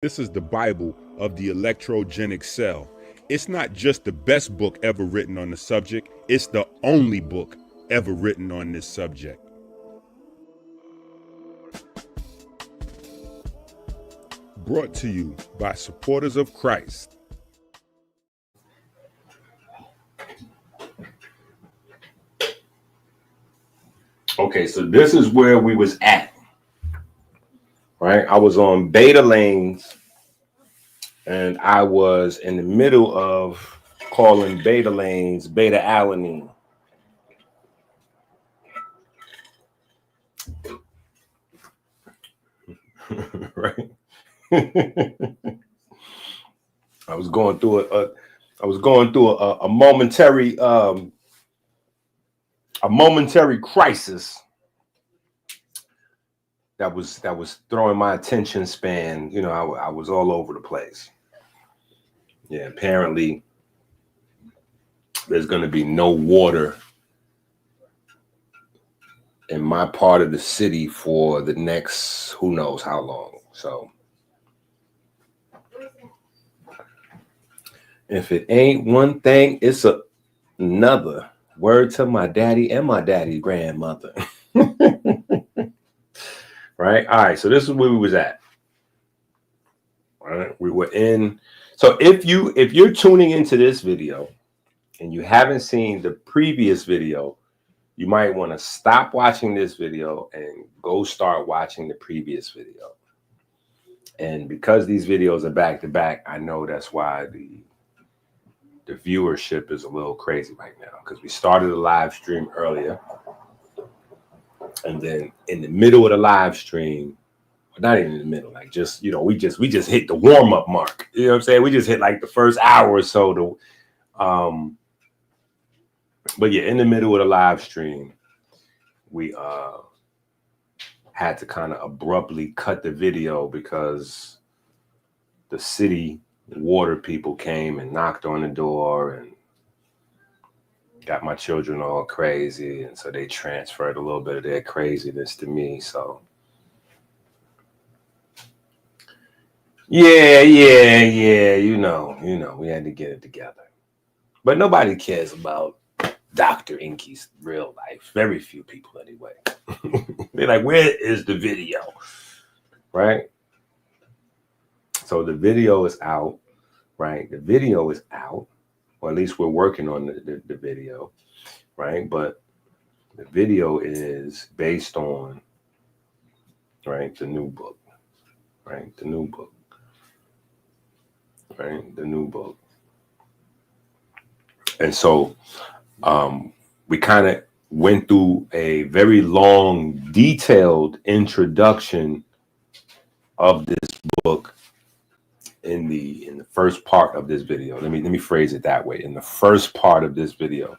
This is the Bible of the electrogenic cell. It's not just the best book ever written on the subject, it's the only book ever written on this subject. Brought to you by supporters of Christ. Okay, so this is where we was at, right? I was on beta lanes, and I was in the middle of calling beta lanes beta alanine. Right? I was going through a momentary crisis that was throwing my attention span. You know, I was all over the place. Yeah, apparently there's going to be no water in my part of the city for the next who knows how long. So if it ain't one thing, it's another. Word to my daddy and my daddy's grandmother. Right? All right, so this is where we was at. All right, we were in. So if you're tuning into this video and you haven't seen the previous video, you might want to stop watching this video and go start watching the previous video. And because these videos are back to back, I know that's why the viewership is a little crazy right now, because we started a live stream earlier, and then in the middle of the live stream, not even in the middle, like just, you know, we just hit the warm-up mark. You know what I'm saying? We just hit like the first hour or so but yeah, in the middle of the live stream, we had to kind of abruptly cut the video because the city water people came and knocked on the door and got my children all crazy, and so they transferred a little bit of their craziness to me. So yeah, you know, we had to get it together. But nobody cares about Dr. Inky's real life. Very few people anyway. They're like, where is the video? Right? So the video is out, right? The video is out, or at least we're working on the video, right? But the video is based on, right, the new book, right? The new book, right? The new book. And so we kind of went through a very long, detailed introduction of this book in the first part of this video. Let me phrase it that way. In the first part of this video,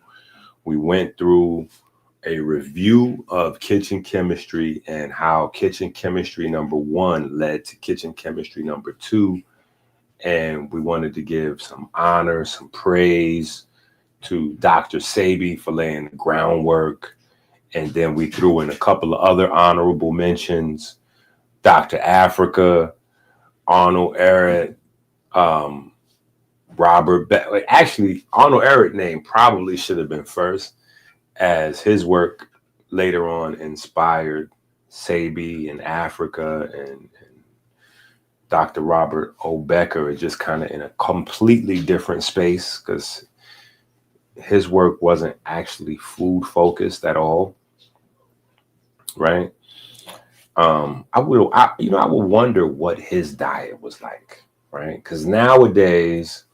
we went through a review of kitchen chemistry and how kitchen chemistry number 1 led to kitchen chemistry number 2. And we wanted to give some honor, some praise to Dr. Sebi for laying the groundwork. And then we threw in a couple of other honorable mentions: Dr. Africa, Arnold Ehret, Robert. Actually, Arnold Ehret name probably should have been first, as his work later on inspired Sebi and Africa, and Dr. Robert O. Becker is just kind of in a completely different space, because his work wasn't actually food focused at all, right? I would wonder what his diet was like, right? Because nowadays,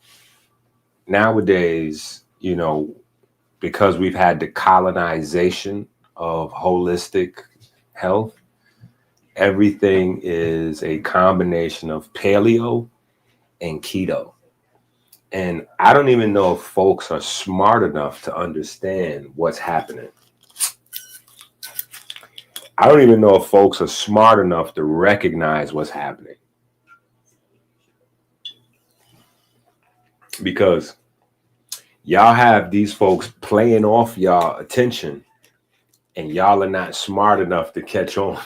you know, because we've had the colonization of holistic health, everything is a combination of paleo and keto. And I don't even know if folks are smart enough to understand what's happening. I don't even know if folks are smart enough to recognize what's happening. Because y'all have these folks playing off y'all attention, and y'all are not smart enough to catch on.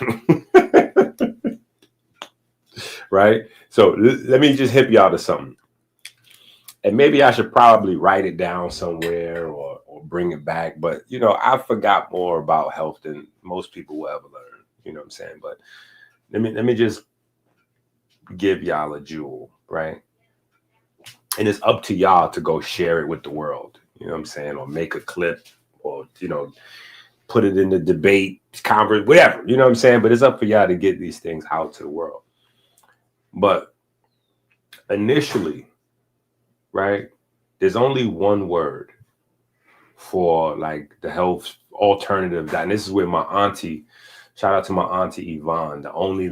right? So let me just hip y'all to something. And maybe I should probably write it down somewhere or bring it back. But, you know, I forgot more about health than most people will ever learn. You know what I'm saying? But let me just give y'all a jewel, right? And it's up to y'all to go share it with the world. You know what I'm saying? Or make a clip or, you know, put it in the debate, conference, whatever. You know what I'm saying? But it's up for y'all to get these things out to the world. But initially, right, there's only one word for like the health alternative. And this is where my auntie, shout out to my auntie Yvonne, the only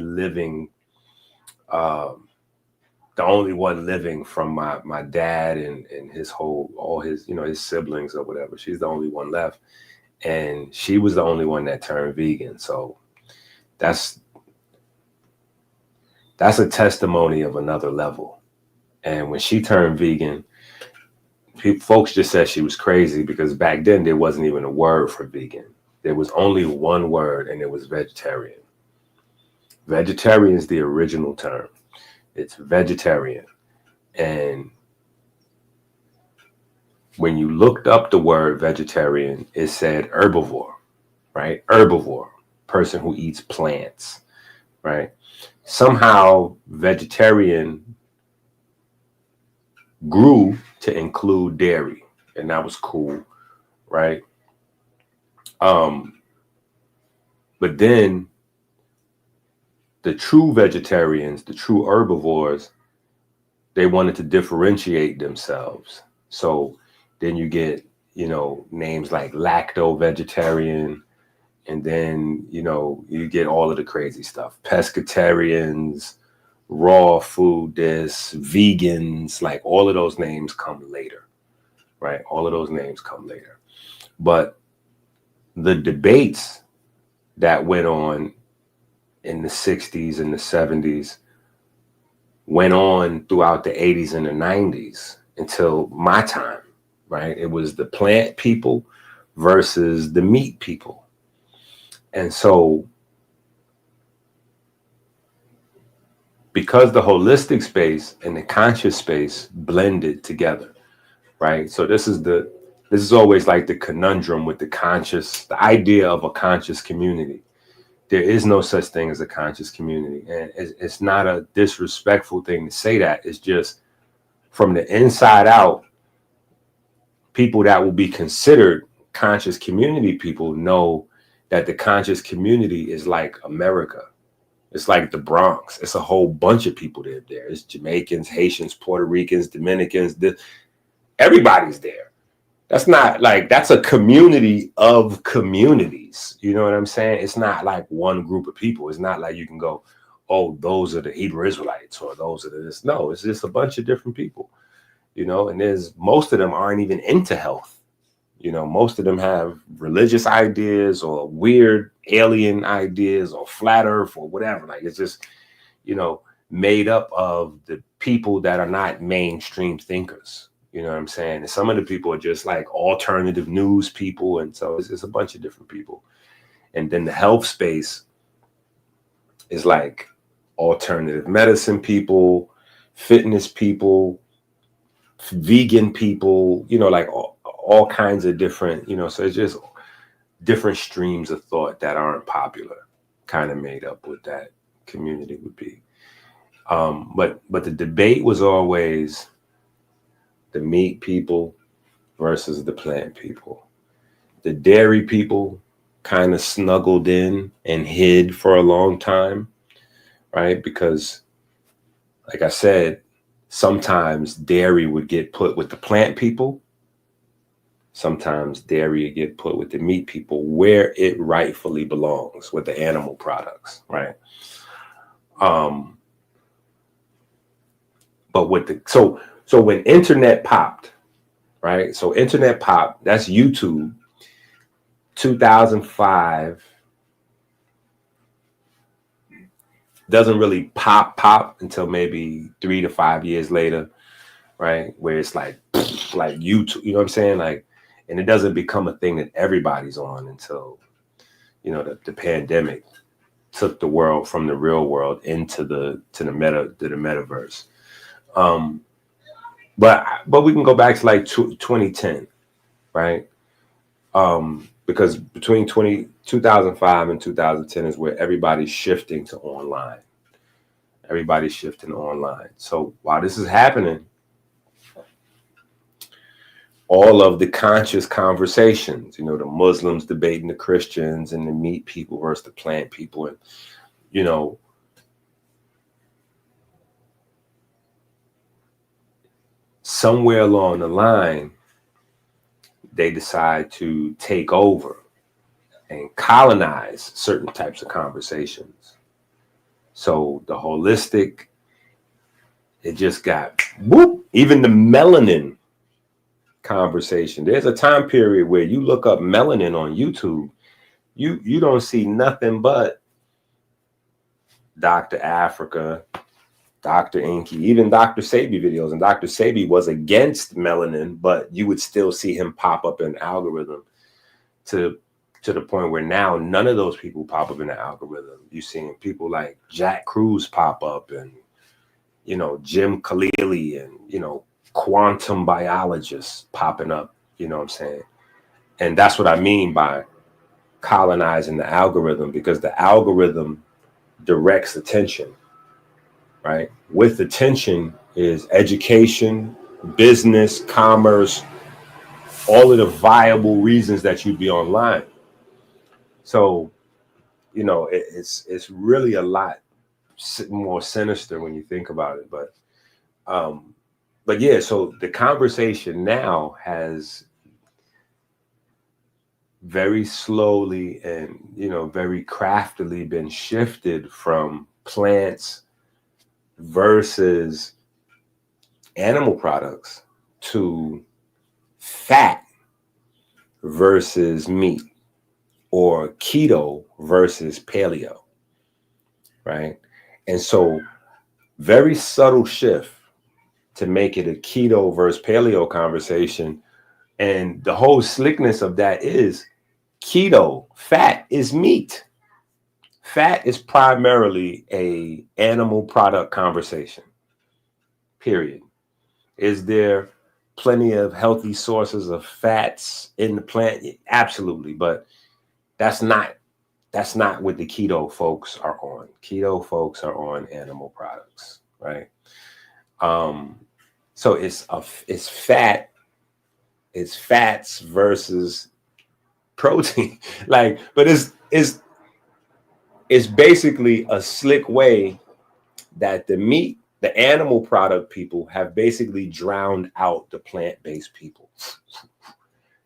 one living from my dad and his all his, you know, his siblings or whatever. She's the only one left. And she was the only one that turned vegan. So that's a testimony of another level. And when she turned vegan, folks just said she was crazy because back then there wasn't even a word for vegan. There was only one word, and it was vegetarian. Vegetarian is the original term. It's vegetarian. And when you looked up the word vegetarian, it said herbivore, right? Herbivore, person who eats plants, right? Somehow vegetarian grew to include dairy, and that was cool, right? But then the true vegetarians, the true herbivores, they wanted to differentiate themselves. So then you get, you know, names like lacto vegetarian, and then, you know, you get all of the crazy stuff. Pescatarians, raw food, vegans, like all of those names come later, right? All of those names come later. But the debates that went on in the 60s and the 70s went on throughout the 80s and the 90s until my time, right? It was the plant people versus the meat people. And so because the holistic space and the conscious space blended together, right? So this is always like the conundrum with the idea of a conscious community. There is no such thing as a conscious community. And it's not a disrespectful thing to say that. It's just from the inside out, people that will be considered conscious community people know that the conscious community is like America. It's like the Bronx. It's a whole bunch of people that are there. It's Jamaicans, Haitians, Puerto Ricans, Dominicans. Everybody's there. That's a community of communities. You know what I'm saying? It's not like one group of people. It's not like you can go, oh, those are the Hebrew Israelites or those are this. No, it's just a bunch of different people, you know, and most of them aren't even into health. You know, most of them have religious ideas or weird alien ideas or flat earth or whatever. Like it's just, you know, made up of the people that are not mainstream thinkers. You know what I'm saying? And some of the people are just like alternative news people. And so it's a bunch of different people. And then the health space is like alternative medicine people, fitness people, vegan people, you know, like all kinds of different, you know, so it's just different streams of thought that aren't popular kind of made up what that community would be. But the debate was always the meat people versus the plant people. The dairy people kind of snuggled in and hid for a long time, right? Because, like I said, sometimes dairy would get put with the plant people. Sometimes dairy would get put with the meat people where it rightfully belongs, with the animal products, right? But so when internet popped, right? So internet popped, that's YouTube, 2005. Doesn't really pop until maybe 3 to 5 years later, right? Where it's like YouTube, you know what I'm saying? Like, and it doesn't become a thing that everybody's on until, you know, the pandemic took the world from the real world into the metaverse. But we can go back to like 2010, right? Because between 2005 and 2010 is where everybody's shifting to online. Everybody's shifting online. So while this is happening, all of the conscious conversations, the Muslims debating the Christians and the meat people versus the plant people, and somewhere along the line, they decide to take over and colonize certain types of conversations. So the holistic, it just got whoop. Even the melanin conversation. There's a time period where you look up melanin on YouTube, you don't see nothing but Dr. Africa, Dr. Inky, even Dr. Sebi videos. And Dr. Sebi was against melanin, but you would still see him pop up in algorithm to the point where now none of those people pop up in the algorithm. You're seeing people like Jack Cruz pop up, and Jim Khalili, and quantum biologists popping up. You know what I'm saying? And that's what I mean by colonizing the algorithm, because the algorithm directs attention, right? With attention is education, business, commerce, all of the viable reasons that you'd be online. So, it's really a lot more sinister when you think about it. But yeah, so the conversation now has very slowly and, very craftily been shifted from plants versus animal products to fat versus meat, or keto versus paleo, right? And so very subtle shift to make it a keto versus paleo conversation. And the whole slickness of that is keto, fat is meat. Fat is primarily a animal product conversation, period. Is there plenty of healthy sources of fats in the plant? Absolutely. But that's not what the keto folks are on. Keto folks are on animal products, right? So it's fats versus protein. But it's basically a slick way that the animal product people have basically drowned out the plant-based people.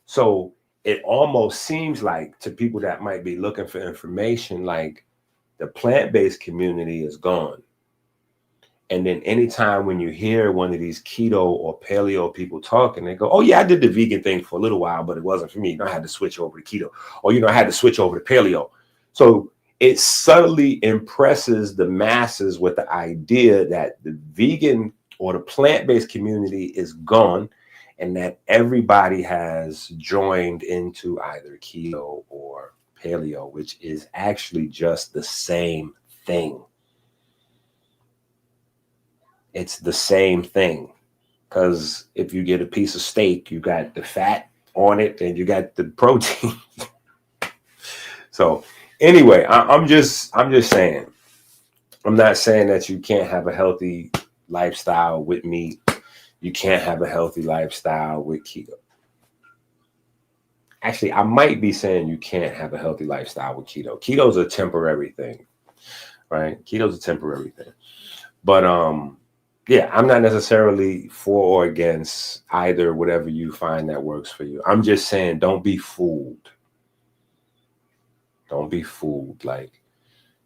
So it almost seems like, to people that might be looking for information, like the plant-based community is gone. And then anytime when you hear one of these keto or paleo people talking, they go, oh yeah, I did the vegan thing for a little while, but it wasn't for me. I had to switch over to keto, or, I had to switch over to paleo. So it subtly impresses the masses with the idea that the vegan or the plant-based community is gone, and that everybody has joined into either keto or paleo, which is actually just the same thing. It's the same thing, because if you get a piece of steak, you got the fat on it and you got the protein. So anyway, I'm just saying, I'm not saying that you can't have a healthy lifestyle with meat. You can't have a healthy lifestyle with keto. Actually, I might be saying you can't have a healthy lifestyle with keto. Keto's a temporary thing, right? Keto's a temporary thing. But yeah, I'm not necessarily for or against either, whatever you find that works for you. I'm just saying, don't be fooled. Don't be fooled. Like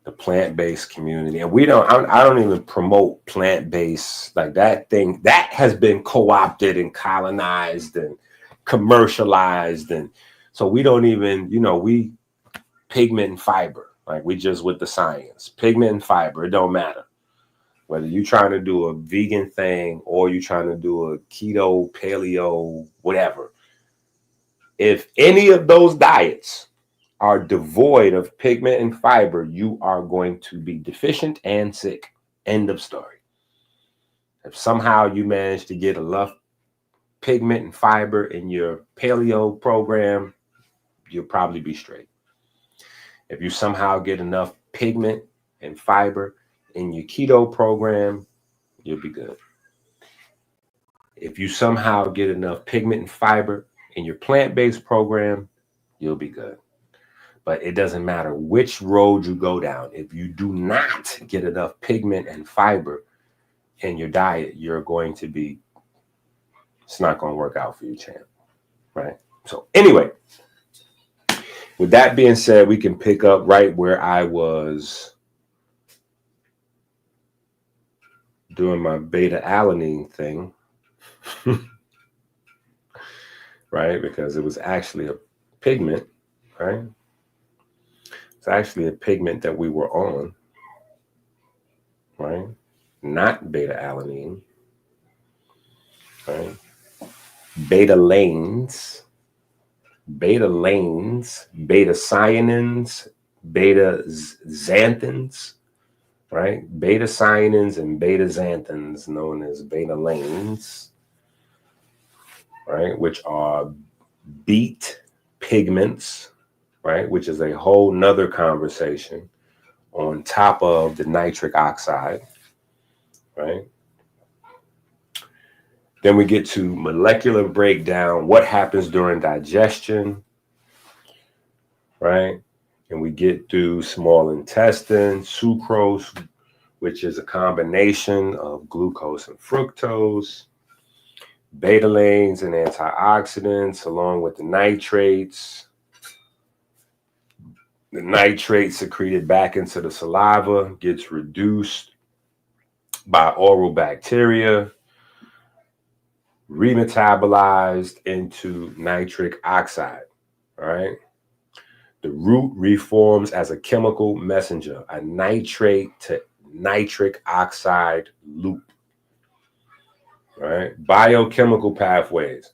the plant-based community, and I don't even promote plant-based, like that thing that has been co-opted and colonized and commercialized. And so we don't even, we pigment and fiber, like we just with the science, pigment and fiber, it don't matter. Whether you're trying to do a vegan thing or you're trying to do a keto, paleo, whatever. If any of those diets are devoid of pigment and fiber, you are going to be deficient and sick. End of story. If somehow you manage to get enough pigment and fiber in your paleo program, you'll probably be straight. If you somehow get enough pigment and fiber in your keto program, you'll be good. If you somehow get enough pigment and fiber in your plant-based program, you'll be good. But it doesn't matter which road you go down. If you do not get enough pigment and fiber in your diet, you're going to be, it's not going to work out for you, champ. Right? So anyway, with that being said, we can pick up right where I was doing my beta alanine thing. Right? Because it was actually a pigment, right? It's actually a pigment that we were on, right? Not beta alanine, right? Beta lanes, beta cyanins, beta xanthins, right? Beta cyanins and beta xanthins, known as beta lanes, right? Which are beet pigments, right? Which is a whole nother conversation on top of the nitric oxide, right? Then we get to molecular breakdown, what happens during digestion, right? And we get through small intestine, sucrose, which is a combination of glucose and fructose, betalains and antioxidants, along with the nitrates. The nitrate secreted back into the saliva gets reduced by oral bacteria, remetabolized into nitric oxide, all right? The root reforms as a chemical messenger, a nitrate to nitric oxide loop, all right? Biochemical pathways.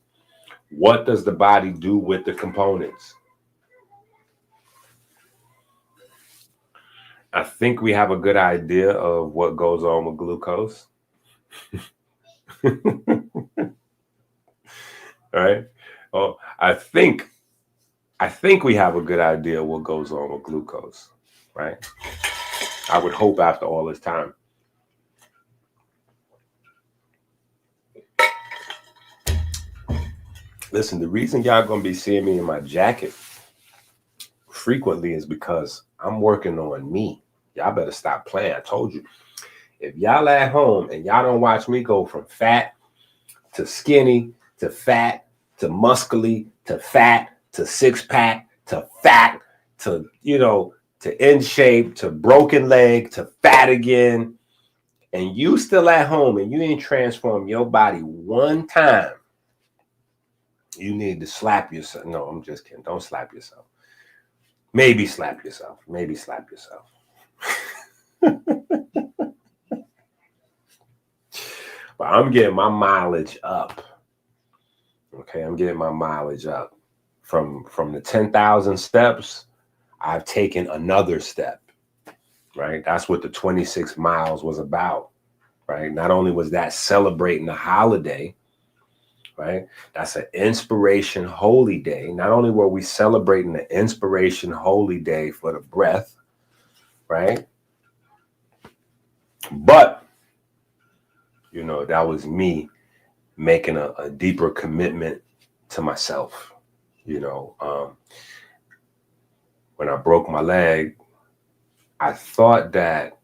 What does the body do with the components? I think we have a good idea of what goes on with glucose. All right. Oh, I think we have a good idea of what goes on with glucose, right? I would hope after all this time. Listen, the reason y'all gonna be seeing me in my jacket frequently is because I'm working on me. Y'all better stop playing. I told you. If y'all at home and y'all don't watch me go from fat to skinny to fat to muscly to fat to six-pack to fat to, to in shape to broken leg to fat again, and you still at home and you ain't transformed your body one time, you need to slap yourself. No, I'm just kidding. Don't slap yourself. Maybe slap yourself. Maybe slap yourself. But I'm getting my mileage up. Okay, I'm getting my mileage up. From the 10,000 steps, I've taken another step, right? That's what the 26 miles was about, right? Not only was that celebrating the holiday, right? That's an inspiration holy day. Not only were we celebrating the inspiration holy day for the breath, right? But, that was me making a deeper commitment to myself. When I broke my leg, I thought that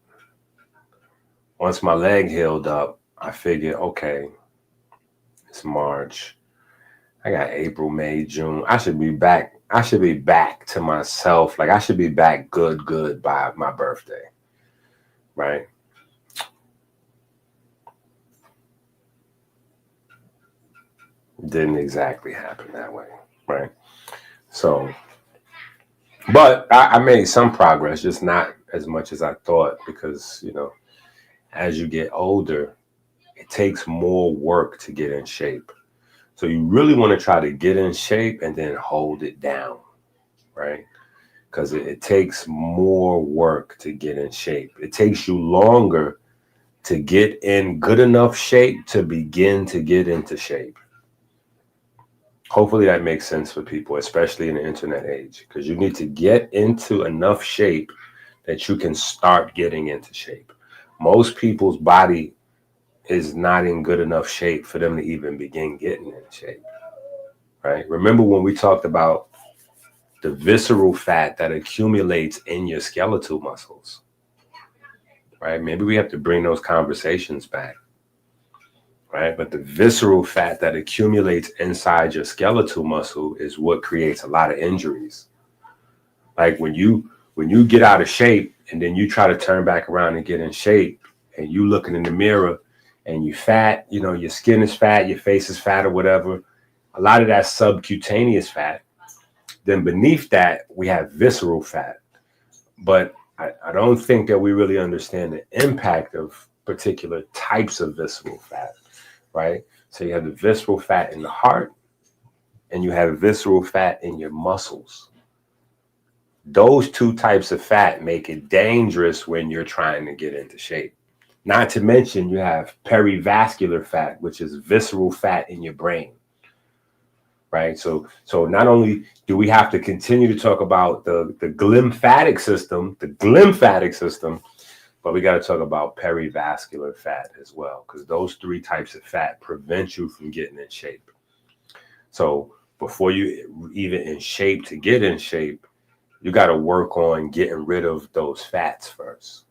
once my leg healed up, I figured, okay, it's March. I got April, May, June. I should be back. I should be back to myself. Like I should be back good by my birthday. Right? Didn't exactly happen that way. Right? So, but I made some progress, just not as much as I thought, because, as you get older, it takes more work to get in shape. So you really want to try to get in shape and then hold it down, right? because it takes more work to get in shape. It takes you longer to get in good enough shape to begin to get into shape. Hopefully that makes sense for people, especially in the internet age, because you need to get into enough shape that you can start getting into shape. Most people's body is not in good enough shape for them to even begin getting in shape, right? Remember when we talked about the visceral fat that accumulates in your skeletal muscles, right? Maybe we have to bring those conversations back, right? But the visceral fat that accumulates inside your skeletal muscle is what creates a lot of injuries. Like when you get out of shape and then you try to turn back around and get in shape, and you looking in the mirror and you fat, you know, your skin is fat, your face is fat or whatever, a lot of that subcutaneous fat. Then beneath that, we have visceral fat. But I don't think that we really understand the impact of particular types of visceral fat, right? So you have the visceral fat in the heart and you have visceral fat in your muscles. Those two types of fat make it dangerous when you're trying to get into shape. Not to mention you have perivascular fat, which is visceral fat in your brain, right? So not only do we have to continue to talk about the glymphatic system, but we got to talk about perivascular fat as well, because those three types of fat prevent you from getting in shape. So before you even in shape to get in shape, you got to work on getting rid of those fats first.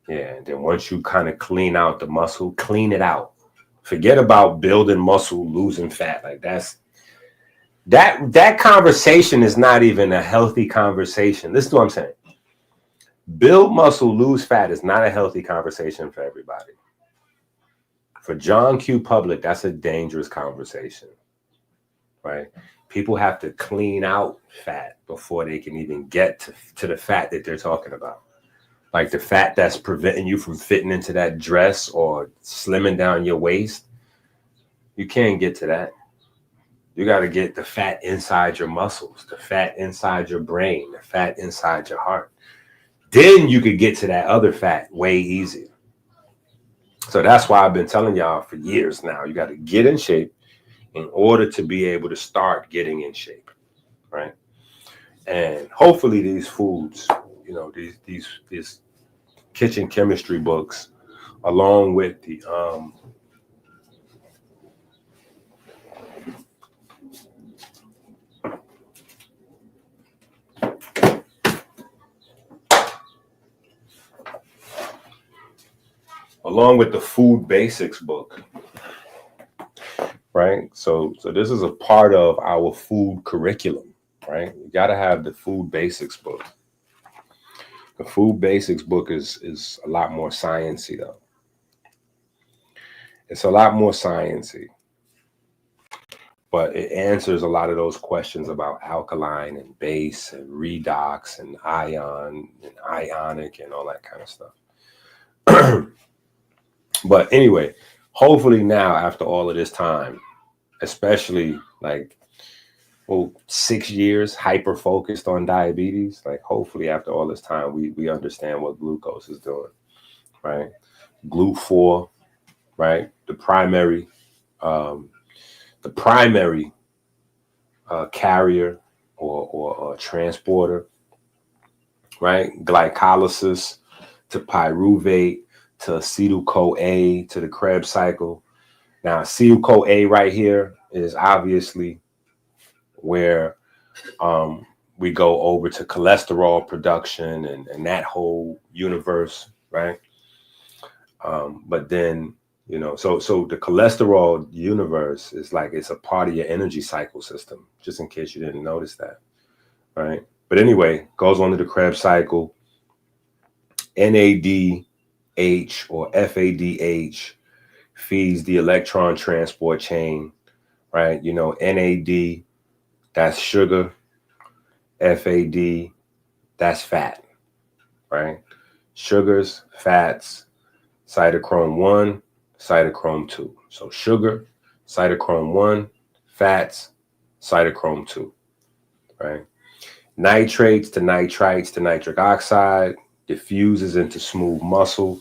Yeah, and then once you kind of clean out the muscle, clean it out. Forget about building muscle, losing fat. Like that conversation is not even a healthy conversation. Listen to what I'm saying. Build muscle, lose fat is not a healthy conversation for everybody. For John Q. Public, that's a dangerous conversation, right? People have to clean out fat before they can even get to the fat that they're talking about. Like the fat that's preventing you from fitting into that dress or slimming down your waist. You can't get to that. You got to get the fat inside your muscles, the fat inside your brain, the fat inside your heart. Then you could get to that other fat way easier. So that's why I've been telling y'all for years now, you got to get in shape in order to be able to start getting in shape, right? And hopefully these foods, you know, these kitchen chemistry books, along with the food basics book, right? So this is a part of our food curriculum, right? You got to have the food basics book. The food basics book is a lot more sciencey though. It's a lot more sciencey, but it answers a lot of those questions about alkaline and base and redox and ion and ionic and all that kind of stuff. But anyway, hopefully now after all of this time, especially like 6 years hyper focused on diabetes, like hopefully after all this time we understand what glucose is doing, right? GLUT4, right? The primary carrier or transporter, right? Glycolysis to pyruvate to acetyl-CoA to the Krebs cycle. Now acetyl-CoA right here is obviously where we go over to cholesterol production and that whole universe, right? But then, you know, so the cholesterol universe is like, it's a part of your energy cycle system, just in case you didn't notice that, right? But anyway, goes on to the Krebs cycle. NADH or FADH feeds the electron transport chain, right? You know, NAD, that's sugar. FAD, that's fat, right? Sugars, fats, cytochrome 1, cytochrome 2. So sugar, cytochrome 1, fats, cytochrome 2, right? nitrates to nitrites to nitric oxide, diffuses into smooth muscle,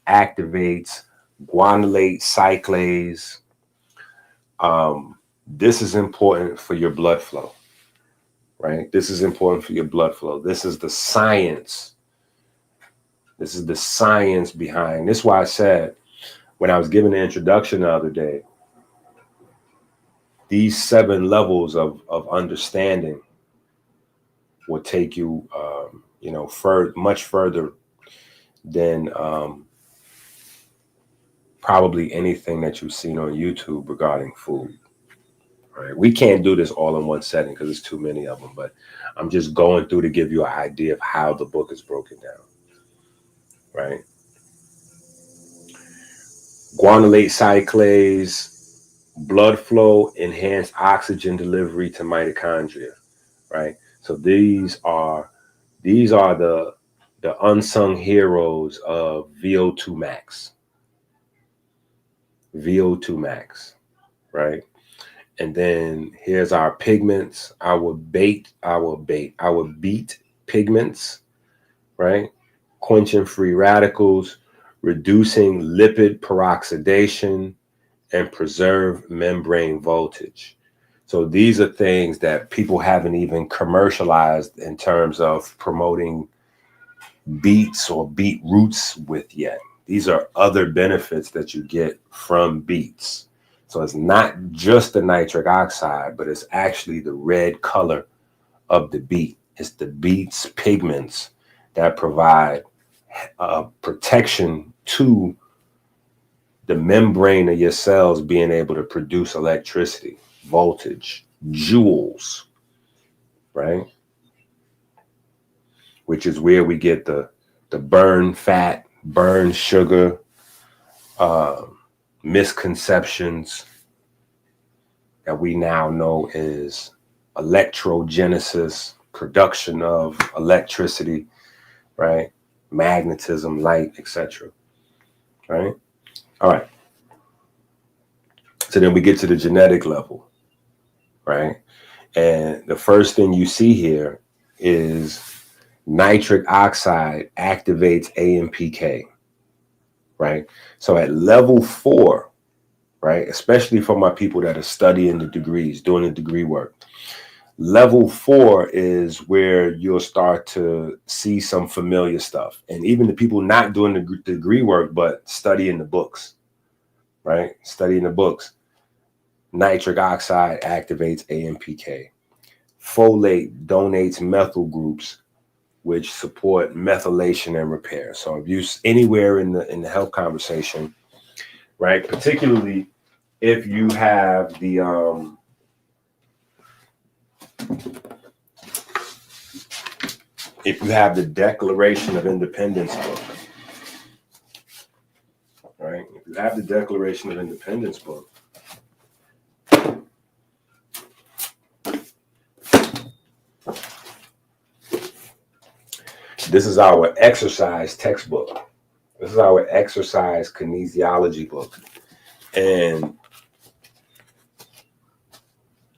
activates guanylate cyclase. This is important for your blood flow, right? This is important for your blood flow. This is the science. This is the science behind. This is why I said when I was giving the introduction the other day, these 7 levels of understanding will take you, much further than probably anything that you've seen on YouTube regarding food. Right? We can't do this all in one setting because there's too many of them, but I'm just going through to give you an idea of how the book is broken down. Right? Guanylate cyclase, blood flow, enhanced oxygen delivery to mitochondria. Right? So these are the unsung heroes of VO2 max. VO2 max, right? And then here's our pigments, our beat pigments, right? Quenching free radicals, reducing lipid peroxidation, and preserve membrane voltage. So these are things that people haven't even commercialized in terms of promoting beets or beet roots with yet. These are other benefits that you get from beets. So it's not just the nitric oxide, but it's actually the red color of the beet. It's the beet's pigments that provide protection to the membrane of your cells being able to produce electricity, voltage, joules, right? Which is where we get the burn fat, burn sugar, misconceptions that we now know is electrogenesis, production of electricity, right? Magnetism, light, etc. Right? All right. So then we get to the genetic level, right? And the first thing you see here is nitric oxide activates AMPK, right? So at level 4, right, especially for my people that are studying the degrees, doing the degree work, level 4 is where you'll start to see some familiar stuff. And even the people not doing the degree work, but studying the books, right? Studying the books. Nitric oxide activates AMPK. Folate donates methyl groups, which support methylation and repair. So if you anywhere in the health conversation, right, particularly if you have the Declaration of Independence book, right? If you have the Declaration of Independence book, this is our exercise textbook. This is our exercise kinesiology book. And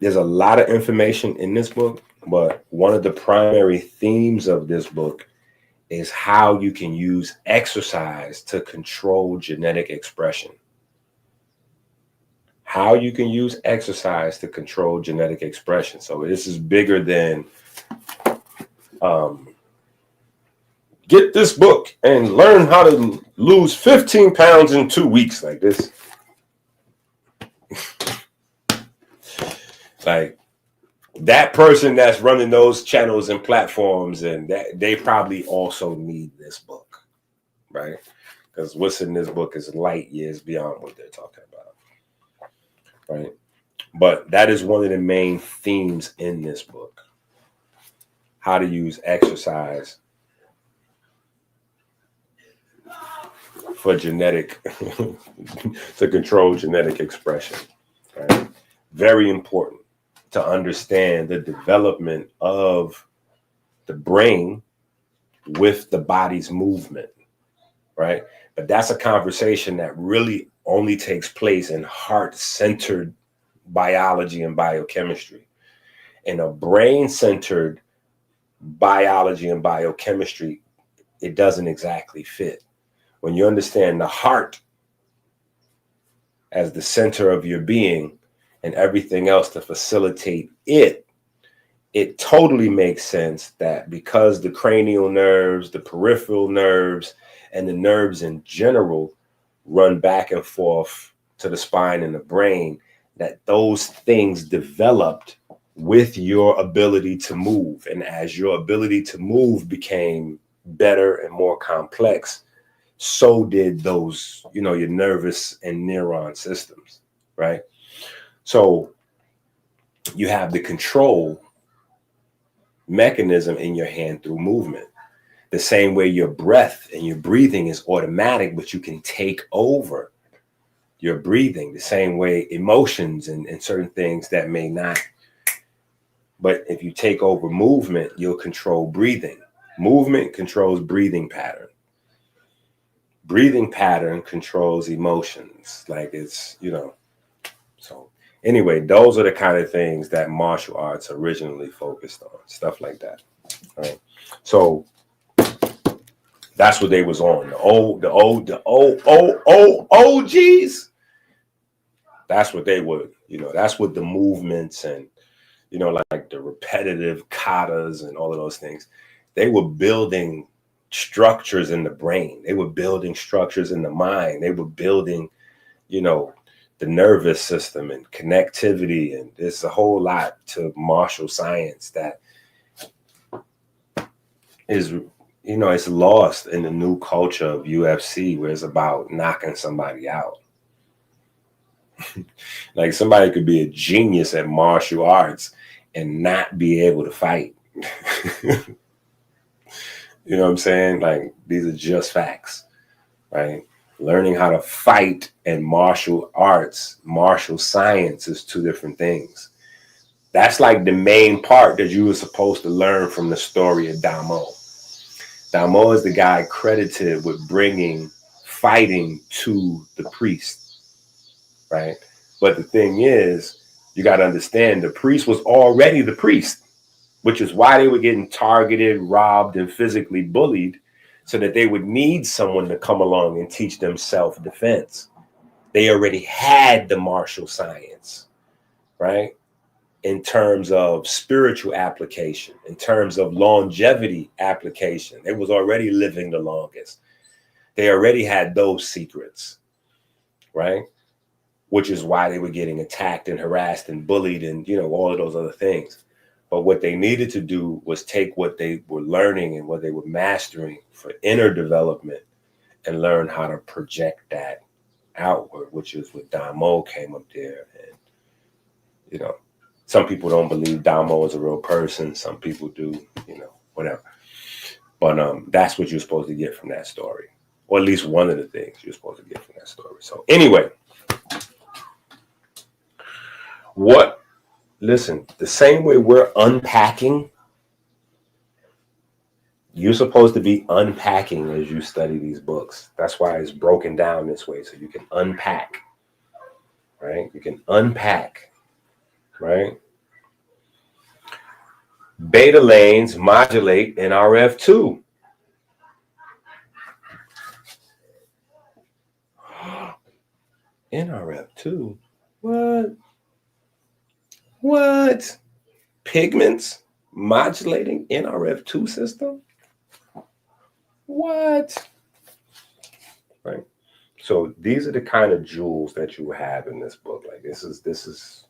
there's a lot of information in this book, but one of the primary themes of this book is how you can use exercise to control genetic expression. How you can use exercise to control genetic expression. So this is bigger than get this book and learn how to lose 15 pounds in 2 weeks like this. Like that person that's running those channels and platforms, and that they probably also need this book, right? Because what's in this book is light years beyond what they're talking about, right? But that is one of the main themes in this book: how to use exercise for genetic to control genetic expression, right? Very important to understand the development of the brain with the body's movement, right? But that's a conversation that really only takes place in heart-centered biology and biochemistry. In a brain-centered biology and biochemistry, it doesn't exactly fit. When you understand the heart as the center of your being and everything else to facilitate it, it totally makes sense that because the cranial nerves, the peripheral nerves, and the nerves in general run back and forth to the spine and the brain, that those things developed with your ability to move. And as your ability to move became better and more complex, so did those, your nervous and neuron systems, right? So you have the control mechanism in your hand through movement. The same way your breath and your breathing is automatic, but you can take over your breathing. The same way emotions and certain things that may not. But if you take over movement, you'll control breathing. Movement controls breathing pattern. Breathing pattern controls emotions. Like it's, so anyway, those are the kind of things that martial arts originally focused on, stuff like that. All right. So that's what they was on. The OGs. That's what they would, that's what the movements and, like the repetitive katas and all of those things, they were building structures in the brain. They were building structures in the mind. They were building, the nervous system and connectivity. And there's a whole lot to martial science that is, it's lost in the new culture of UFC, where it's about knocking somebody out. Like somebody could be a genius at martial arts and not be able to fight. You know what I'm saying? Like, these are just facts, right? Learning how to fight and martial arts, martial science is two different things. That's like the main part that you were supposed to learn from the story of Damo. Damo is the guy credited with bringing fighting to the priest, right? But the thing is, you got to understand, the priest was already the priest, which is why they were getting targeted, robbed, and physically bullied, so that they would need someone to come along and teach them self-defense. They already had the martial science, right? In terms of spiritual application, in terms of longevity application. They was already living the longest. They already had those secrets, right? Which is why they were getting attacked and harassed and bullied and, all of those other things. But what they needed to do was take what they were learning and what they were mastering for inner development and learn how to project that outward, which is what Damo came up there. And, some people don't believe Damo is a real person. Some people do, whatever. But that's what you're supposed to get from that story. Or at least one of the things you're supposed to get from that story. So anyway, listen, the same way we're unpacking, you're supposed to be unpacking as you study these books. That's why it's broken down this way, so you can unpack, right? You can unpack, right? Beta lanes modulate NRF2. NRF2? What? Pigments modulating NRF2 system? What? Right. So these are the kind of jewels that you have in this book. Like this is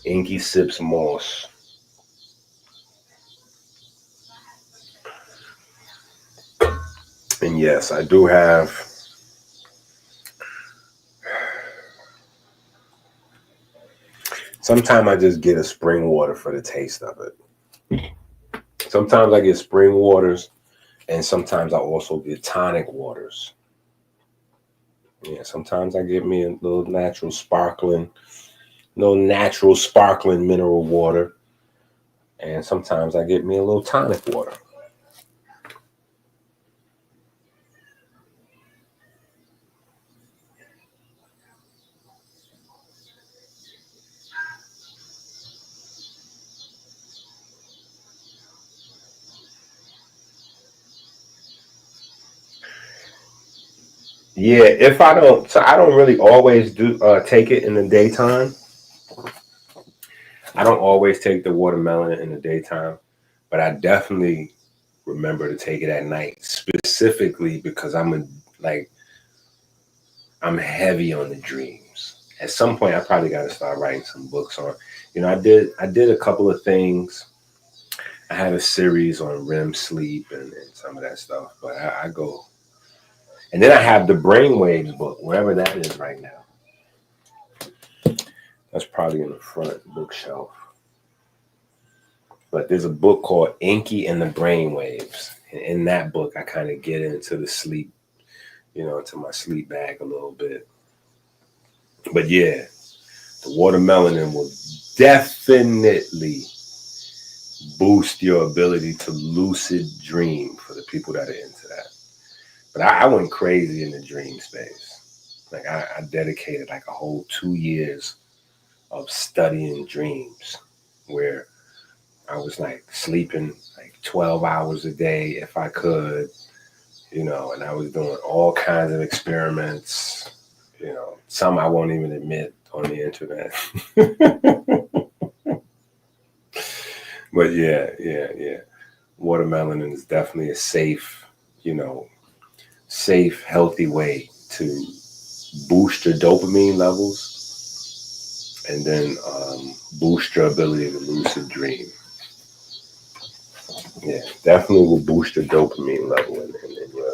Inky sips moss. And yes, I do have sometimes I just get a spring water for the taste of it. Sometimes I get spring waters, and sometimes I also get tonic waters. Yeah, sometimes I get me a little natural sparkling mineral water. And sometimes I get me a little tonic water. Yeah, if I don't, so I don't really always do take it in the daytime. I don't always take the watermelon in the daytime, but I definitely remember to take it at night, specifically because like I'm heavy on the dreams. At some point, I probably got to start writing some books on. I did a couple of things. I had a series on REM sleep and some of that stuff, but I go, and then I have the brainwaves book, wherever that is right now. That's probably in the front bookshelf. But there's a book called Inky and the Brainwaves. And in that book, I kind of get into the sleep, into my sleep bag a little bit. But yeah, the watermelon will definitely boost your ability to lucid dream for the people that are into that. But I went crazy in the dream space. Like I dedicated like a whole 2 years of studying dreams where I was like sleeping like 12 hours a day if I could, and I was doing all kinds of experiments, some I won't even admit on the internet. But yeah. Watermelon is definitely a safe, healthy way to boost your dopamine levels and then boost your ability to lucid dream. Yeah, definitely will boost your dopamine level and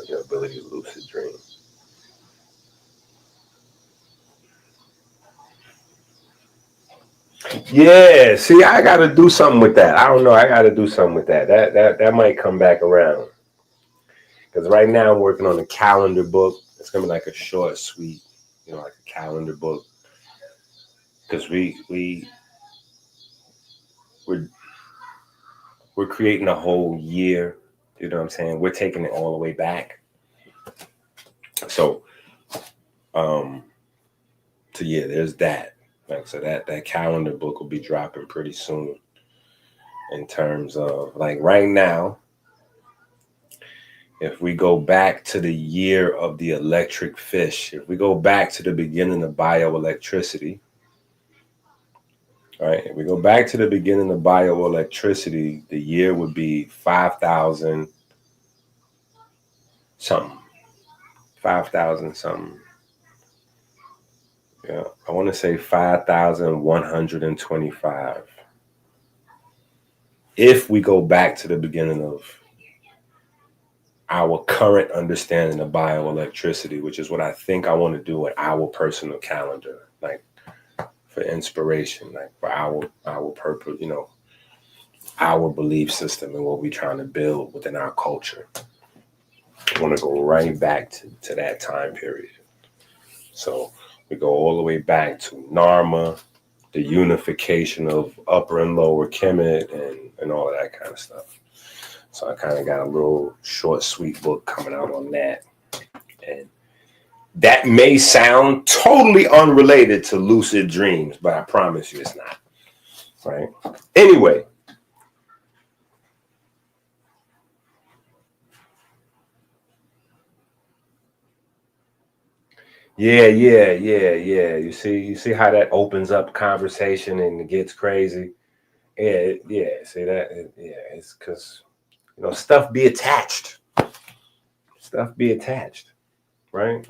your ability to lucid dream. Yeah, see, I got to do something with that. I don't know. I got to do something with that. That might come back around. Because right now I'm working on a calendar book. It's gonna be like a short, sweet, like a calendar book. Because we're we're creating a whole year. You know what I'm saying? We're taking it all the way back. So um, so yeah, there's that. Like so that calendar book will be dropping pretty soon. In terms of like right now, if we go back to the year of the electric fish, if we go back to the beginning of bioelectricity, all right, if we go back to the beginning of bioelectricity, the year would be 5,000 something. 5,000 something. Yeah, I want to say 5,125. If we go back to the beginning of our current understanding of bioelectricity, which is what I think I want to do with our personal calendar, like for inspiration, like for our purpose, our belief system and what we're trying to build within our culture. I want to go right back to that time period. So we go all the way back to Narma, the unification of Upper and Lower Kemet, and all of that kind of stuff. So I kind of got a little short, sweet book coming out on that. And that may sound totally unrelated to lucid dreams, but I promise you it's not. Right? Anyway. Yeah. You see how that opens up conversation and it gets crazy. Yeah. See that? Yeah, it's because stuff be attached. Stuff be attached, right?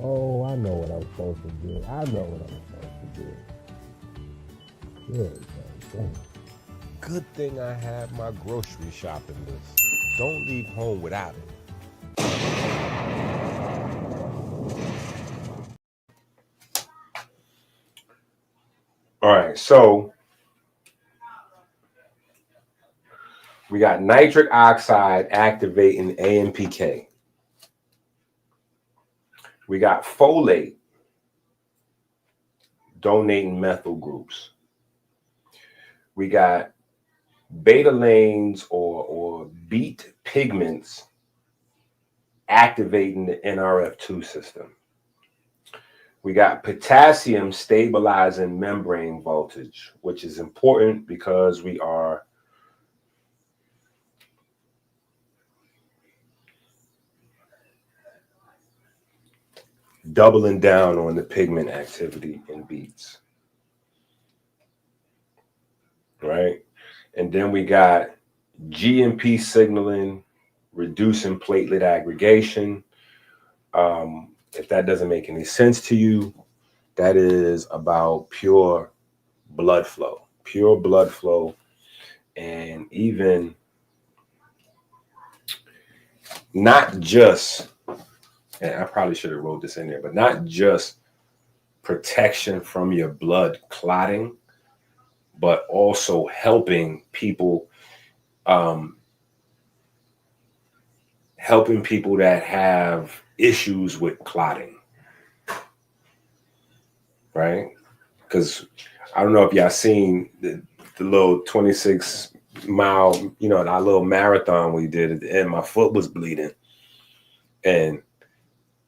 Oh, I know what I'm supposed to do. I know what I'm supposed to do. There we go. Good thing I have my grocery shopping list. Don't leave home without it. All right, so we got nitric oxide activating AMPK. We got folate donating methyl groups. We got beta lanes or beet pigments activating the NRF2 system. We got potassium stabilizing membrane voltage, which is important because we are doubling down on the pigment activity in beets, right? And then we got GMP signaling, reducing platelet aggregation. If that doesn't make any sense to you, that is about pure blood flow, and even not just, and I probably should have wrote this in there, but not just protection from your blood clotting, but also helping people, that have issues with clotting, right? Because I don't know if y'all seen the little 26-mile, that little marathon we did at the end. My foot was bleeding, and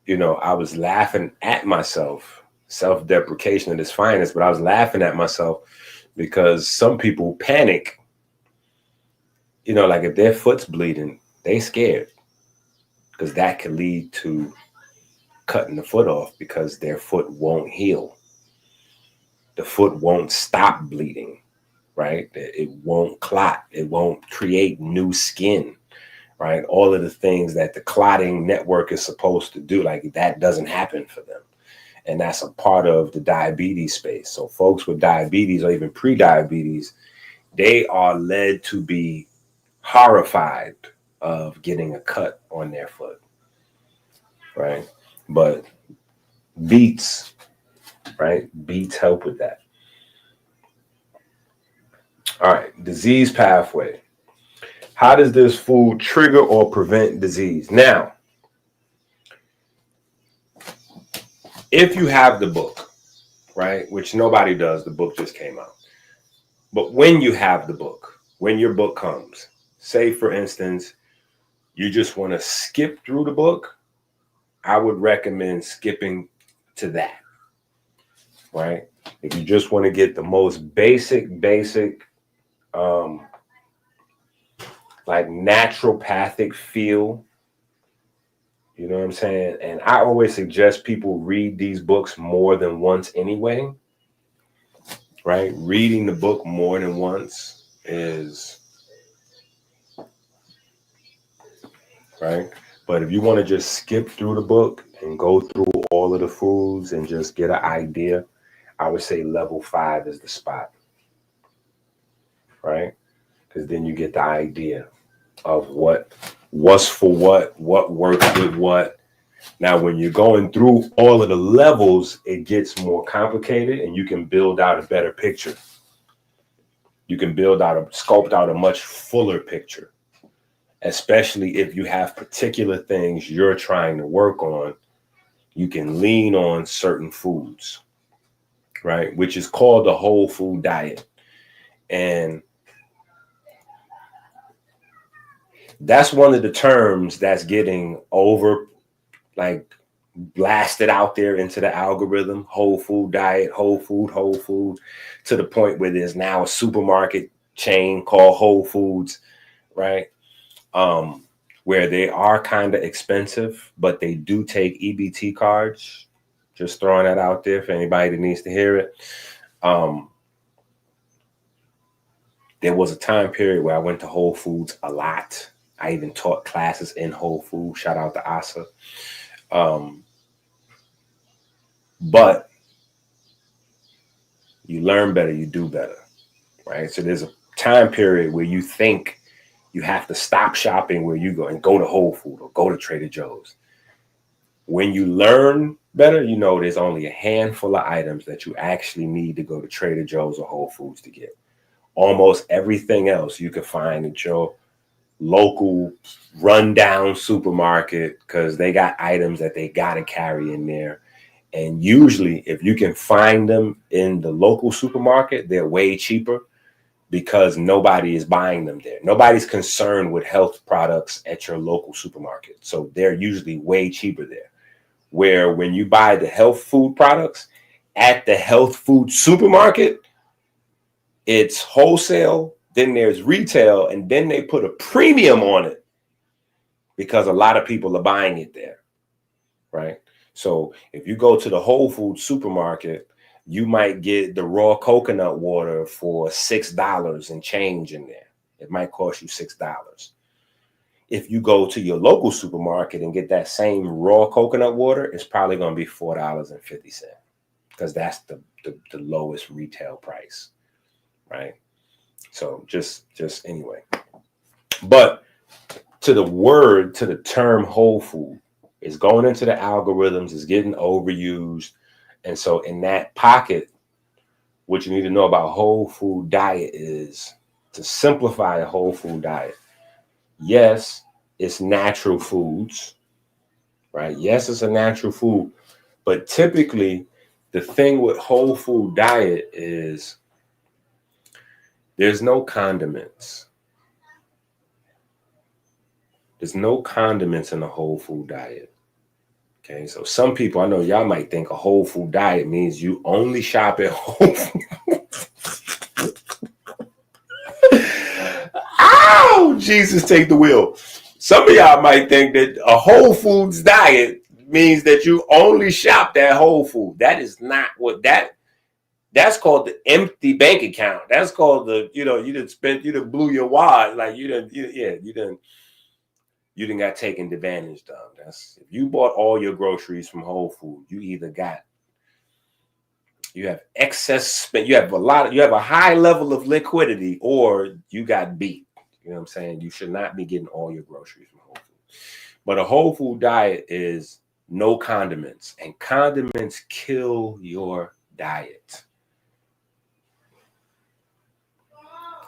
I was laughing at myself, self-deprecation at its finest, but I was laughing at myself because some people panic, like if their foot's bleeding, they scared because that could lead to cutting the foot off because their foot won't heal. The foot won't stop bleeding, right? It won't clot. It won't create new skin, right? All of the things that the clotting network is supposed to do, like that doesn't happen for them. And that's a part of the diabetes space. So folks with diabetes or even pre-diabetes, they are led to be horrified of getting a cut on their foot, right? But beets, right? Beets help with that. All right, disease pathway. How does this food trigger or prevent disease? Now, if you have the book, right, which nobody does, the book just came out. But when you have the book, when your book comes, say for instance, you just want to skip through the book, I would recommend skipping to that, right? If you just want to get the most basic, like naturopathic feel, you know what I'm saying? And I always suggest people read these books more than once anyway, right? Reading the book more than once is, right? But if you want to just skip through the book and go through all of the foods and just get an idea, I would say level 5 is the spot, right? Because then you get the idea of what's for what works with what. Now, when you're going through all of the levels, it gets more complicated and you can build out a better picture. You can sculpt out a much fuller picture, especially if you have particular things you're trying to work on. You can lean on certain foods, right? Which is called the whole food diet. And that's one of the terms that's getting blasted out there into the algorithm. Whole food diet, whole food, to the point where there's now a supermarket chain called Whole Foods, right? Where they are kind of expensive, but they do take EBT cards. Just throwing that out there for anybody that needs to hear it. There was a time period where I went to Whole Foods a lot. I even taught classes in Whole Foods. Shout out to Asa. But you learn better, you do better, right? So there's a time period where you think you have to stop shopping where you go and go to Whole Foods or go to Trader Joe's. When you learn better, there's only a handful of items that you actually need to go to Trader Joe's or Whole Foods to get. Almost everything else you can find at your local rundown supermarket because they got items that they got to carry in there. And usually, if you can find them in the local supermarket, they're way cheaper because nobody is buying them there. Nobody's concerned with health products at your local supermarket. So they're usually way cheaper there. Where when you buy the health food products at the health food supermarket, it's wholesale, then there's retail, and then they put a premium on it because a lot of people are buying it there, right? So if you go to the Whole Foods supermarket, you might get the raw coconut water for $6 and change in there. It might cost you $6. If you go to your local supermarket and get that same raw coconut water, it's probably going to be $4.50 because that's the lowest retail price, right? So just anyway. But to the term whole food, is going into the algorithms, is getting overused. And so in that pocket, what you need to know about whole food diet is to simplify a whole food diet. Yes, it's natural foods, right? Yes, it's a natural food. But typically, the thing with whole food diet is there's no condiments. There's no condiments in a whole food diet. Okay, so some people, I know y'all might think a whole food diet means you only shop at Whole Foods. Ow! Jesus, take the wheel. Some of y'all might think that a Whole Foods diet means that you only shop at Whole Food. That is not what that's called the empty bank account. That's called the, you done blew your wad. Like you done got taken advantage of. That's if you bought all your groceries from Whole Food, you have excess spend, you have a high level of liquidity, or you got beat. You know what I'm saying? You should not be getting all your groceries from Whole Food. But a whole food diet is no condiments, and condiments kill your diet.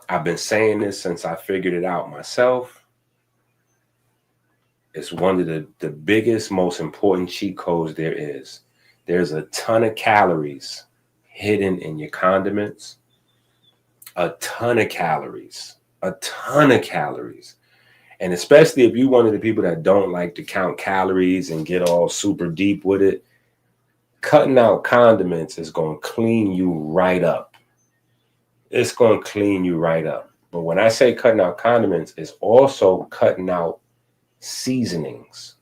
I've been saying this since I figured it out myself. It's one of the biggest, most important cheat codes there is. There's a ton of calories hidden in your condiments. A ton of calories. And especially if you're one of the people that don't like to count calories and get all super deep with it, cutting out condiments is going to clean you right up. It's going to clean you right up. But when I say cutting out condiments, it's also cutting out seasonings.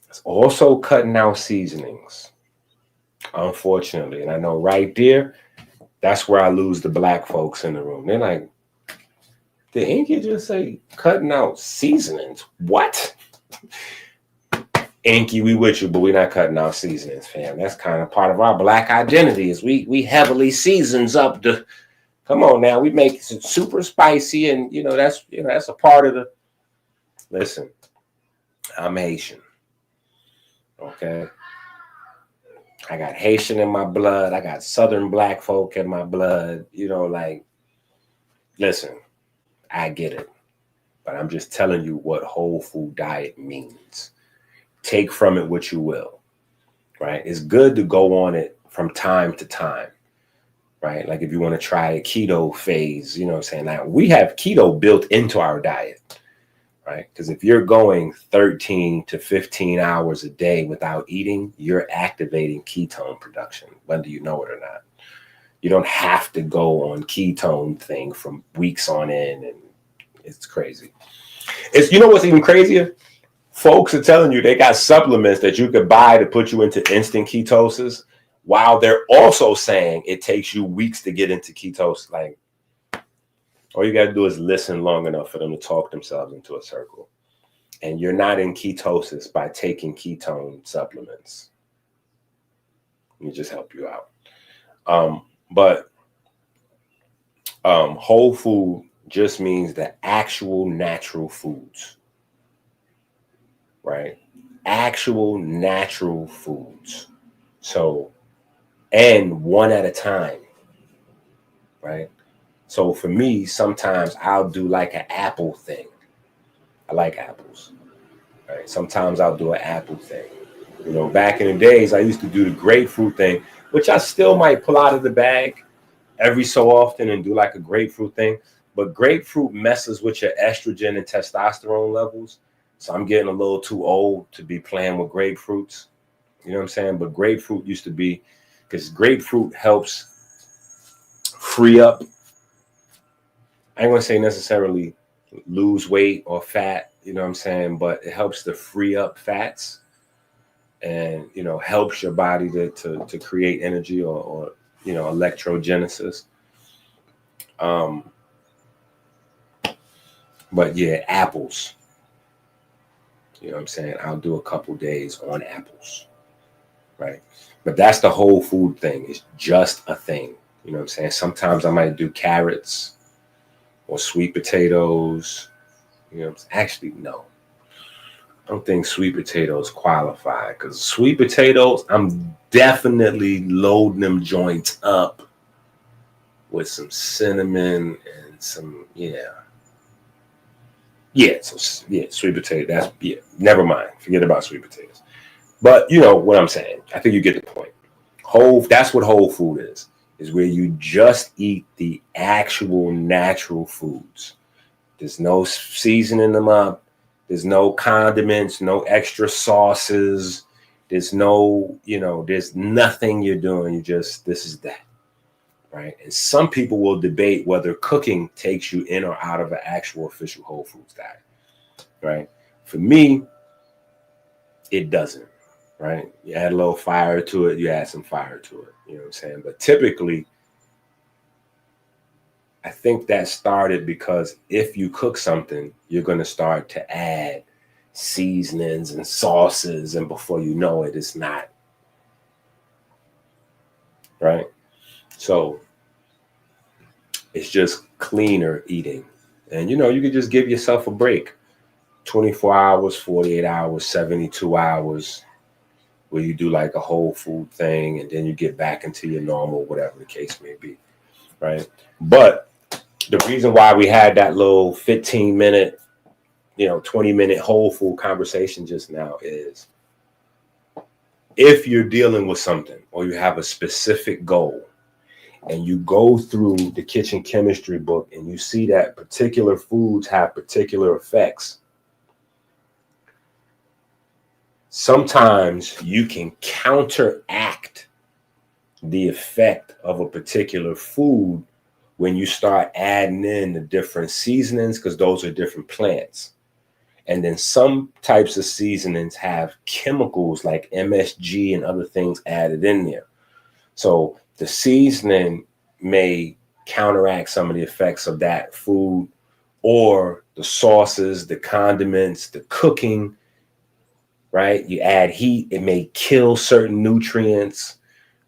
It's also cutting out seasonings, unfortunately. And I know right there, that's where I lose the black folks in the room. They're like, did Inky just say cutting out seasonings? What? Inky, we with you, but we're not cutting out seasonings, fam. That's kind of part of our black identity is we heavily seasons up the, come on now, we make it super spicy, and that's a part of the. Listen, I'm Haitian, okay? I got Haitian in my blood. I got Southern black folk in my blood. Listen, I get it. But I'm just telling you what whole food diet means. Take from it what you will, right? It's good to go on it from time to time, right? Like if you want to try a keto phase, you know what I'm saying? Now, we have keto built into our diet. Right? Because if you're going 13 to 15 hours a day without eating, you're activating ketone production, whether you know it or not. You don't have to go on ketone thing from weeks on end, and it's crazy. You know what's even crazier? Folks are telling you they got supplements that you could buy to put you into instant ketosis, while they're also saying it takes you weeks to get into ketosis. Like, all you got to do is listen long enough for them to talk themselves into a circle. And you're not in ketosis by taking ketone supplements. Let me just help you out. But whole food just means the actual natural foods, right? Actual natural foods. So, and one at a time, right? So for me, sometimes I'll do like an apple thing. I like apples, right? Sometimes I'll do an apple thing. You know, back in the days, I used to do the grapefruit thing, which I still might pull out of the bag every so often and do like a grapefruit thing. But grapefruit messes with your estrogen and testosterone levels. So I'm getting a little too old to be playing with grapefruits. You know what I'm saying? But grapefruit used to be, because grapefruit helps free up. I ain't gonna say necessarily lose weight or fat, you know what I'm saying? But it helps to free up fats and, you know, helps your body to create energy or you know, electrogenesis. But yeah, apples. You know what I'm saying? I'll do a couple days on apples, right? But that's the whole food thing. It's just a thing. You know what I'm saying? Sometimes I might do carrots or sweet potatoes. You know, actually, no. I don't think sweet potatoes qualify, because sweet potatoes, I'm definitely loading them joints up with some cinnamon and some, so yeah, sweet potato. That's never mind. Forget about sweet potatoes. But you know what I'm saying. I think you get the point. That's what whole food is where you just eat the actual natural foods. There's no seasoning them up. There's no condiments, no extra sauces. There's no, there's nothing you're doing. This is that. Right. And some people will debate whether cooking takes you in or out of an actual official whole foods diet. Right. For me, it doesn't. Right. You add a little fire to it. You add some fire to it. You know what I'm saying? But typically, I think that started because if you cook something, you're going to start to add seasonings and sauces. And before you know it, it's not. Right. So it's just cleaner eating. And, you could just give yourself a break. 24 hours, 48 hours, 72 hours, where you do like a whole food thing. And then you get back into your normal, whatever the case may be. Right. But the reason why we had that little 15-minute, 20-minute whole food conversation just now is if you're dealing with something or you have a specific goal and you go through the kitchen chemistry book and you see that particular foods have particular effects, sometimes you can counteract the effect of a particular food when you start adding in the different seasonings, because those are different plants. And then some types of seasonings have chemicals like MSG and other things added in there. So the seasoning may counteract some of the effects of that food, or the sauces, the condiments, the cooking, right? You add heat, it may kill certain nutrients,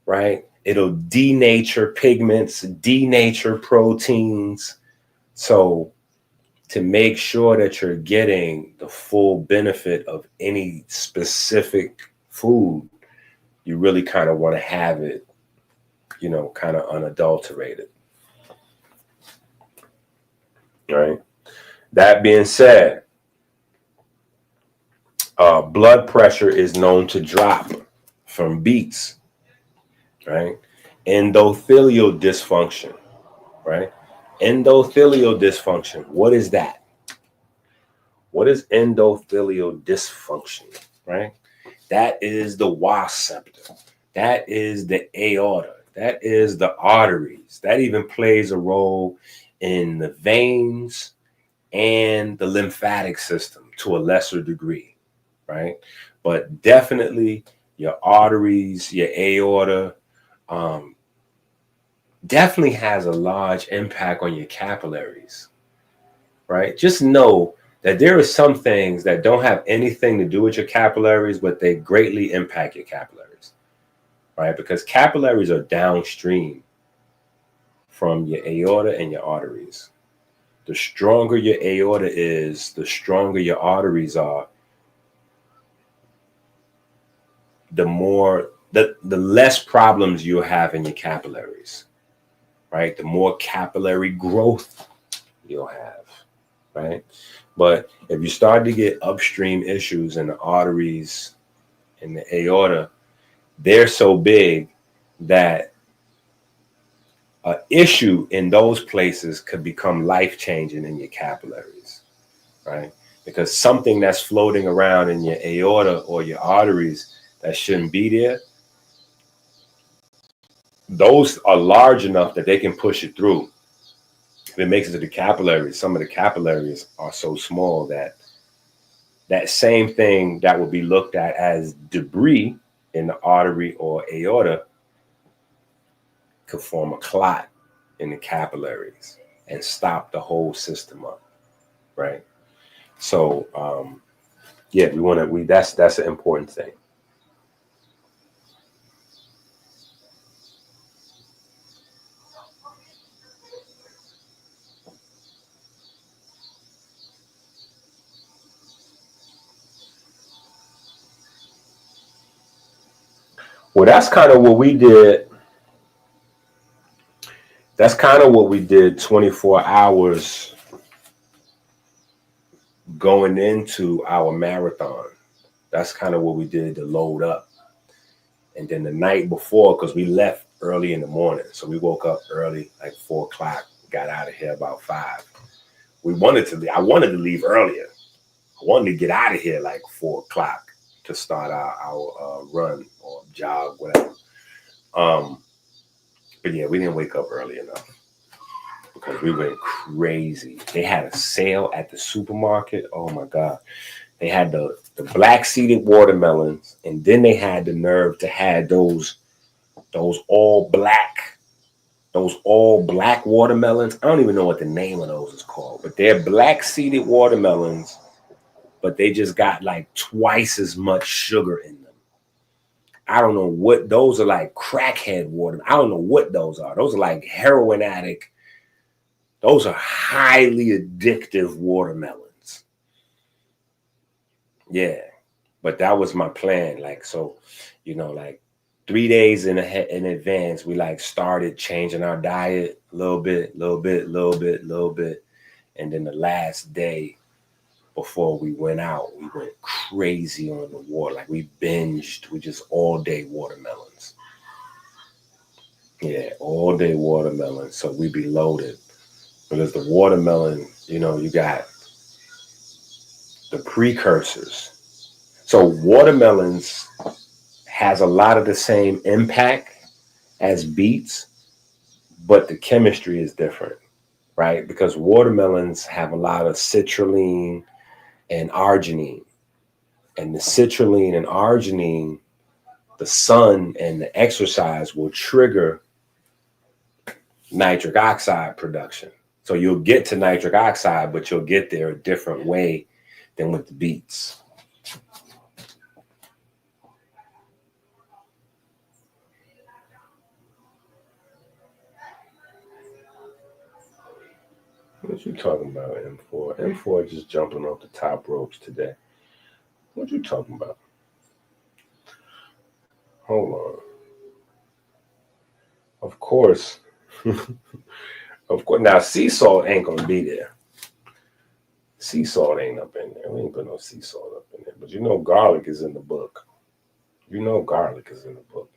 right? It'll denature pigments, denature proteins. So to make sure that you're getting the full benefit of any specific food, you really kind of want to have it, kind of unadulterated. All right. That being said, blood pressure is known to drop from beets, right? Endothelial dysfunction, right? Endothelial dysfunction. What is that? What is endothelial dysfunction, right? That is the was septum. That is the aorta. That is the arteries. That even plays a role in the veins and the lymphatic system to a lesser degree, right? But definitely your arteries, your aorta, definitely has a large impact on your capillaries, right? Just know that there are some things that don't have anything to do with your capillaries, but they greatly impact your capillaries, right? Because capillaries are downstream from your aorta and your arteries. The stronger your aorta is, the stronger your arteries are, the less problems you'll have in your capillaries, right? The more capillary growth you'll have, right? But if you start to get upstream issues in the arteries and the aorta, they're so big that an issue in those places could become life-changing in your capillaries, right? Because something that's floating around in your aorta or your arteries that shouldn't be there, those are large enough that they can push it through. If it makes it to the capillaries, some of the capillaries are so small that that same thing that would be looked at as debris in the artery or aorta could form a clot in the capillaries and stop the whole system up, right? So yeah, that's an important thing. Well, that's kind of what we did. That's kind of what we did 24 hours going into our marathon. That's kind of what we did to load up. And then the night before, because we left early in the morning, so we woke up early, like 4 o'clock, got out of here about 5. I wanted to leave earlier. I wanted to get out of here like 4 o'clock to start our run or jog, whatever. But yeah, we didn't wake up early enough because we went crazy. They had a sale at the supermarket. Oh my God. They had the black seeded watermelons, and then they had the nerve to have those all black watermelons. I don't even know what the name of those is called, but they're black seeded watermelons, but they just got like twice as much sugar in them. I don't know what those are, like crackhead water. I don't know what those are. Those are like heroin addict. Those are highly addictive watermelons. Yeah, but that was my plan. Like, so, like 3 days in advance, we like started changing our diet a little bit. And then the last day before we went out, we went crazy on the water. Like we binged with just all day watermelons. Yeah, all day watermelons. So we be loaded. Because the watermelon, you got the precursors. So watermelons has a lot of the same impact as beets, but the chemistry is different, right? Because watermelons have a lot of citrulline and arginine. And the citrulline and arginine, the sun and the exercise will trigger nitric oxide production. So you'll get to nitric oxide, but you'll get there a different way than with the beets. What you talking about, M4? M4 just jumping off the top ropes today. What you talking about? Hold on. Of course. Of course. Now, sea salt ain't going to be there. Sea salt ain't up in there. We ain't put no sea salt up in there. But garlic is in the book. Garlic is in the book.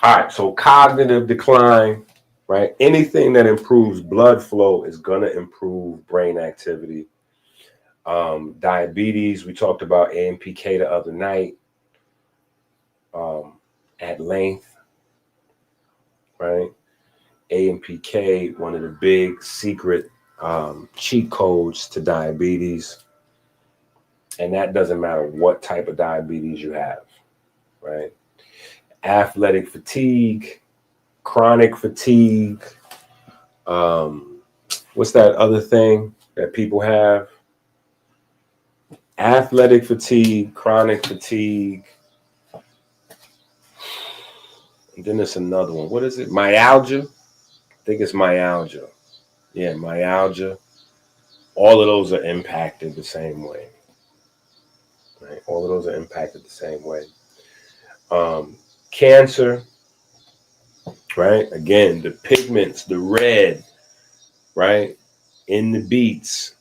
All right. So cognitive decline, right? Anything that improves blood flow is going to improve brain activity. Diabetes, we talked about AMPK the other night at length, right? AMPK, one of the big secret cheat codes to diabetes. And that doesn't matter what type of diabetes you have, right? Athletic fatigue, chronic fatigue. What's that other thing that people have? Athletic fatigue, chronic fatigue. And then there's another one. What is it? Myalgia? I think it's myalgia. Yeah, myalgia. All of those are impacted the same way. Right? All of those are impacted the same way. Cancer, right? Again, the pigments, the red, right? In the beets,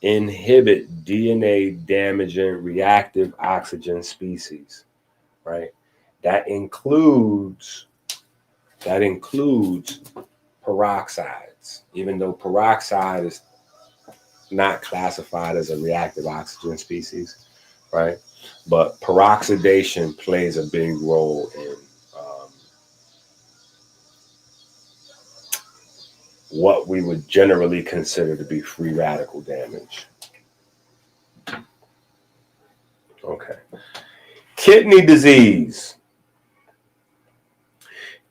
inhibit DNA damaging reactive oxygen species, right? That includes peroxides, even though peroxide is not classified as a reactive oxygen species, right? But peroxidation plays a big role in what we would generally consider to be free radical damage. Okay. Kidney disease.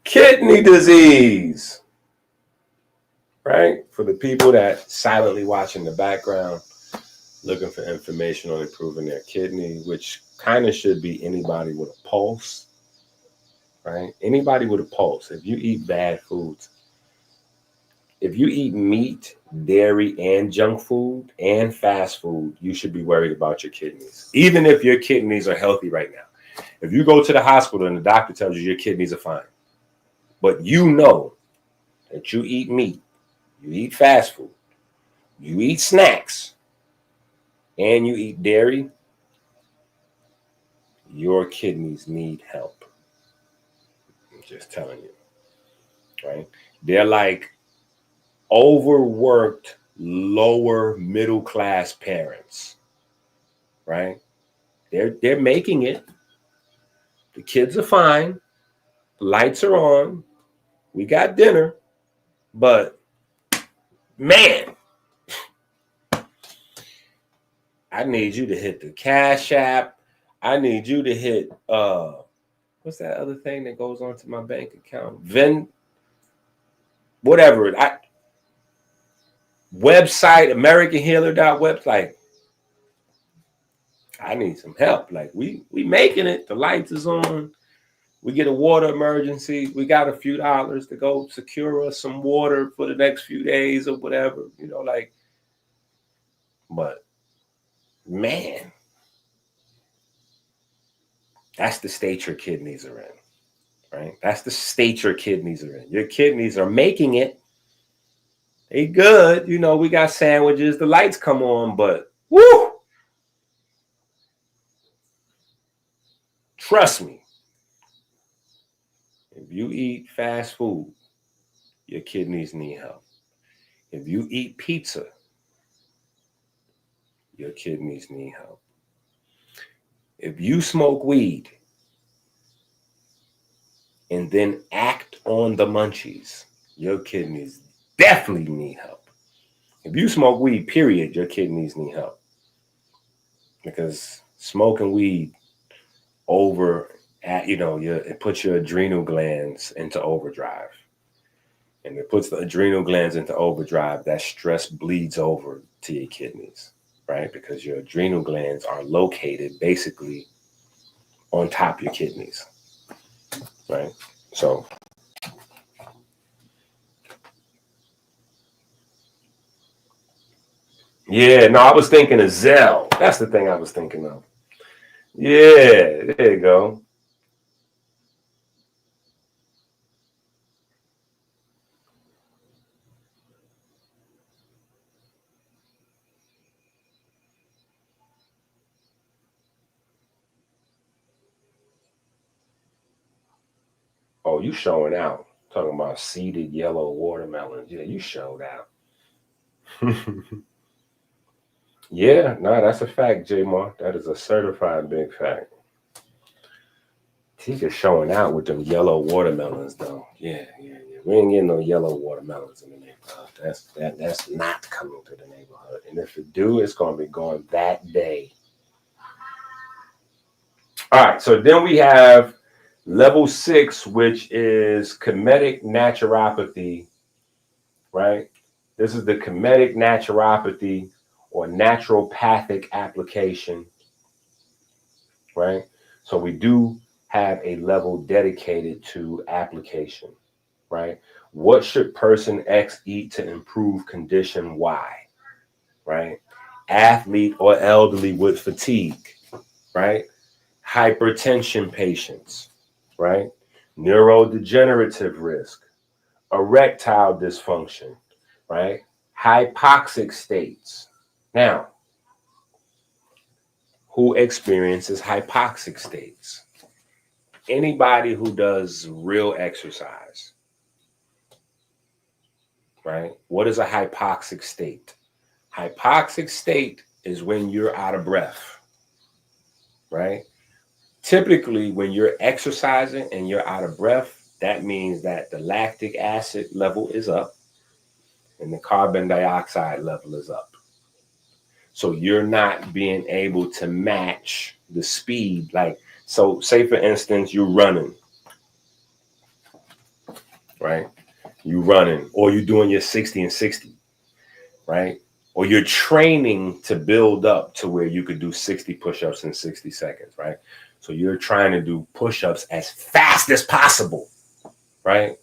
Kidney disease. Right? For the people that silently watch in the background, looking for information on improving their kidney, which kind of should be anybody with a pulse, right? Anybody with a pulse. If you eat bad foods, if you eat meat, dairy, and junk food and fast food, you should be worried about your kidneys, even if your kidneys are healthy right now. If you go to the hospital and the doctor tells you your kidneys are fine, but you know that you eat meat, you eat fast food, you eat snacks, and you eat dairy, your kidneys need help. I'm just telling you, right? They're like overworked, lower middle class parents, right? They're making it. The kids are fine. The lights are on. We got dinner, but man, I need you to hit the Cash App. I need you to hit what's that other thing that goes onto my bank account? Whatever. Website, AmericanHealer.website. I need some help. Like we making it. The lights is on. We get a water emergency. We got a few dollars to go secure us some water for the next few days or whatever, like, but man, that's the state your kidneys are in, right? That's the state your kidneys are in. Your kidneys are making it. They good. We got sandwiches. The lights come on, but woo! Trust me. If you eat fast food, your kidneys need help. If you eat pizza, your kidneys need help. If you smoke weed and then act on the munchies, your kidneys definitely need help. If you smoke weed, period, your kidneys need help. Because smoking weed it puts your adrenal glands into overdrive. And it puts the adrenal glands into overdrive. That stress bleeds over to your kidneys, right? Because your adrenal glands are located basically on top of your kidneys, right? So yeah, no, I was thinking of Zell. That's the thing I was thinking of. Yeah, there you go. Oh, you showing out. Talking about seeded yellow watermelons. Yeah, you showed out. Yeah, no, that's a fact, J-Mar. That is a certified big fact. He's just showing out with them yellow watermelons, though. Yeah. We ain't getting no yellow watermelons in the neighborhood. That's not coming to the neighborhood. And if it do, it's going to be going that day. All right, so then we have level 6, which is comedic naturopathy, right? This is the comedic naturopathy or naturopathic application, right? So we do have a level dedicated to application, right? What should person X eat to improve condition Y, right? Athlete or elderly with fatigue, right? Hypertension patients, right? Neurodegenerative risk, erectile dysfunction, right? Hypoxic states. Now, who experiences hypoxic states? Anybody who does real exercise, right? What is a hypoxic state? Hypoxic state is when you're out of breath, right? Typically, when you're exercising and you're out of breath, that means that the lactic acid level is up and the carbon dioxide level is up. So you're not being able to match the speed. Like, so say for instance, you're running, right? You're running, or you're doing your 60 and 60, right? Or you're training to build up to where you could do 60 push-ups in 60 seconds, right? So you're trying to do push-ups as fast as possible, right?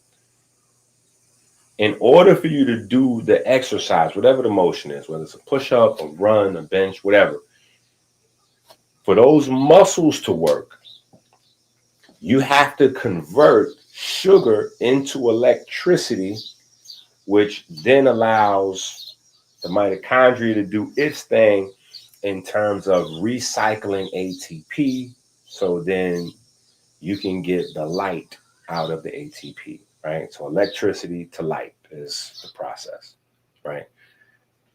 In order for you to do the exercise, whatever the motion is, whether it's a push-up, a run, a bench, whatever, for those muscles to work, you have to convert sugar into electricity, which then allows the mitochondria to do its thing in terms of recycling ATP. So then you can get the light out of the ATP, right? So electricity to light is the process, right?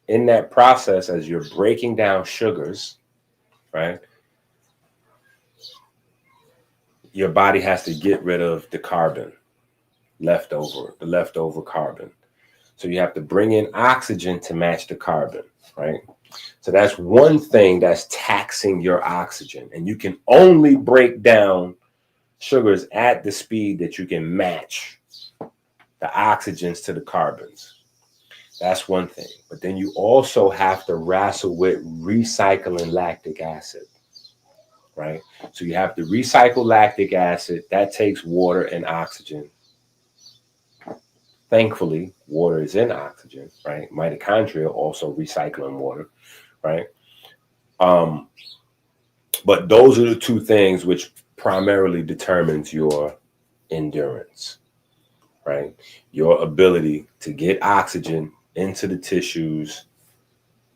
In that process, as you're breaking down sugars, right, your body has to get rid of the carbon the leftover carbon. So you have to bring in oxygen to match the carbon, right? So that's one thing that's taxing your oxygen. And you can only break down sugars at the speed that you can match the oxygens to the carbons. That's one thing. But then you also have to wrestle with recycling lactic acid, right? So you have to recycle lactic acid. That takes water and oxygen. Thankfully, water is in oxygen, right? Mitochondria also recycling water, right? But those are the two things which primarily determines your endurance, right? Your ability to get oxygen into the tissues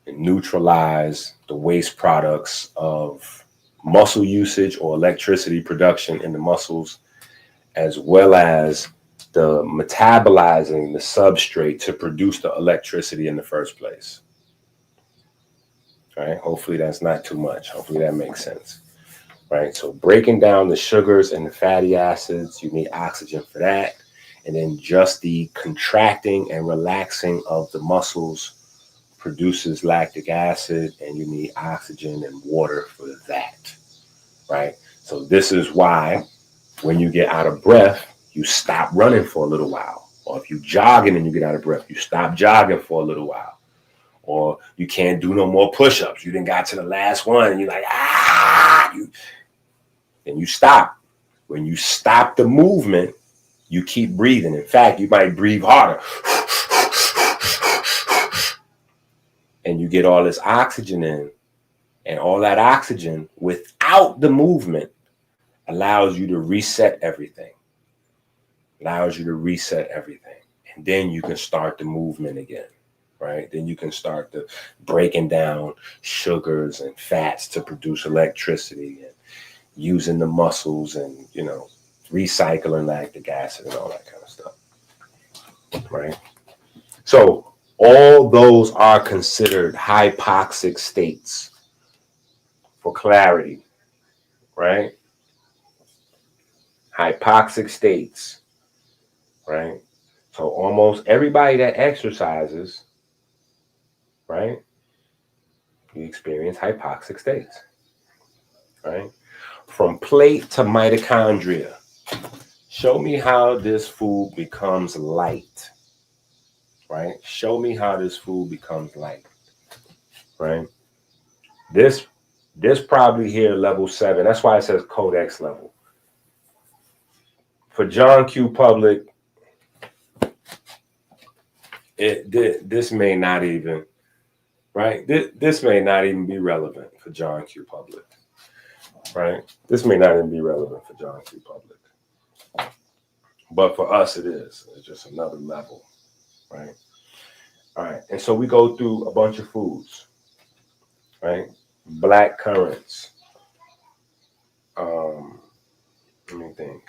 and neutralize the waste products of muscle usage or electricity production in the muscles, as well as the metabolizing the substrate to produce the electricity in the first place. All right, hopefully that's not too much. Hopefully that makes sense. Right, so breaking down the sugars and the fatty acids, you need oxygen for that. And then just the contracting and relaxing of the muscles produces lactic acid, and you need oxygen and water for that, right? So this is why when you get out of breath, you stop running for a little while. Or if you're jogging and you get out of breath, you stop jogging for a little while. Or you can't do no more push-ups. You done got to the last one and you're like, and you stop. When you stop the movement, you keep breathing. In fact, you might breathe harder. And you get all this oxygen in. And all that oxygen without the movement allows you to reset everything. And then you can start the movement again, right? Then you can start the breaking down sugars and fats to produce electricity and using the muscles and, you know, recycling lactic acid and all that kind of stuff, right? So all those are considered hypoxic states. For clarity, right? Hypoxic states, right? So almost everybody that exercises, right, you experience hypoxic states, right? From plate to mitochondria. Show me how this food becomes light, right? Show me how this food becomes light, right? This probably here level 7. That's why it says Codex level. For John Q. Public, this may not even, right? This may not even be relevant for John Q. Public, right? This may not even be relevant for John Q. Public. But for us, it is. It's just another level, right? All right. And so we go through a bunch of foods, right? Black currants. Let me think.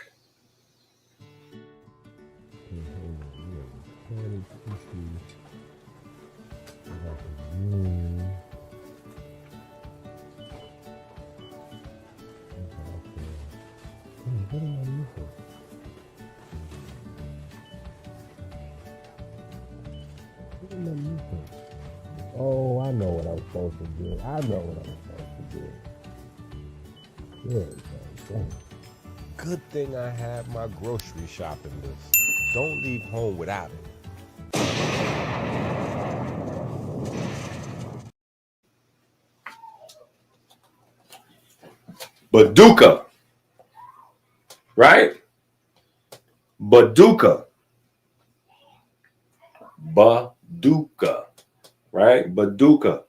Oh, I know what I'm supposed to do. I know what I'm supposed to do. There we go. Good thing I have my grocery shopping list. Don't leave home without it. Baduka, right? Baduka. Baduka, right? Baduka.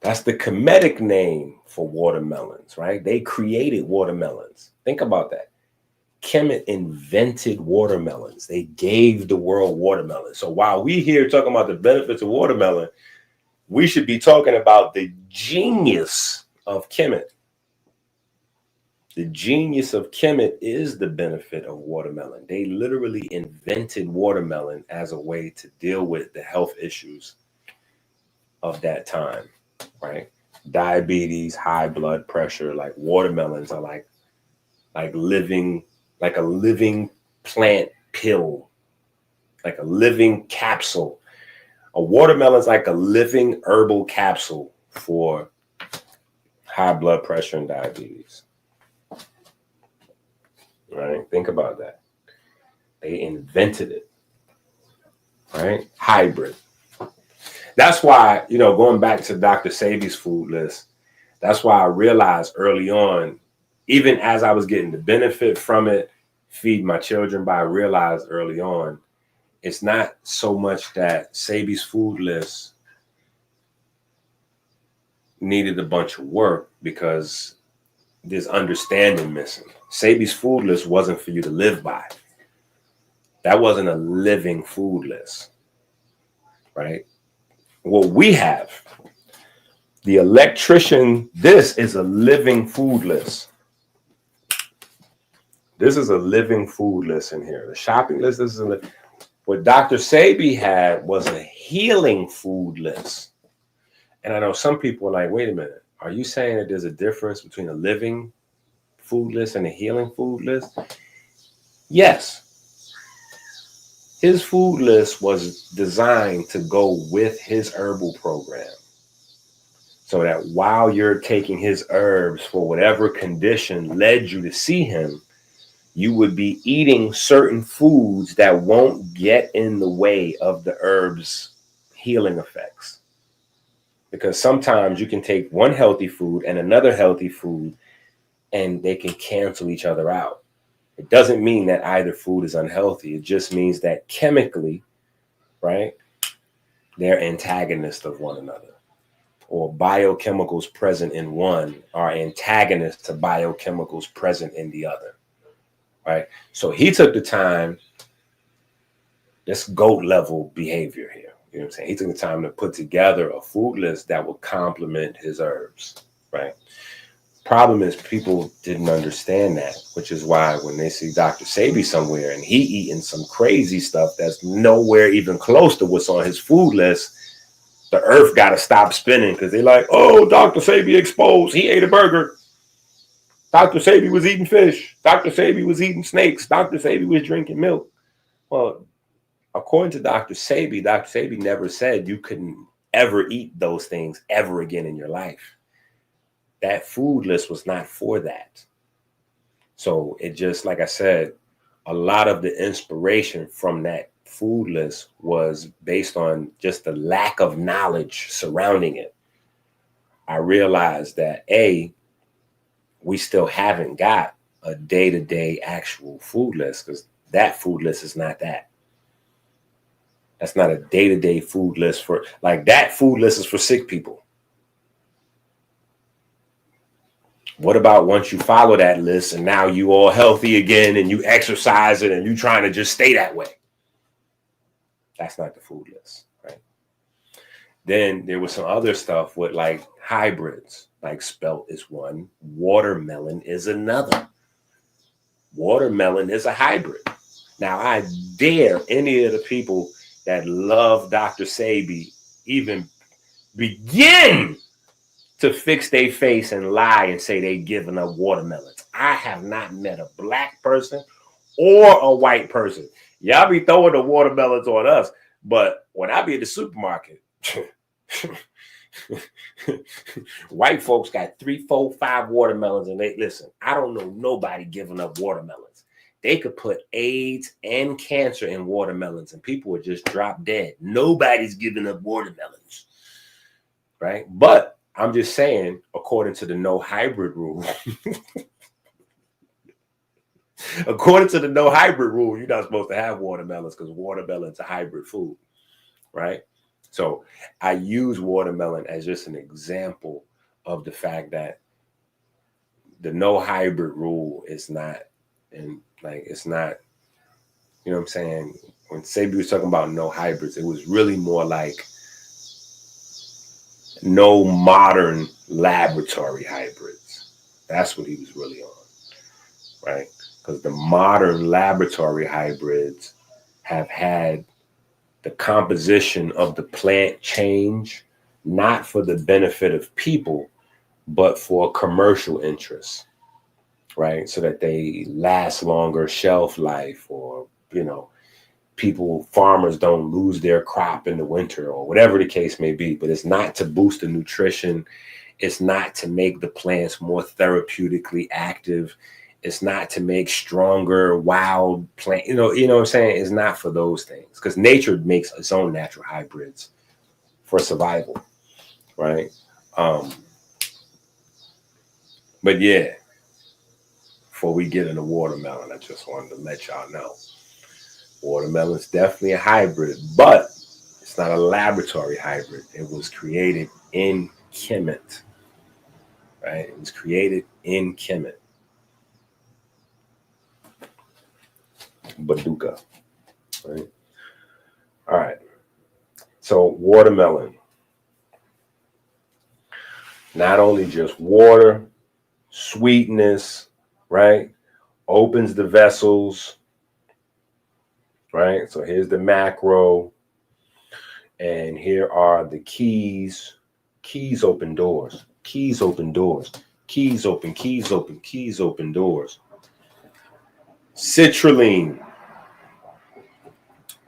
That's the Kemetic name for watermelons, right? They created watermelons. Think about that. Kemet invented watermelons. They gave the world watermelon. So while we here talking about the benefits of watermelon, we should be talking about the genius of Kemet. The genius of Kemet is the benefit of watermelon. They literally invented watermelon as a way to deal with the health issues of that time, right? Diabetes, high blood pressure, like watermelons are like a living plant pill, like a living capsule. A watermelon is like a living herbal capsule for high blood pressure and diabetes. Right? Think about that. They invented it. Right? Hybrid. That's why, going back to Dr. Sebi's food list, that's why I realized early on, even as I was getting the benefit from it, feed my children, but I realized early on, it's not so much that Sebi's food list needed a bunch of work because there's understanding missing. Sebi's food list wasn't for you to live by. That wasn't a living food list, right? What we have, the Electrician, this is a living food list. This is a living food list in here. The shopping list, this is what Dr. Sebi had was a healing food list. And I know some people are like, wait a minute, are you saying that there's a difference between a living food list and a healing food list? Yes. His food list was designed to go with his herbal program. So that while you're taking his herbs for whatever condition led you to see him, you would be eating certain foods that won't get in the way of the herbs' healing effects. Because sometimes you can take one healthy food and another healthy food and they can cancel each other out. It doesn't mean that either food is unhealthy. It just means that chemically, right, they're antagonists of one another. Or biochemicals present in one are antagonists to biochemicals present in the other, right? So he took the time, this GOAT level behavior here. You know what I'm saying? He took the time to put together a food list that would complement his herbs, right? Problem is people didn't understand that, which is why when they see Dr. Sebi somewhere and he eating some crazy stuff that's nowhere even close to what's on his food list, the earth got to stop spinning because they're like, oh, Dr. Sebi exposed. He ate a burger. Dr. Sebi was eating fish. Dr. Sebi was eating snakes. Dr. Sebi was drinking milk. Well, according to Dr. Sebi never said you couldn't ever eat those things ever again in your life. That food list was not for that. So it just, like I said, a lot of the inspiration from that food list was based on just the lack of knowledge surrounding it. I realized that we still haven't got a day-to-day actual food list because that food list is not that. That's not a day-to-day food list for, like, that food list is for sick people. What about once you follow that list and now you all healthy again and you exercise it and you trying to just stay that way? That's not the food list, right? Then there was some other stuff with like hybrids, like spelt is one, watermelon is another. Watermelon is a hybrid. Now, I dare any of the people that love Dr. Sebi even begin to fix their face and lie and say they giving up watermelons. I have not met a black person or a white person. Y'all be throwing the watermelons on us, but when I be at the supermarket, white folks got 3, 4, 5 watermelons, and they listen. I don't know nobody giving up watermelons. They could put AIDS and cancer in watermelons, and people would just drop dead. Nobody's giving up watermelons, right? But I'm just saying, according to the no hybrid rule, according to the no hybrid rule, you're not supposed to have watermelons because watermelon's a hybrid food, right? So I use watermelon as just an example of the fact that the no hybrid rule is not, and like it's not, you know what I'm saying? When Sebi was talking about no hybrids, it was really more like no modern laboratory hybrids. That's what he was really on, right? Because the modern laboratory hybrids have had the composition of the plant change, not for the benefit of people, but for commercial interests, right? So that they last longer shelf life, or, you know, farmers don't lose their crop in the winter, or whatever the case may be. But it's not to boost the nutrition. It's not to make the plants more therapeutically active. It's not to make stronger wild plant. You know what I'm saying? It's not for those things, because nature makes its own natural hybrids for survival, right? But yeah, before we get into watermelon, I just wanted to let y'all know. Watermelon is definitely a hybrid, but it's not a laboratory hybrid. It was created in Kemet, right? It was created in Kemet. Baduka, right? All right. So watermelon, not only just water, sweetness, right? Opens the vessels, right? So here's the macro, and here are the keys. Keys open doors. Keys open doors. Keys open, keys open, keys open doors. Citrulline,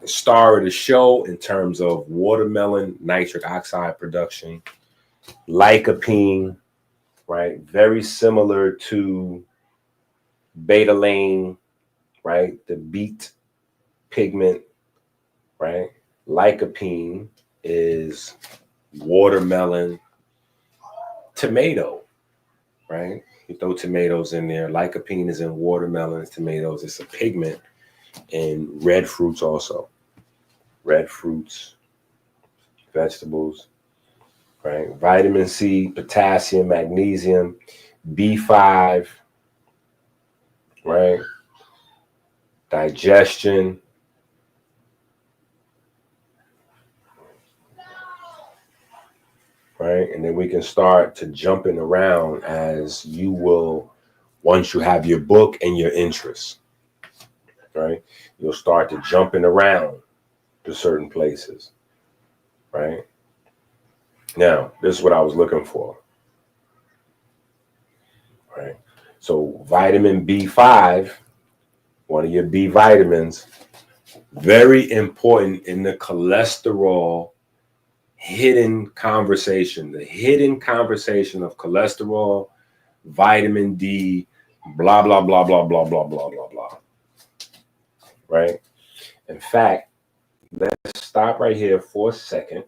the star of the show in terms of watermelon nitric oxide production. Lycopene, right? Very similar to betalain, right? The beet pigment, right? Lycopene is watermelon. Tomato, right? You throw tomatoes in there. Lycopene is in watermelons, tomatoes. It's a pigment in red fruits also. Red fruits, vegetables, right? Vitamin C, potassium, magnesium, B5, right? Digestion. Right? And then we can start to jumping around as you will, once you have your book and your interests, right? You'll start to jumping around to certain places, right? Now, this is what I was looking for, right? So vitamin B5, one of your B vitamins, very important in the cholesterol hidden conversation, the hidden conversation of cholesterol, vitamin D, blah, blah, blah, blah, blah, blah, blah, blah, blah. Right? In fact, let's stop right here for a second.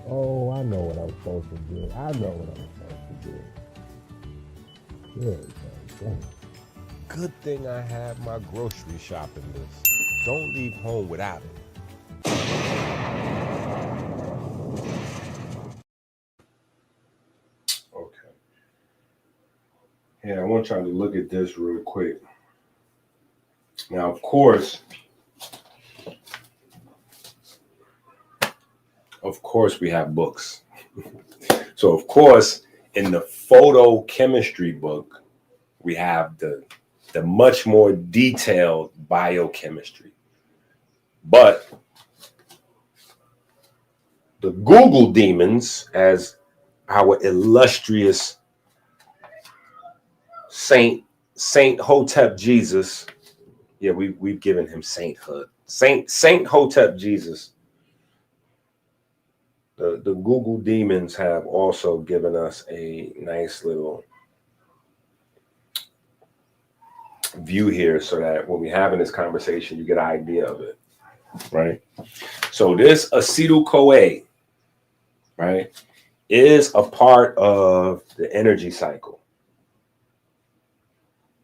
Oh, I know what I'm supposed to do. I know what I'm supposed to do. There we go. Good thing I have my grocery shopping list. Don't leave home without it. Okay. Yeah, I want y'all to look at this real quick. Now, of course, we have books. So, of course, in the photochemistry book, we have the much more detailed biochemistry. But the Google demons, as our illustrious Saint Hotep Jesus, yeah, we've given him sainthood. Saint Hotep Jesus. The Google demons have also given us a nice little view here so that when we're having this conversation, you get an idea of it, right? So this acetyl-CoA, right, is a part of the energy cycle,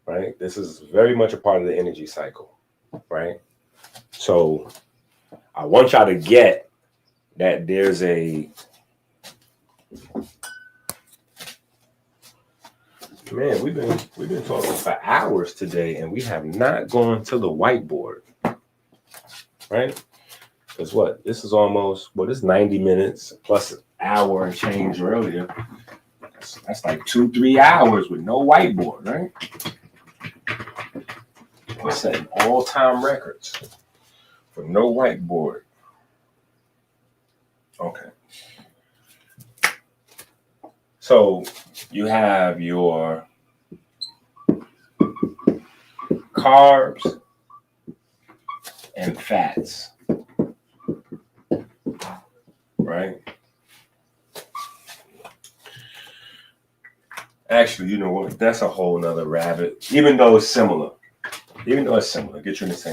right? This is very much a part of the energy cycle, right? So I want y'all to get that there's a, man, we've been talking for hours today and we have not gone to the whiteboard, right? Because what, this is almost, well, this is 90 minutes plus an hour and change earlier. That's like 2-3 hours with no whiteboard, right? We're setting all-time records for no whiteboard. Okay. So you have your carbs and fats, right? Actually, you know what? That's a whole nother rabbit. Even though it's similar, get you in the same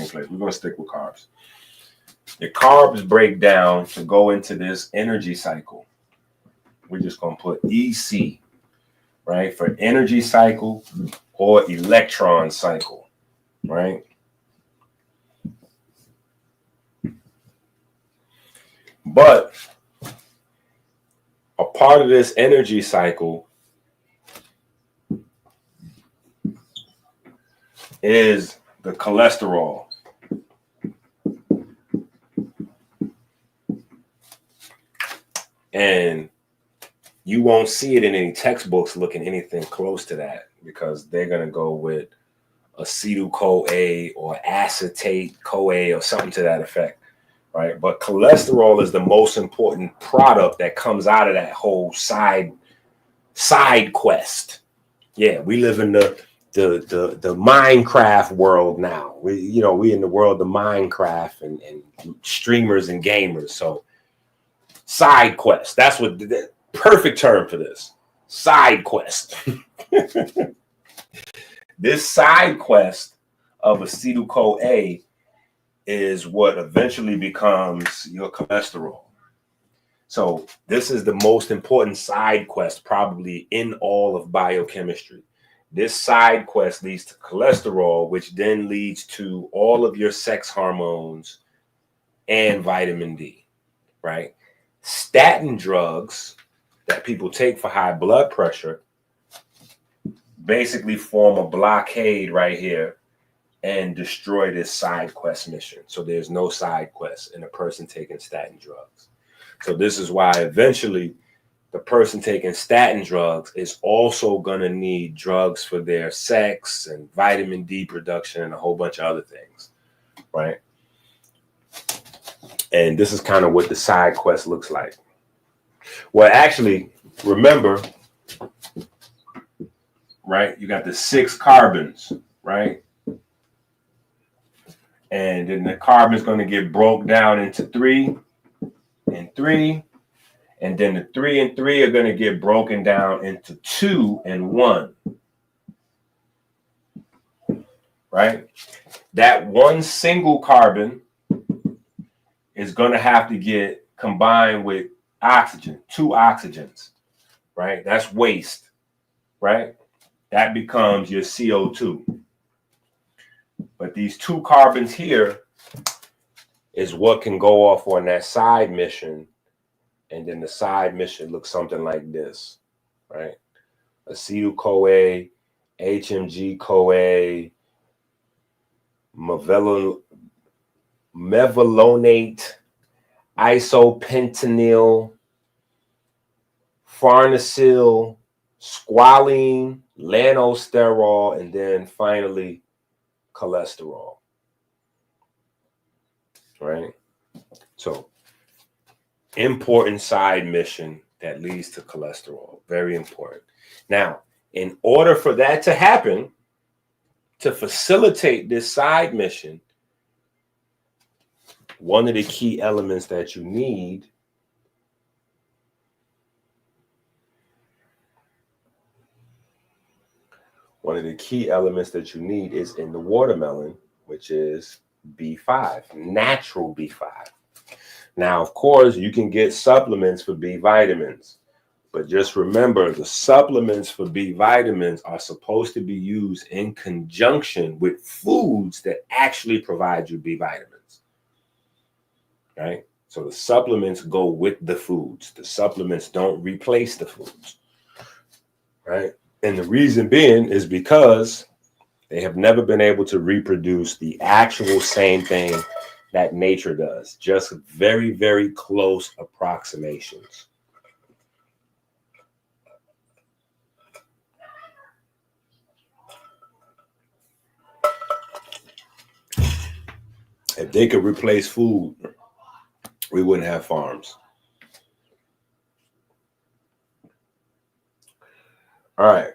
place. We're going to stick with carbs. Your carbs break down to go into this energy cycle. We're just going to put EC, right, for energy cycle or electron cycle, right? But a part of this energy cycle is the cholesterol. And you won't see it in any textbooks looking anything close to that because they're going to go with acetyl-CoA or acetate-CoA or something to that effect, right? But cholesterol is the most important product that comes out of that whole side quest. Yeah, we live in the Minecraft world now. We in the world of Minecraft and streamers and gamers. So side quest. That's what the perfect term for this. Side quest. This side quest of acetyl-CoA is what eventually becomes your cholesterol. So this is the most important side quest probably in all of biochemistry. This side quest leads to cholesterol, which then leads to all of your sex hormones and vitamin D, right? Statin drugs that people take for high blood pressure basically form a blockade right here and destroy this side quest mission. So there's no side quest in a person taking statin drugs. So this is why eventually the person taking statin drugs is also going to need drugs for their sex and vitamin D production and a whole bunch of other things, right? And this is kind of what the side quest looks like. Well, actually, remember, right? You got the 6 carbons, right? And then the carbon is going to get broke down into 3 and 3. And then the 3 and 3 are going to get broken down into 2 and 1. Right? That one single carbon is going to have to get combined with oxygen, 2 oxygens. Right? That's waste. Right? That becomes your CO2. But these 2 carbons here is what can go off on that side mission. And then the side mission looks something like this, right? Acetyl-CoA, HMG-CoA, mevalonate, isopentenyl, farnesyl, squalene, lanosterol, and then finally cholesterol, right? So important side mission that leads to cholesterol, very important. Now, in order for that to happen, to facilitate this side mission, one of the key elements that you need is in the watermelon, which is B5, natural B5. Now, of course, you can get supplements for B vitamins, but just remember the supplements for B vitamins are supposed to be used in conjunction with foods that actually provide you B vitamins, right? So the supplements go with the foods. The supplements don't replace the foods, right? And the reason being is because they have never been able to reproduce the actual same thing that nature does, just very, very close approximations. If they could replace food, we wouldn't have farms. All right.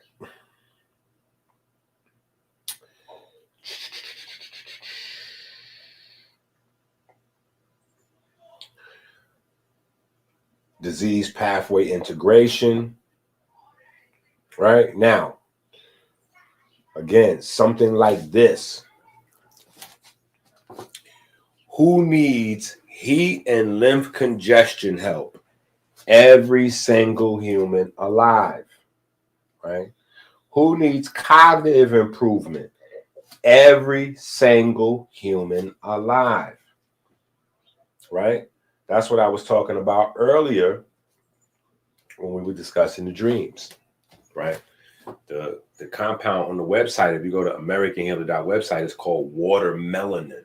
Disease pathway integration. Right now, again, something like this. Who needs heat and lymph congestion help? Every single human alive, right? Who needs cognitive improvement? Every single human alive, right? That's what I was talking about earlier when we were discussing the dreams, right? The compound on the website, if you go to AmericanHealer.website, is called watermelanin,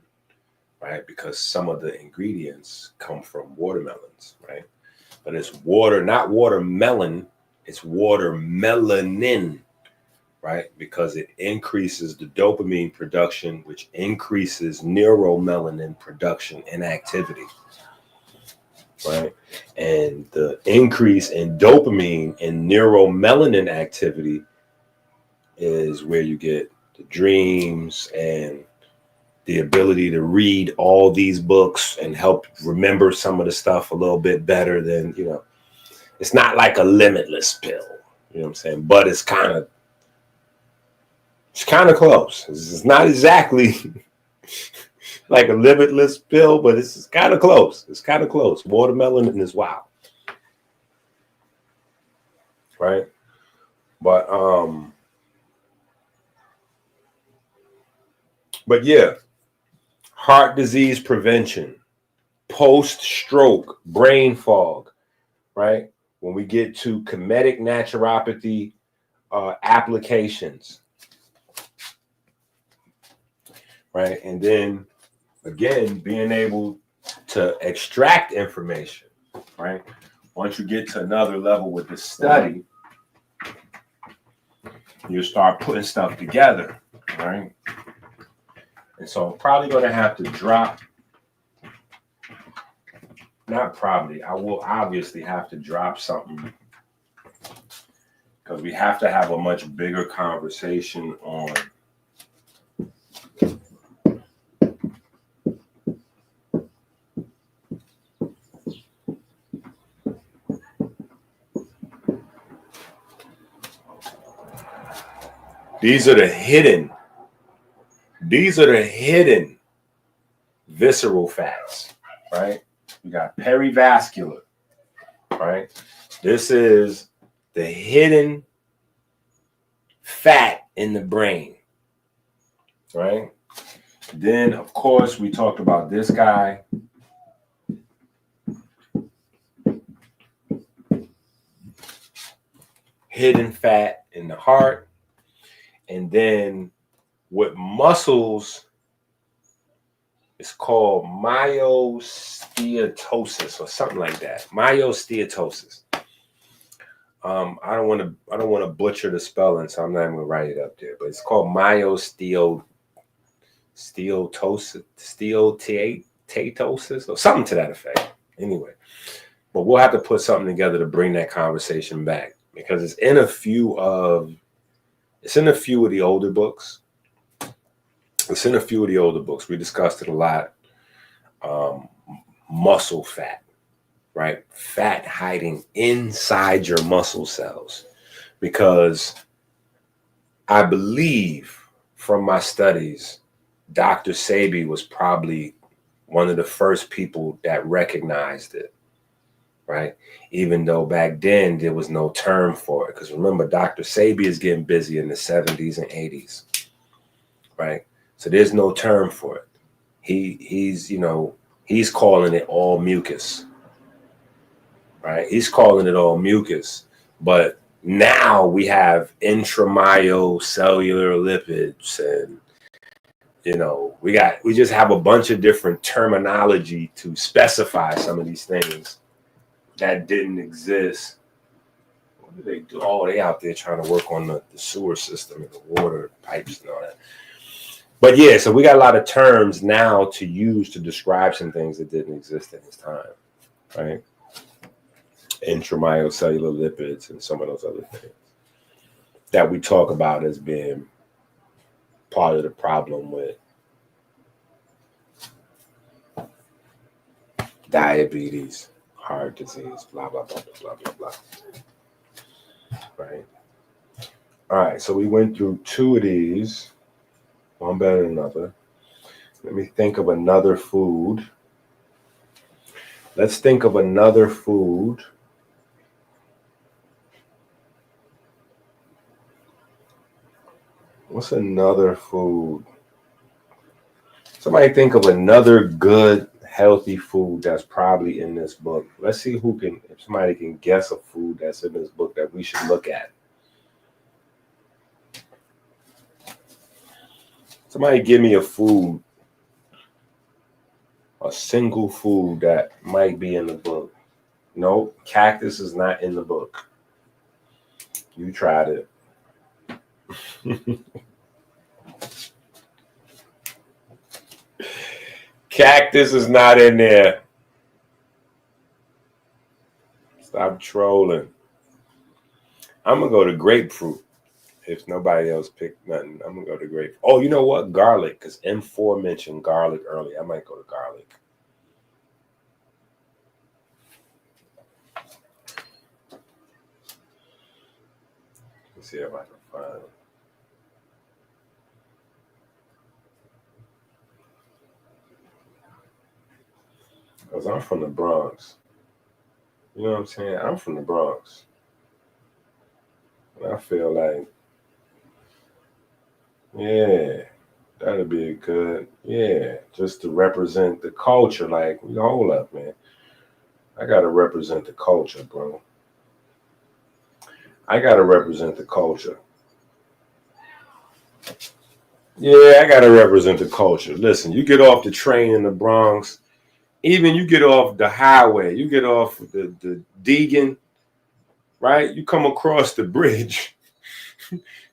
right? Because some of the ingredients come from watermelons, right? But it's water, not watermelon, it's watermelanin, right? Because it increases the dopamine production, which increases neuromelanin production and activity, right? And the increase in dopamine and neuromelanin activity is where you get the dreams and the ability to read all these books and help remember some of the stuff a little bit better than, it's not like a limitless pill, you know what I'm saying? But it's kind of close. It's not exactly like a limitless pill, but it's kind of close. It's kind of close. Watermelon is wow. Right? But yeah, heart disease prevention, post-stroke, brain fog, right? When we get to comedic naturopathy applications, right? And then again, being able to extract information, right? Once you get to another level with the study, you start putting stuff together, right? And so I'm probably going to have to drop, not probably, I will obviously have to drop something because we have to have a much bigger conversation on these are the hidden visceral fats, right? We got perivascular, right? This is the hidden fat in the brain, right? Then, of course, we talked about this guy. Hidden fat in the heart. And then with muscles, it's called myosteatosis or something like that. Myosteatosis. I don't want to butcher the spelling, so I'm not even gonna write it up there. But it's called myosteatosis or something to that effect. Anyway, but we'll have to put something together to bring that conversation back because it's in a few of the older books. It's in a few of the older books. We discussed it a lot. Muscle fat, right? Fat hiding inside your muscle cells. Because I believe from my studies, Dr. Sebi was probably one of the first people that recognized it, right? Even though back then there was no term for it. Because remember, Dr. Sebi is getting busy in the 70s and 80s, right? So there's no term for it. He's calling it all mucus, right? He's calling it all mucus. But now we have intramyocellular lipids and, we just have a bunch of different terminology to specify some of these things that didn't exist. What do they do? Oh, they out there trying to work on the sewer system and the water pipes and all that. But yeah, so we got a lot of terms now to use to describe some things that didn't exist at this time, right? Intramyocellular lipids and some of those other things that we talk about as being part of the problem with diabetes, heart disease, blah, blah, blah, blah, blah, blah, right? All right, so we went through two of these. One better than another. Let me think of another food. Let's think of another food. What's another food? Somebody think of another good, healthy food that's probably in this book. Let's see if somebody can guess a food that's in this book that we should look at. Somebody give me a food, a single food that might be in the book. No, cactus is not in the book. You tried it. Cactus is not in there. Stop trolling. I'm going to go to grapefruit. If nobody else picked nothing, I'm going to go to grapefruit. Oh, you know what? Garlic, because M4 mentioned garlic earlier. I might go to garlic. Let's see if I can find it. Because I'm from the Bronx. You know what I'm saying? I'm from the Bronx. And I feel like, yeah, that'd be a good, just to represent the culture. Like, hold up, man. I got to represent the culture, bro. I got to represent the culture. Yeah, I got to represent the culture. Listen, you get off the train in the Bronx, even you get off the highway, you get off the Deegan, right? You come across the bridge.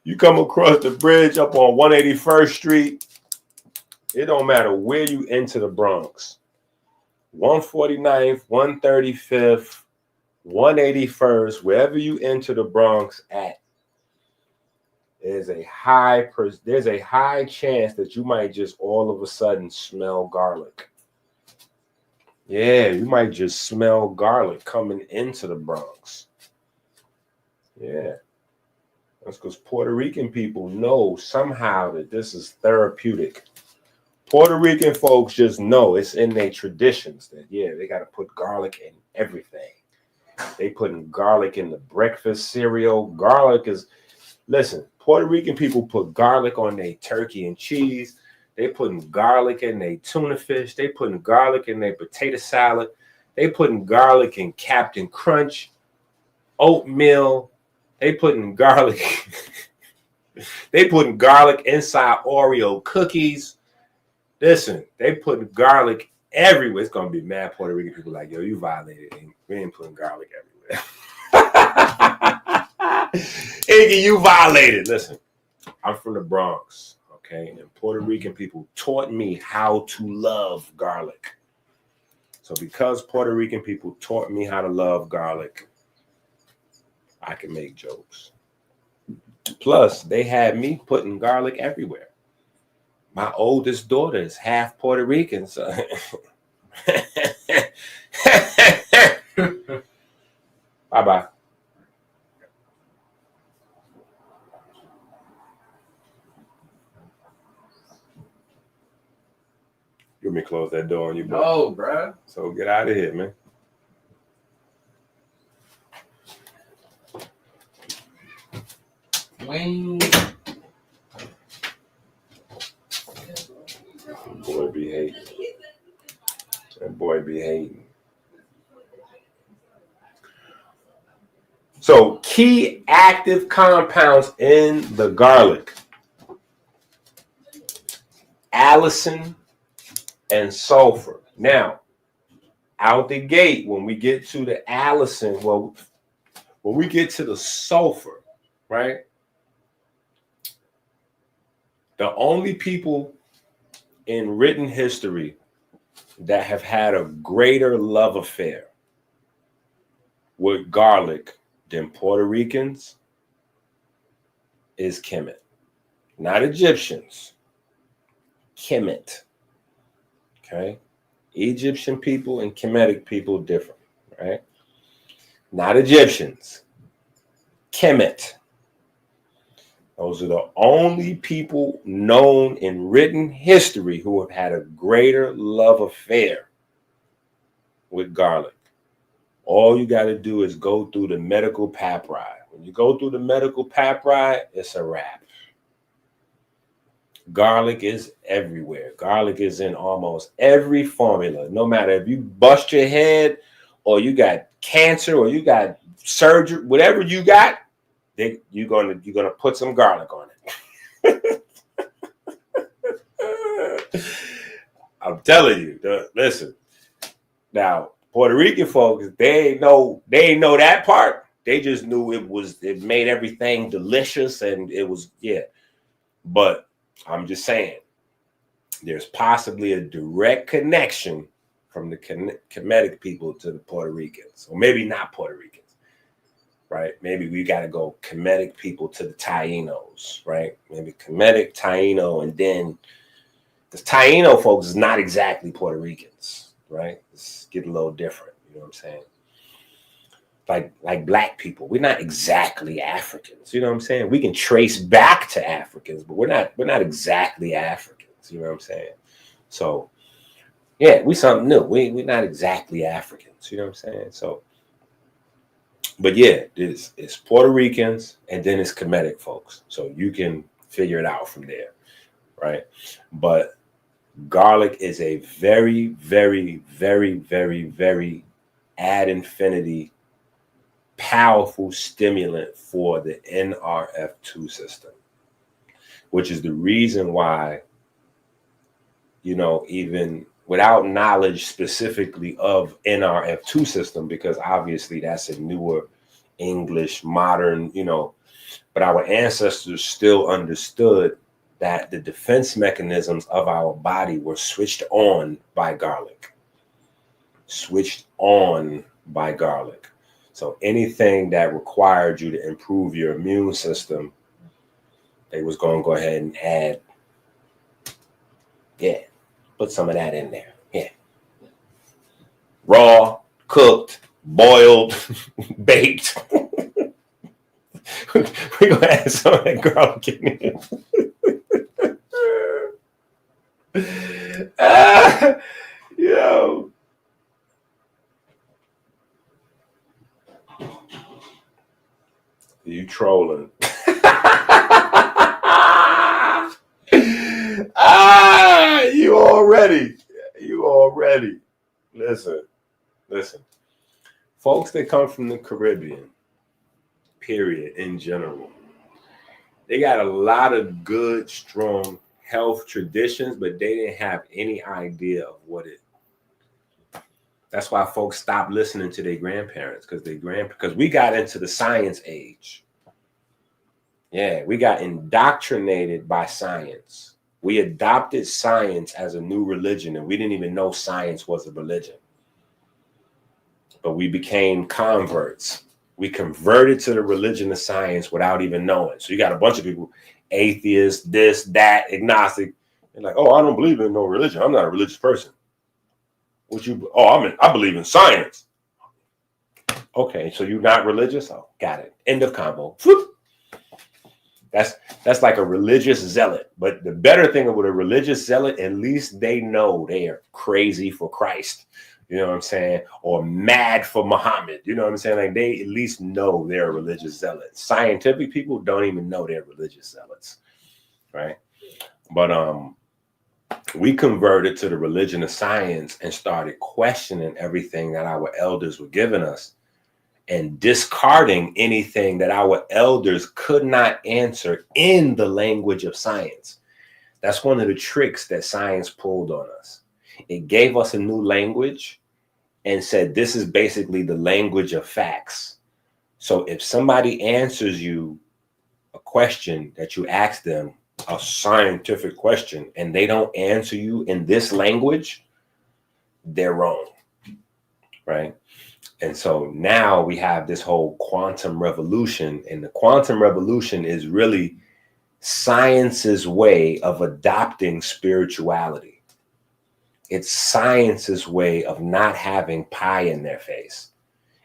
You come across the bridge up on 181st Street. It don't matter where you enter the Bronx. 149th, 135th, 181st, wherever you enter the Bronx at, there's a high chance that you might just all of a sudden smell garlic. Yeah, you might just smell garlic coming into the Bronx. Yeah. That's because Puerto Rican people know somehow that this is therapeutic. Puerto Rican folks just know it's in their traditions that, they got to put garlic in everything. They putting garlic in the breakfast cereal. Garlic is, listen, Puerto Rican people put garlic on their turkey and cheese. They putting garlic in their tuna fish. They putting garlic in their potato salad. They putting garlic in Captain Crunch, oatmeal. They putting garlic. They putting garlic inside Oreo cookies. Listen, they putting garlic everywhere. It's gonna be mad Puerto Rican people like, yo, you violated. We ain't putting garlic everywhere. Iggy, you violated. Listen, I'm from the Bronx, okay? And Puerto Rican people taught me how to love garlic. So because Puerto Rican people taught me how to love garlic, I can make jokes. Plus, they had me putting garlic everywhere. My oldest daughter is half Puerto Rican, so bye-bye. You want me to close that door on you, bro? No, bruh. So get out of here, man. Wayne. Boy be hating. That boy be hating. So key active compounds in the garlic: allicin and sulfur. Now, out the gate, when we get to the allicin, well, when we get to the sulfur, right? The only people in written history that have had a greater love affair with garlic than Puerto Ricans is Kemet. Not Egyptians. Kemet. Okay? Egyptian people and Kemetic people different, right? Not Egyptians. Kemet. Those are the only people known in written history who have had a greater love affair with garlic. All you got to do is go through the medical papyri. When you go through the medical papyri, it's a wrap. Garlic is everywhere. Garlic is in almost every formula. No matter if you bust your head or you got cancer or you got surgery, whatever you got, you're gonna put some garlic on it. I'm telling you. Listen. Now, Puerto Rican folks, they ain't know that part. They just knew it made everything delicious and it was, yeah. But I'm just saying, there's possibly a direct connection from the Kemetic people to the Puerto Ricans, or maybe not Puerto Ricans. Right? Maybe we got to go Kemetic people to the Tainos, right? Maybe Kemetic, Taino, and then the Taino folks is not exactly Puerto Ricans, right? It's getting a little different, you know what I'm saying? Like black people, we're not exactly Africans, you know what I'm saying? We can trace back to Africans, but we're not exactly Africans, you know what I'm saying? So, yeah, we something new. We're not exactly Africans, you know what I'm saying? So, but yeah, it's Puerto Ricans and then it's Kemetic folks. So you can figure it out from there, right? But garlic is a very, very, very, very, very ad infinity powerful stimulant for the NRF2 system, which is the reason why, you know, even without knowledge specifically of NRF2 system, because obviously that's a newer English, modern, you know, but our ancestors still understood that the defense mechanisms of our body were switched on by garlic. Switched on by garlic. So anything that required you to improve your immune system, they was going to go ahead and add, yeah, put some of that in there. Yeah. Raw, cooked, boiled, baked. We're going to add some of that garlic in here. Yo. You trolling. already. Listen. Folks that come from the Caribbean, period, in general, they got a lot of good, strong health traditions, but they didn't have any idea of what it. That's why folks stopped listening to their grandparents, because we got into the science age. Yeah, we got indoctrinated by science. We adopted science as a new religion, and we didn't even know science was a religion. But we became converts. We converted to the religion of science without even knowing. So you got a bunch of people, atheists, this, that, agnostic. They're like, oh, I don't believe in no religion. I'm not a religious person. I believe in science. Okay, so you're not religious? Oh, got it. End of convo. That's like a religious zealot. But the better thing with a religious zealot, at least they know they are crazy for Christ. You know what I'm saying? Or mad for Muhammad. You know what I'm saying? Like, they at least know they're religious zealots. Scientific people don't even know they're religious zealots. Right? But we converted to the religion of science and started questioning everything that our elders were giving us and discarding anything that our elders could not answer in the language of science. That's one of the tricks that science pulled on us. It gave us a new language and said, this is basically the language of facts. So if somebody answers you a question that you ask them, a scientific question, and they don't answer you in this language, they're wrong, right? And so now we have this whole quantum revolution, and the quantum revolution is really science's way of adopting spirituality. It's science's way of not having pie in their face.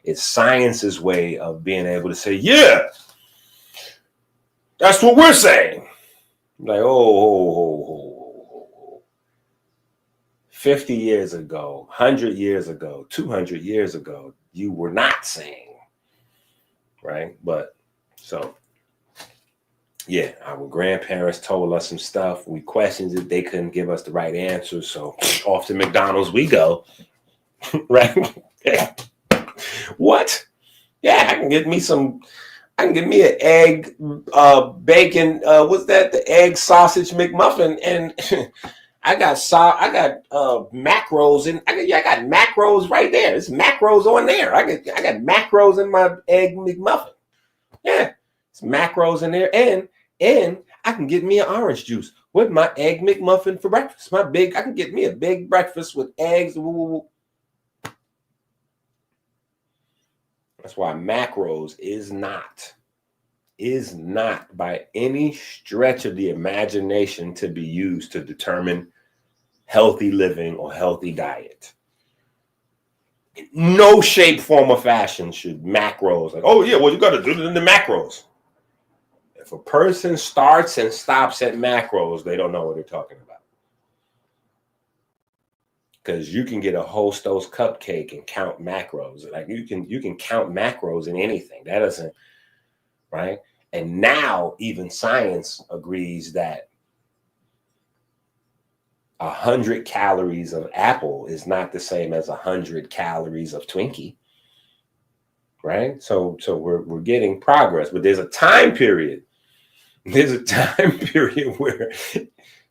It's science's way of being able to say, yeah, that's what we're saying. Like, oh, 50 years ago, 100 years ago, 200 years ago, you were not saying, right? But so, yeah, our grandparents told us some stuff. We questioned it. They couldn't give us the right answer. So off to McDonald's we go, right? What? Yeah, I can get me an egg, bacon. What's that? The egg sausage McMuffin, and I got macros, and I got macros right there. It's macros on there. I got macros in my egg McMuffin. Yeah, it's macros in there, and I can get me an orange juice with my egg McMuffin for breakfast. I can get me a big breakfast with eggs. That's why macros is not by any stretch of the imagination to be used to determine healthy living or healthy diet. In no shape, form, or fashion should macros, like, oh yeah, well, you got to do it in the macros. If a person starts and stops at macros, they don't know what they're talking about. Because you can get a Hostess cupcake and count macros. Like, you can count macros in anything. That doesn't, right? And now even science agrees that 100 calories of apple is not the same as 100 calories of Twinkie, right? So we're getting progress, but there's a time period. There's a time period where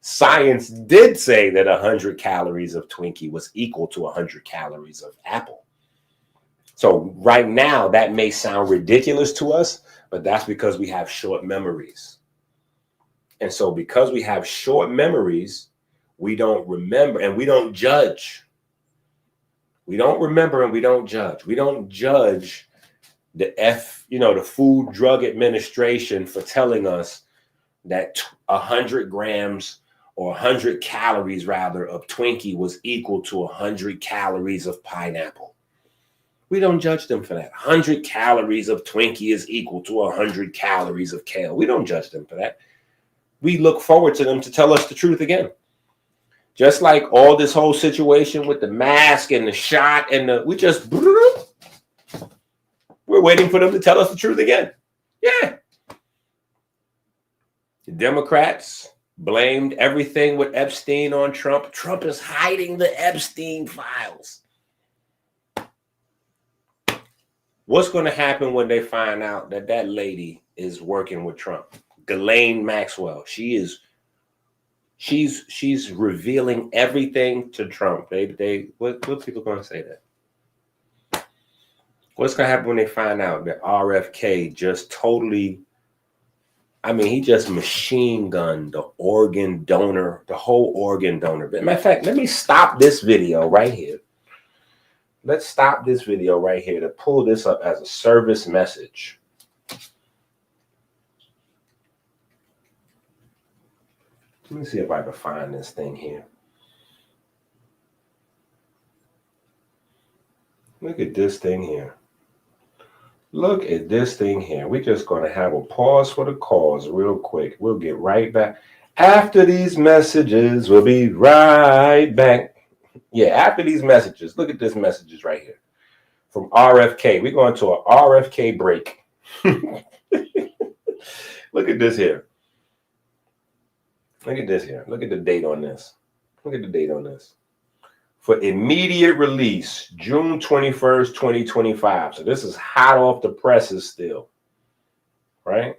science did say that 100 calories of Twinkie was equal to 100 calories of apple. So right now that may sound ridiculous to us, but that's because we have short memories. And so because we have short memories, we don't remember and we don't judge. We don't remember and we don't judge. We don't judge the Food Drug Administration for telling us that 100 grams or 100 calories rather of Twinkie was equal to 100 calories of pineapple. We don't judge them for that. 100 calories of Twinkie is equal to 100 calories of kale. We don't judge them for that. We look forward to them to tell us the truth again. Just like all this whole situation with the mask and the shot and we're waiting for them to tell us the truth again. Yeah. The Democrats, blamed everything with Epstein on Trump. Trump is hiding the Epstein files. What's going to happen when they find out that that lady is working with Trump? Ghislaine Maxwell. She's revealing everything to Trump. What people going to say that? What's going to happen when they find out that RFK just totally, I mean, he just machine gunned the organ donor, the whole organ donor. Matter of fact, let me stop this video right here. Let's stop this video right here to pull this up as a service message. Let me see if I can find this thing here. Look at this thing here. Look at this thing here. We're just going to have a pause for the cause real quick. We'll get right back. After these messages, we'll be right back. Yeah, after these messages, look at this messages right here from RFK. We're going to an RFK break. Look at this here. Look at this here. Look at the date on this. Look at the date on this. For immediate release, June 21st, 2025. So this is hot off the presses still, right?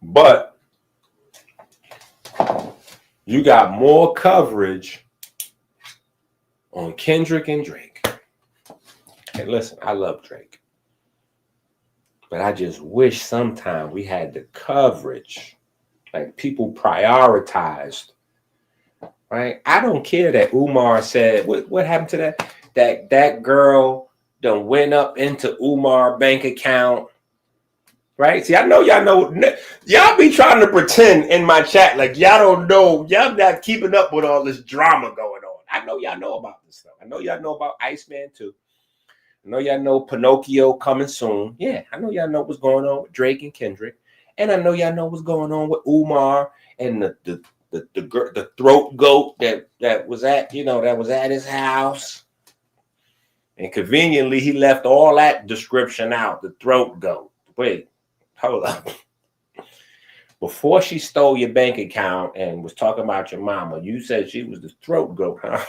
But you got more coverage on Kendrick and Drake. Hey, listen, I love Drake. But I just wish sometime we had the coverage, like people prioritized, right? I don't care that Umar said, what happened to that? That girl done went up into Umar bank account, right? See, I know y'all be trying to pretend in my chat like y'all don't know, y'all not keeping up with all this drama going on. I know y'all know about this stuff. I know y'all know about Iceman too. I know y'all know Pinocchio coming soon. Yeah, I know y'all know what's going on with Drake and Kendrick. And I know y'all know what's going on with Umar and the throat goat that was at his house. And conveniently, he left all that description out, the throat goat. Wait, hold up. Before she stole your bank account and was talking about your mama, you said she was the throat goat, huh?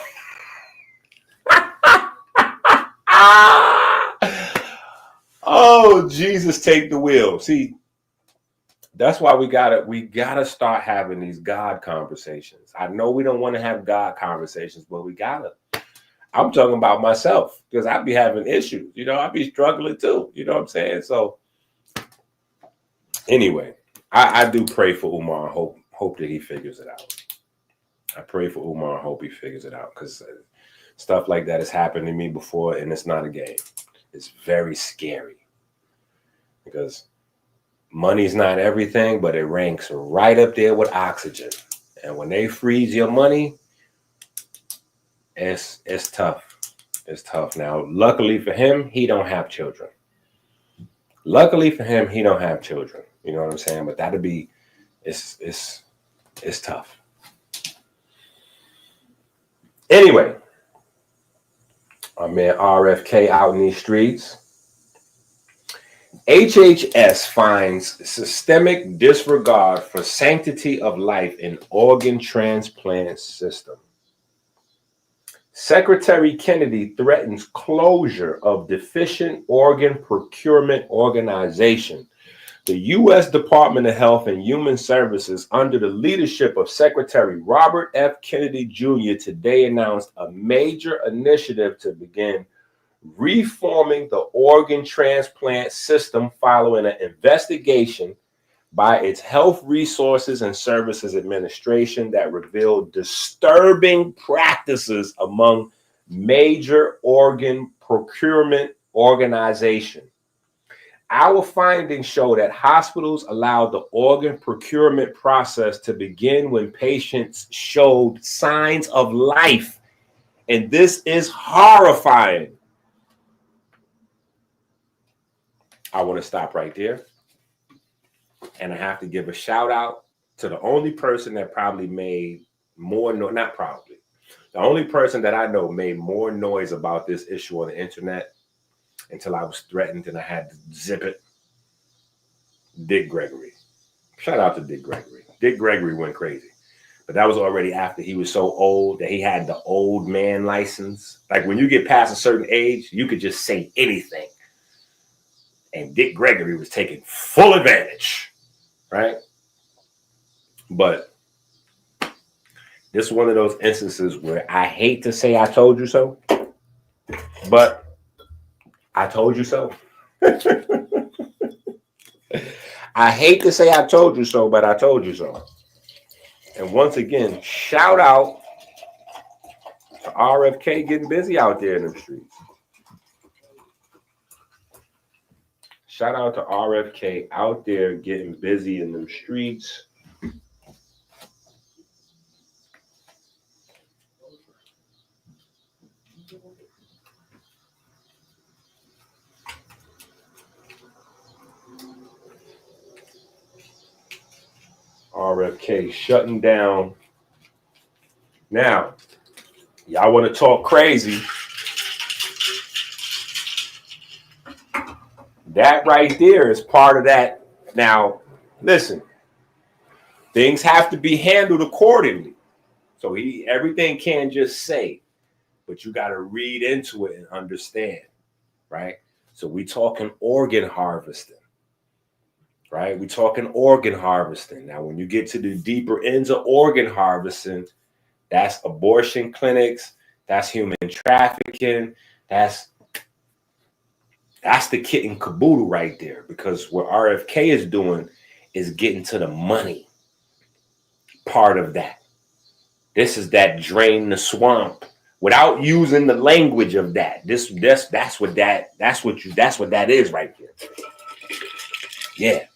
Oh, Jesus, take the wheel. See, that's why we gotta start having these God conversations. I know we don't want to have God conversations, but we gotta. I'm talking about myself because I be having issues. I be struggling too. You know what I'm saying? So anyway, I do pray for Umar and hope that he figures it out. I pray for Umar and hope he figures it out because stuff like that has happened to me before, and it's not a game. It's very scary because money's not everything, but it ranks right up there with oxygen. And when they freeze your money, it's tough. It's tough. Now, luckily for him, he don't have children. Luckily for him, he don't have children. You know what I'm saying? But that'd be, it's tough. Anyway, our man RFK out in these streets. HHS finds systemic disregard for sanctity of life in organ transplant system. Secretary Kennedy threatens closure of deficient organ procurement organization. The U.S. Department of Health and Human Services, under the leadership of Secretary Robert F. Kennedy Jr., today announced a major initiative to begin reforming the organ transplant system following an investigation by its Health Resources and Services Administration that revealed disturbing practices among major organ procurement organizations. Our findings show that hospitals allowed the organ procurement process to begin when patients showed signs of life. And this is horrifying. I want to stop right there. And I have to give a shout out to the only person that probably made more noise, not probably, the only person that I know made more noise about this issue on the internet until I was threatened and I had to zip it. Dick Gregory. Shout out to Dick Gregory. Dick Gregory went crazy. But that was already after he was so old that he had the old man license. Like when you get past a certain age, you could just say anything. And Dick Gregory was taking full advantage, right? But this is one of those instances where I hate to say I told you so, but I told you so. I hate to say I told you so, but I told you so. And once again, shout out to RFK getting busy out there in the streets. Shout out to RFK out there getting busy in them streets. RFK shutting down. Now, y'all want to talk crazy? That right there is part of that. Now, listen, things have to be handled accordingly. So everything can't just say, but you got to read into it and understand, right? So we talking organ harvesting. Right? We're talking organ harvesting. Now, when you get to the deeper ends of organ harvesting, that's abortion clinics, that's human trafficking, that's the kit and caboodle right there. Because what RFK is doing is getting to the money part of that. This is that drain the swamp without using the language of that. That's what that is right there. Yeah.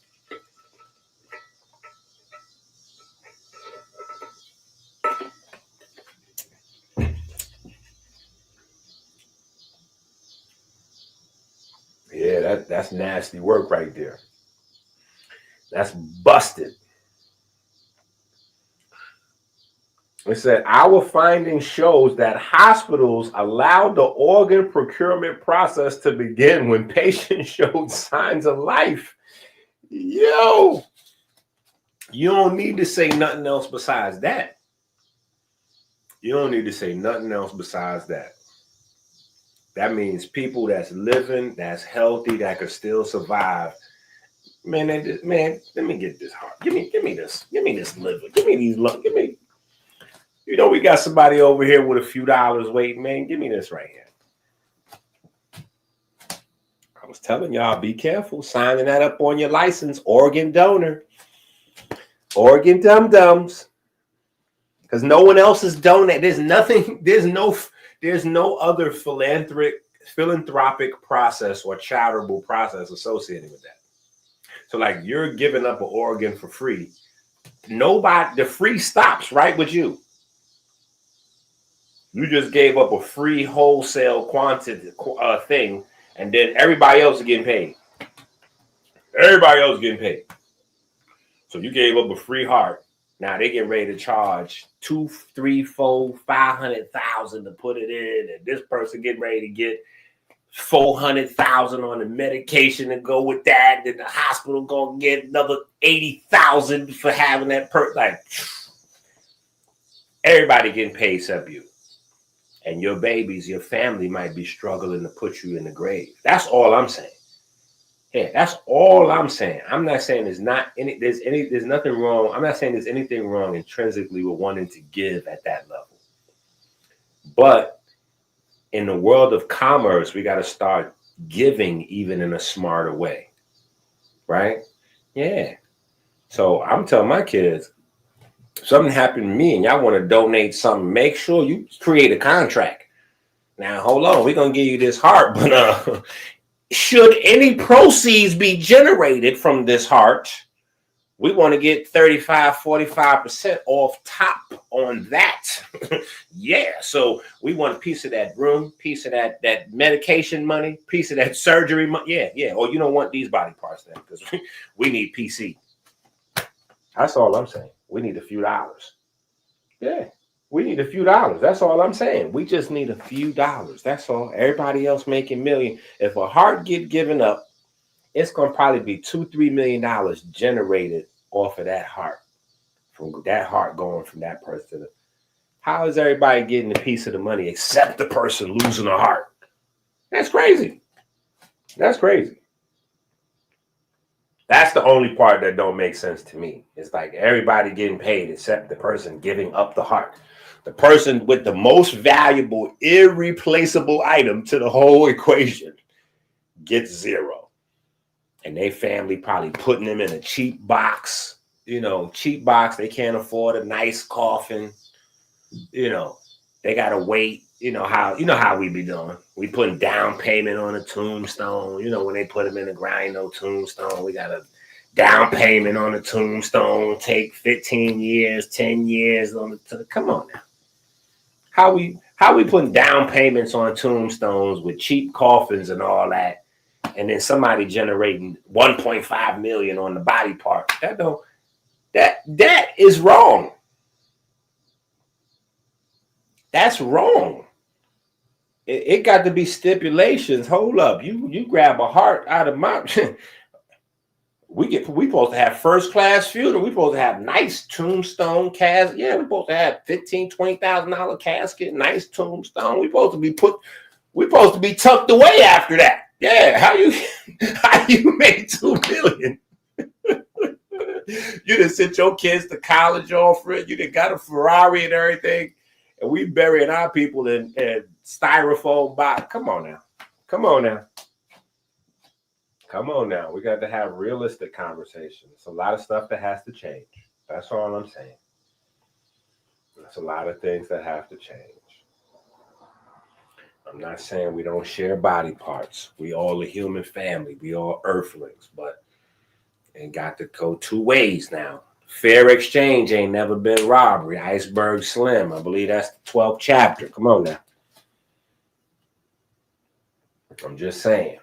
Yeah, that's nasty work right there. That's busted. It said, our finding shows that hospitals allowed the organ procurement process to begin when patients showed signs of life. Yo, you don't need to say nothing else besides that. You don't need to say nothing else besides that. That means people that's living, that's healthy, that could still survive. Man, let me get this heart. Give me this liver. Give me these lungs. You know, we got somebody over here with a few dollars waiting, man. Give me this right here. I was telling y'all, be careful signing that up on your license. Organ donor. Organ dum-dums. Because no one else is donating. There's no other philanthropic process or charitable process associated with that. So like you're giving up an organ for free. The free stops right with you. You just gave up a free wholesale quantity thing, and then everybody else is getting paid. Everybody else is getting paid. So you gave up a free heart. Now they get ready to charge $200,000, $300,000, $400,000, $500,000 to put it in, and this person getting ready to get $400,000 on the medication to go with that. Then the hospital gonna get another $80,000 for having that like everybody getting paid except you. And your babies, your family might be struggling to put you in the grave. That's all I'm saying. Yeah, that's all I'm saying. I'm not saying there's nothing wrong. I'm not saying there's anything wrong intrinsically with wanting to give at that level. But in the world of commerce, we got to start giving even in a smarter way. Right? Yeah. So I'm telling my kids, if something happened to me and y'all want to donate something, make sure you create a contract. Now, hold on. We're going to give you this heart, but should any proceeds be generated from this heart, we want to get 45% off top on that. Yeah. So we want a piece of that room, piece of that medication money, piece of that surgery money. Yeah. Or you don't want these body parts then because we need PC. That's all I'm saying. We need a few dollars. Yeah. We need a few dollars. That's all I'm saying. We just need a few dollars. That's all. Everybody else making million. If a heart get given up, it's going to probably be $2-3 million generated off of that heart. from that heart going from that person. How is everybody getting a piece of the money except the person losing a heart? That's crazy. That's crazy. That's the only part that don't make sense to me. It's like everybody getting paid except the person giving up the heart. The person with the most valuable, irreplaceable item to the whole equation gets zero. And they family probably putting them in a cheap box. Cheap box. They can't afford a nice coffin. They gotta wait. How we be doing. We putting down payment on a tombstone. When they put them in the ground, tombstone. We got a down payment on a tombstone. Take 15 years, 10 years on the. Come on now. How we putting down payments on tombstones with cheap coffins and all that, and then somebody generating 1.5 million on the body part? That is wrong. That's wrong. It got to be stipulations. Hold up, you grab a heart out of my. we supposed to have first class funeral. We supposed to have nice tombstone casket. Yeah, we supposed to have $15,000-$20,000 casket, nice tombstone. We supposed to be tucked away after that. Yeah, how you make $2 million? You done sent your kids to college off for it. You done got a Ferrari and everything. And we burying our people in styrofoam box. Come on now. We got to have realistic conversations. It's a lot of stuff that has to change. That's all I'm saying. There's a lot of things that have to change. I'm not saying we don't share body parts. We all a human family. We all earthlings, but it got to go two ways now. Fair exchange ain't never been robbery. Iceberg Slim. I believe that's the 12th chapter. Come on now. I'm just saying.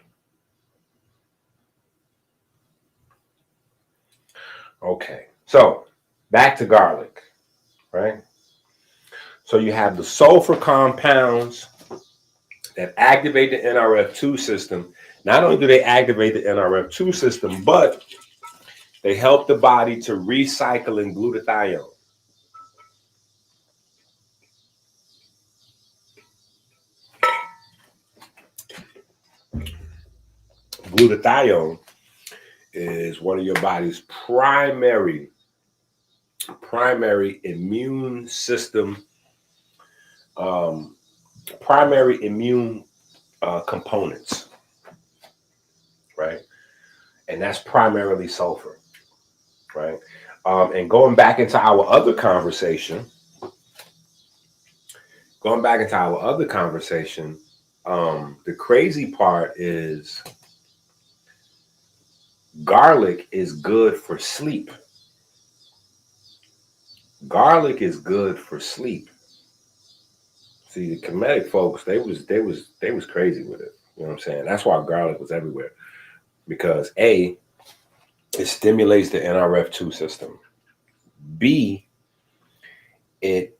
Okay. So back to garlic, right? So you have the sulfur compounds that activate the NRF2 system. Not only do they activate the NRF2 system, but they help the body to recycle in glutathione. Glutathione is one of your body's primary immune system, components, right? And that's primarily sulfur, right? And going back into our other conversation, the crazy part is garlic is good for sleep. Garlic is good for sleep. See, the Kemetic folks, they was crazy with it. You know what I'm saying? That's why garlic was everywhere. Because A, it stimulates the NRF2 system. B, it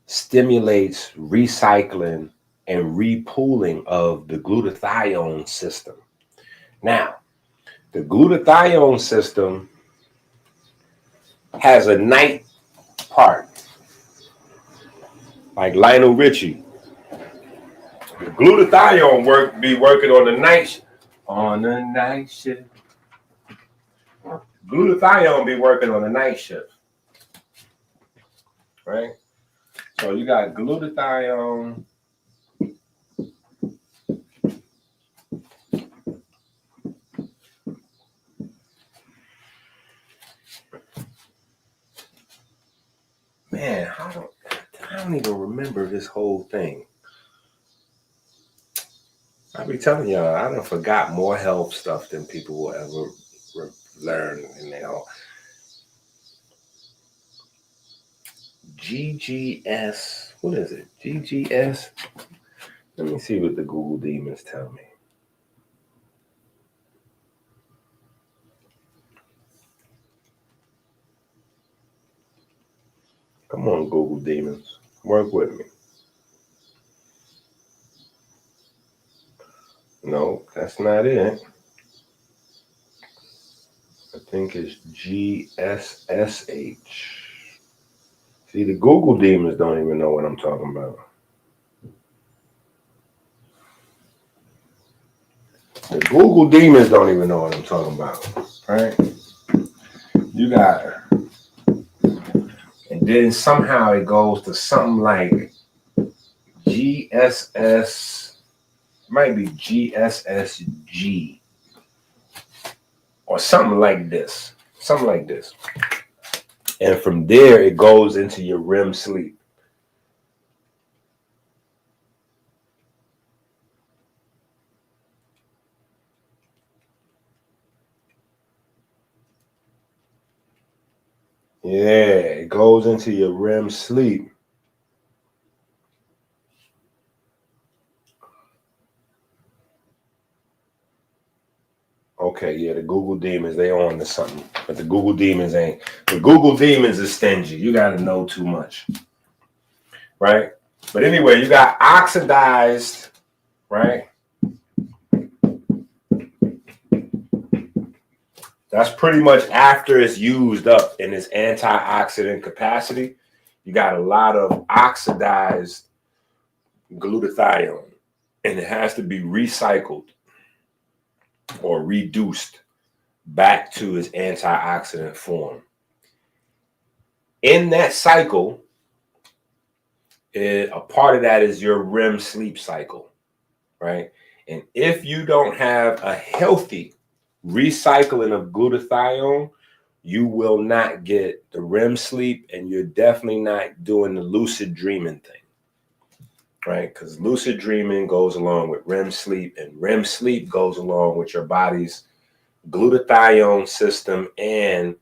stimulates recycling and repooling of the glutathione system. Now, the glutathione system has a night part. Like Lionel Richie. The glutathione be working on the night shift. Glutathione be working on the night shift. Right? So you got glutathione. Man, I don't even remember this whole thing. I be telling y'all, I done forgot more health stuff than people will ever learn. And GGS, what is it? GGS? Let me see what the Google demons tell me. Come on, Google demons. Work with me. No, that's not it. think it's GSSH. See, the Google demons don't even know what I'm talking about. The Google demons don't even know what I'm talking about, right? You got, and then somehow it goes to something like GSS, might be GSSG, or something like this. Something like this. And from there, it goes into your REM sleep. Yeah, it goes into your REM sleep. Okay, yeah, the Google demons, they on to something. But the Google demons ain't. The Google demons is stingy. You got to know too much. Right? But anyway, you got oxidized, right? That's pretty much after it's used up in its antioxidant capacity. You got a lot of oxidized glutathione, and it has to be recycled or reduced back to its antioxidant form. In that cycle, a part of that is your REM sleep cycle, right? And if you don't have a healthy recycling of glutathione, you will not get the REM sleep, and you're definitely not doing the lucid dreaming thing, right? Because lucid dreaming goes along with REM sleep, and REM sleep goes along with your body's glutathione system and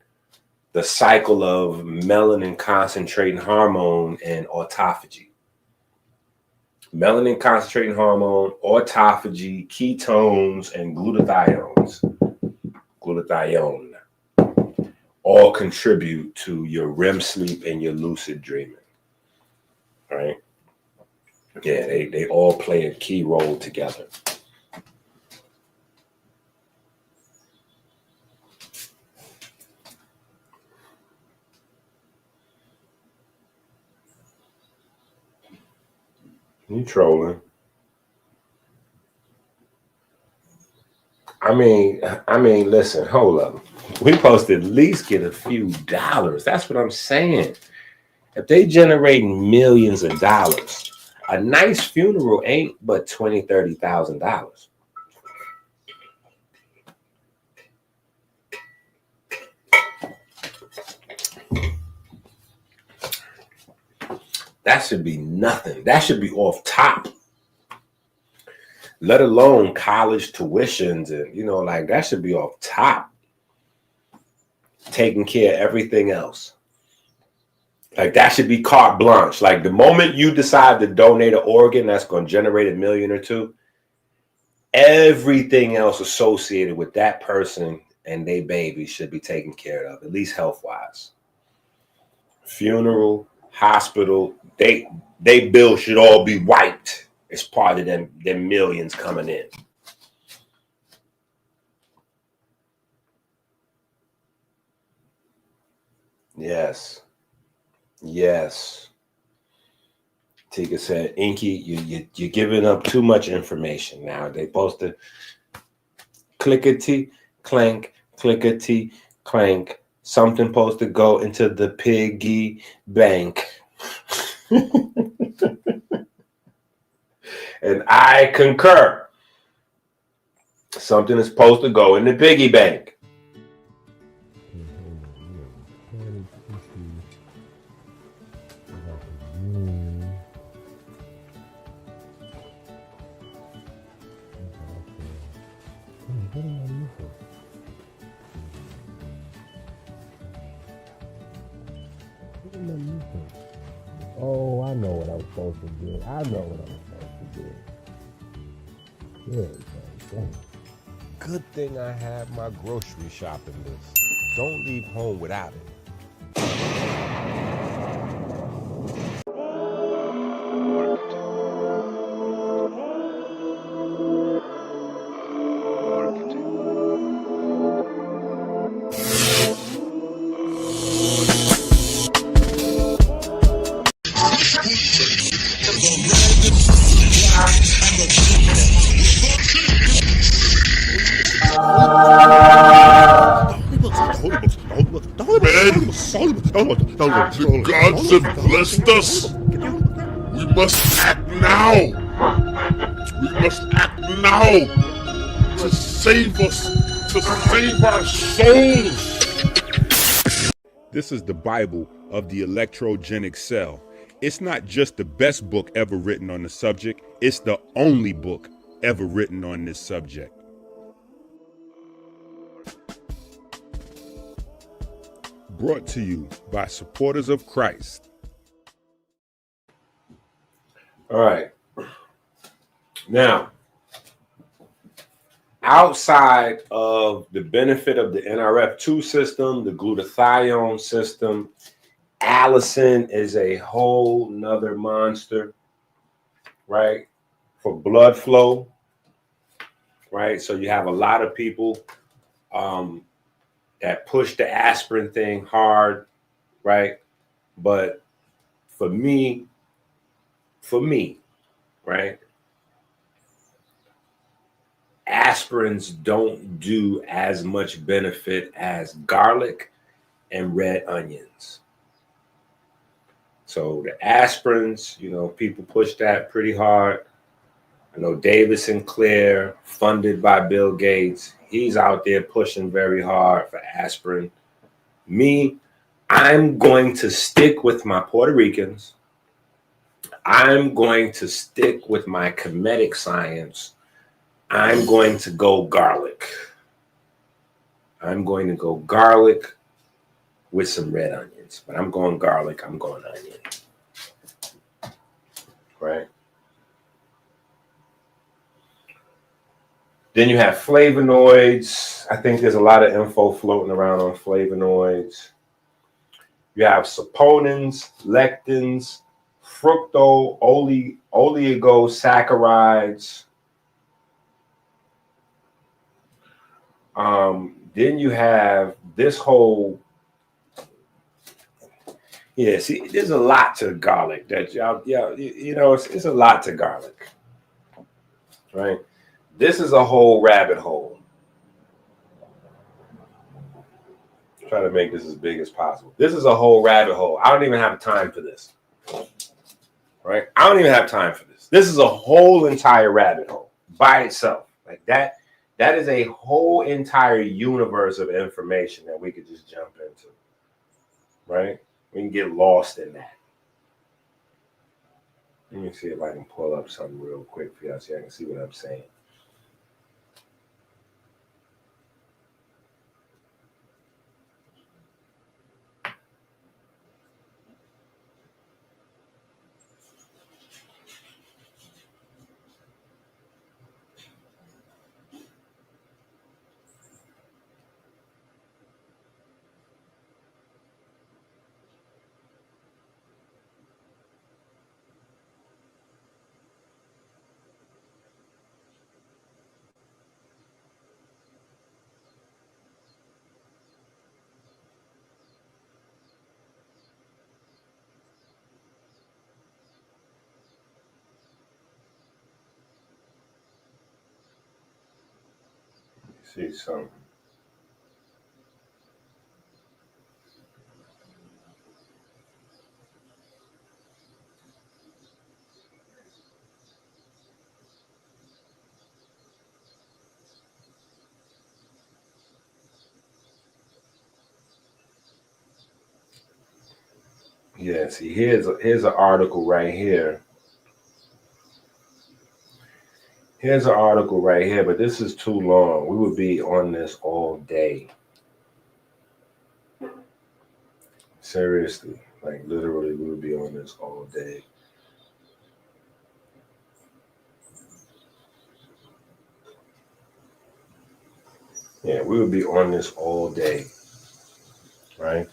the cycle of melanin concentrating hormone and autophagy. Melanin concentrating hormone, autophagy, ketones, and glutathione all contribute to your REM sleep and your lucid dreaming. Right? Yeah, they all play a key role together. You trolling. I mean, listen, hold up. We supposed to at least get a few dollars. That's what I'm saying. If they generating millions of dollars, a nice funeral ain't but $20,000, $30,000. That should be nothing. That should be off top. Let alone college tuitions and, like that should be off top. Taking care of everything else. Like that should be carte blanche. Like the moment you decide to donate an organ that's going to generate $1 million or $2 million, everything else associated with that person and their baby should be taken care of, at least health-wise. Funeral, hospital, they bills should all be wiped as part of them millions coming in. Yes. Tika said, Inky, you're giving up too much information now. They supposed to clickety clank, clickety clank. Something supposed to go into the piggy bank. And I concur. Something is supposed to go in the piggy bank. Oh, I know what I'm supposed to do. Good, good thing I have my grocery shopping list. Don't leave home without it. The gods have blessed us. We must act now. We must act now to save us, to save our souls. This is the Bible of the electrogenic cell. It's not just the best book ever written on the subject, it's the only book ever written on this subject. Brought to you by supporters of Christ. All right. Now, outside of the benefit of the NRF2 system, the glutathione system, allicin is a whole nother monster, right? For blood flow, right? So you have a lot of people that push the aspirin thing hard, right? But for me, right? Aspirins don't do as much benefit as garlic and red onions. So the aspirins, you know, people push that pretty hard. I know David Sinclair, funded by Bill Gates, he's out there pushing very hard for aspirin. Me, I'm going to stick with my Puerto Ricans. I'm going to stick with my Kemetic science. I'm going to go garlic. I'm going to go garlic with some red onions. But I'm going garlic, I'm going onion. Right? Then you have flavonoids. I think there's a lot of info floating around on flavonoids. You have saponins, lectins, oligosaccharides. Then you have this whole, see, there's a lot to garlic that it's a lot to garlic, right? This is a whole rabbit hole. Try to make this as big as possible. This is a whole rabbit hole. I don't even have time for this, right? I don't even have time for this. This is a whole entire rabbit hole by itself, like that. That is a whole entire universe of information that we could just jump into, right? We can get lost in that. Let me see if I can pull up something real quick for y'all so I can see what I'm saying. See something. Yeah, see, here's an article right here. Here's an article right here, but this is too long. We would be on this all day. Seriously, like literally, we would be on this all day. Yeah, we would be on this all day, right?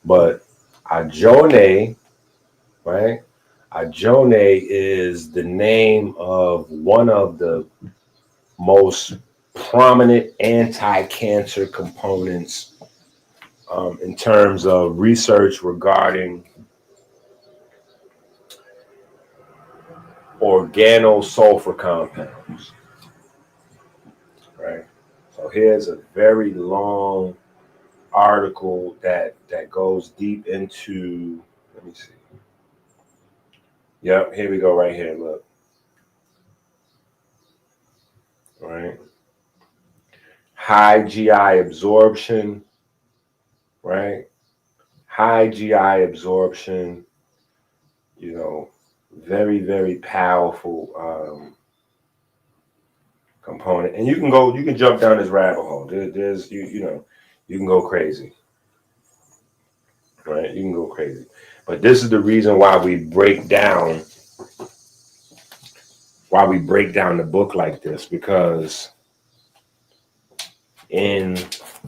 But Ajone, right? Ajone is the name of one of the most prominent anti-cancer components in terms of research regarding organosulfur compounds, right? So here's a very long article that goes deep into, let me see. Yep, here we go right here, look. All right. High GI absorption, right? High GI absorption, you know, very, very powerful component. And you can jump down this rabbit hole. There's you know, you can go crazy. Right? You can go crazy. But this is the reason why we break down the book like this, because in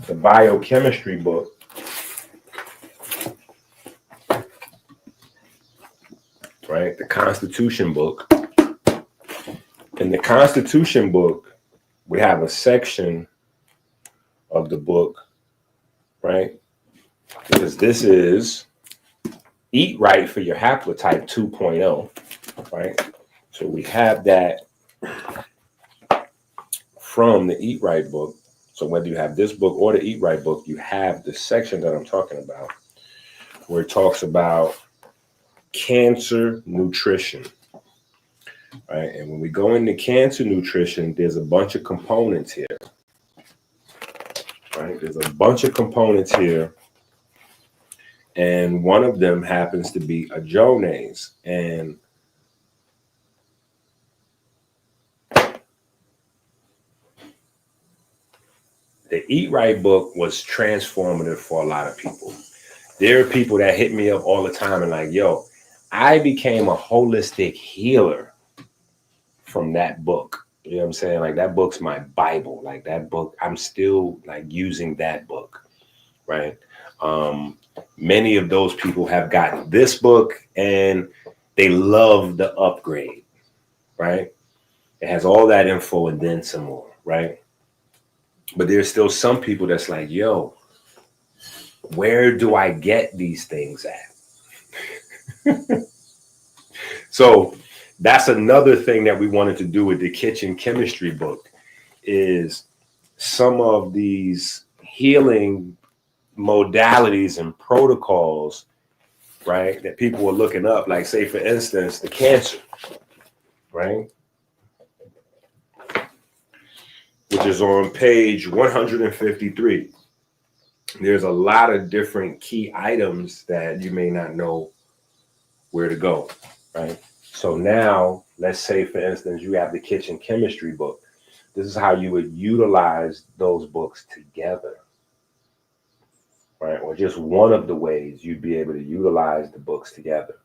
the biochemistry book, right? The Constitution book. In the Constitution book, we have a section of the book, right? Because this is Eat Right for your haplotype 2.0, right? So we have that from the Eat Right book. So whether you have this book or the Eat Right book, you have the section that I'm talking about, where it talks about cancer nutrition, right? And when we go into cancer nutrition, there's a bunch of components here, right? There's a bunch of components here, and one of them happens to be ajonase. And the Eat Right book was transformative for a lot of people. There are people that hit me up all the time and like, yo, I became a holistic healer from that book. You know what I'm saying? Like, that book's my Bible. Like, that book, I'm still like using that book, right? Many of those people have gotten this book and they love the upgrade, right? It has all that info and then some more, right? But there's still some people that's like, yo, where do I get these things at? So that's another thing that we wanted to do with the kitchen chemistry book, is some of these healing modalities and protocols, right, that people were looking up, like, say, for instance, the cancer, right, which is on page 153. There's a lot of different key items that you may not know where to go, right? So now, let's say, for instance, you have the kitchen chemistry book. This is how you would utilize those books together, right? Or just one of the ways you'd be able to utilize the books together,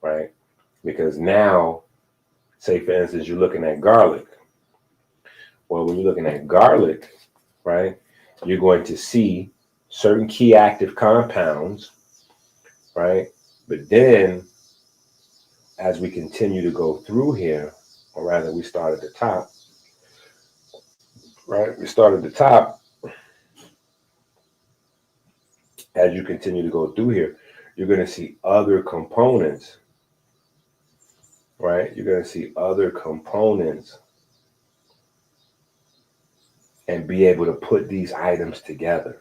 right? Because now, say, for instance, you're looking at garlic. Well, when you're looking at garlic, right, you're going to see certain key active compounds, right? But then, as we continue to go through here, or rather we start at the top, right? We start at the top. As you continue to go through here, you're going to see other components, right? You're going to see other components and be able to put these items together.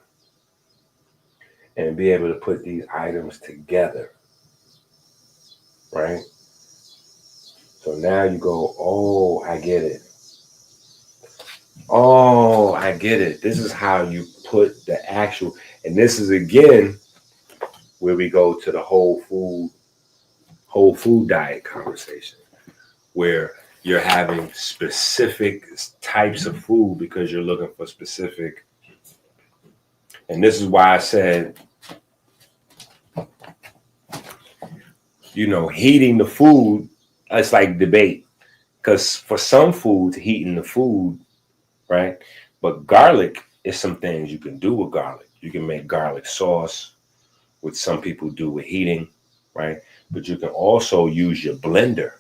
And be able to put these items together, right? So now you go, oh, I get it. Oh, I get it. This is how you put the actual, and this is again where we go to the whole food diet conversation, where you're having specific types of food because you're looking for specific. And this is why I said, you know, heating the food, it's like debate. Because for some foods, heating the food, right? But garlic is some things you can do with garlic. You can make garlic sauce, which some people do with heating, right? But you can also use your blender,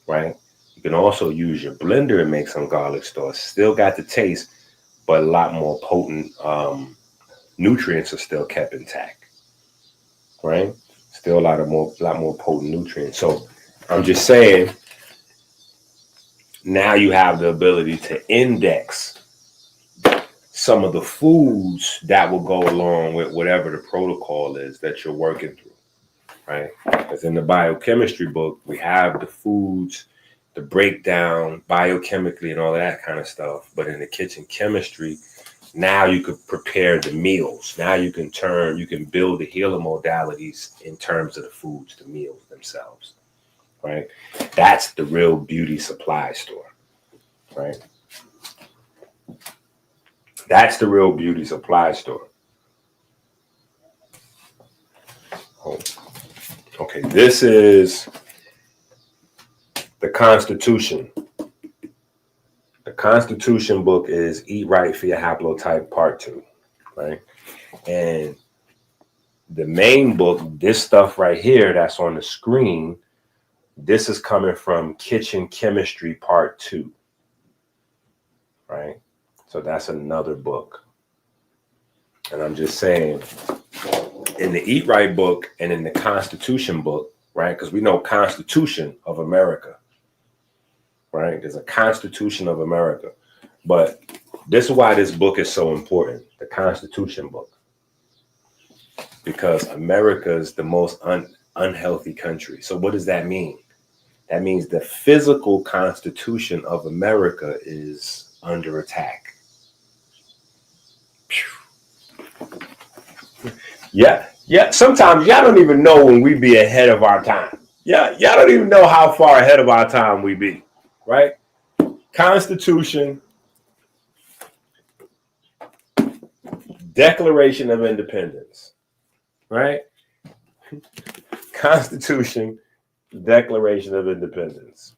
right? You can also use your blender and make some garlic sauce. Still got the taste, but a lot more potent nutrients are still kept intact, right? Still a lot more potent nutrients. So I'm just saying, now you have the ability to index some of the foods that will go along with whatever the protocol is that you're working through, right? Because in the biochemistry book, we have the foods, the breakdown biochemically and all that kind of stuff. But in the kitchen chemistry, now you could prepare the meals. Now you can build the healing modalities in terms of the foods, the meals themselves, right? That's the real beauty supply store, right? That's the real beauty supply store. Oh. Okay, this is the Constitution. The Constitution book is Eat Right for Your Haplotype Part 2, right? And the main book, this stuff right here that's on the screen, this is coming from Kitchen Chemistry Part 2, right? So that's another book. And I'm just saying, in the Eat Right book and in the Constitution book, right? Because we know Constitution of America, right? There's a Constitution of America. But this is why this book is so important, the Constitution book. Because America is the most unhealthy country. So what does that mean? That means the physical Constitution of America is under attack. Yeah. Sometimes y'all don't even know when we be ahead of our time. Yeah, y'all don't even know how far ahead of our time we be, right? Constitution, Declaration of Independence, right? Constitution, Declaration of Independence.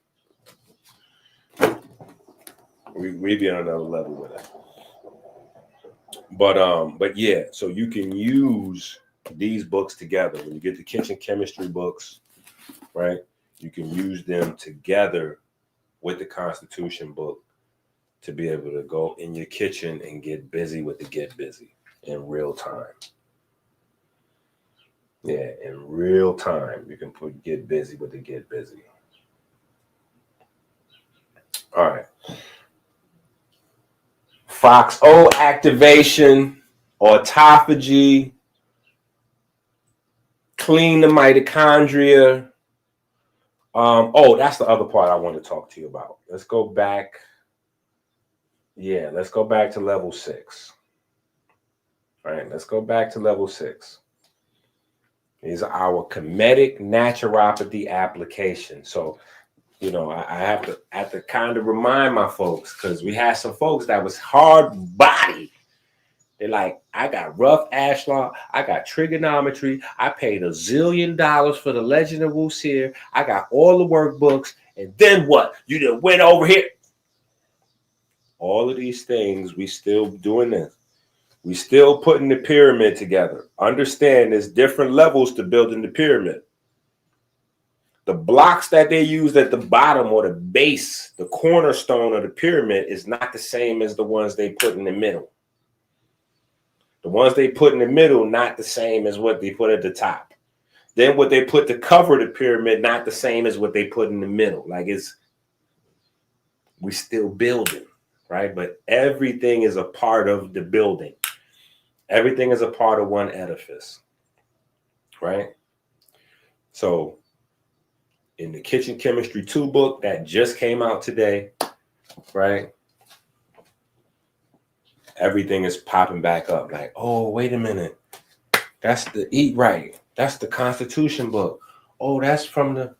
We be on another level with it. But yeah, so you can use these books together. When you get the kitchen chemistry books, right? You can use them together with the Constitution book to be able to go in your kitchen and get busy with the get busy in real time. Yeah, in real time, you can get busy with the get busy. All right. FOXO activation, autophagy, clean the mitochondria. That's the other part I want to talk to you about. Let's go back. Yeah, let's go back to level 6. All right, let's go back to level 6. These are our comedic naturopathy application. So, you know, I have to kind of remind my folks, because we had some folks that was hard body. They're like, I got rough ashlar, I got trigonometry, I paid $1 zillion for the Legend of Wuxia, I got all the workbooks, and then what? You just went over here. All of these things, we still doing this. We still putting the pyramid together. Understand there's different levels to building the pyramid. The blocks that they use at the bottom or the base, the cornerstone of the pyramid, is not the same as the ones they put in the middle. The ones they put in the middle, not the same as what they put at the top. Then what they put to cover the pyramid, not the same as what they put in the middle. Like we still building, right? But everything is a part of the building. Everything is a part of one edifice, right? So in the Kitchen Chemistry 2 book that just came out today, right? Everything is popping back up. Like, oh, wait a minute. That's the Eat Right. That's the Constitution book. Oh, that's from the...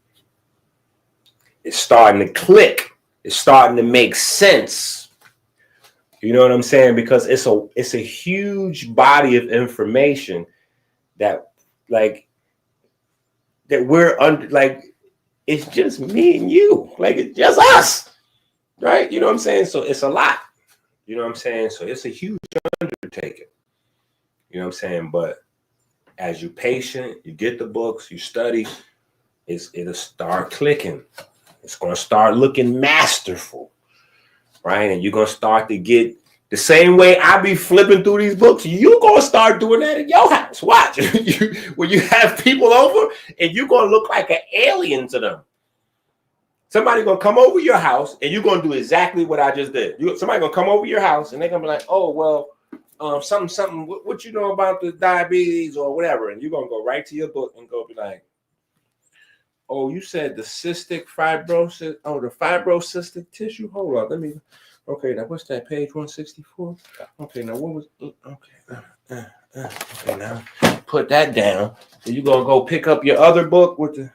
It's starting to click. It's starting to make sense. You know what I'm saying? Because it's a huge body of information that, like, that we're under, like, it's just me and you. Like, it's just us. Right? You know what I'm saying? So it's a lot. You know what I'm saying? So it's a huge undertaking. You know what I'm saying? But as you're patient, you get the books, you study, it'll start clicking. It's going to start looking masterful, right? And you're going to start to get the same way I be flipping through these books. You're going to start doing that in your house. Watch. When you have people over, and you're going to look like an alien to them. Somebody gonna come over your house and you're gonna do exactly what I just did. Somebody gonna come over your house and they're gonna be like, oh well, something. What you know about the diabetes or whatever, and you're gonna go right to your book and go be like, oh, you said the cystic fibrosis. Oh, the fibrocystic tissue. Hold on, let me. Okay, now what's that? Page 164. Okay, now what was? Okay, okay, now put that down. So you gonna go pick up your other book with the.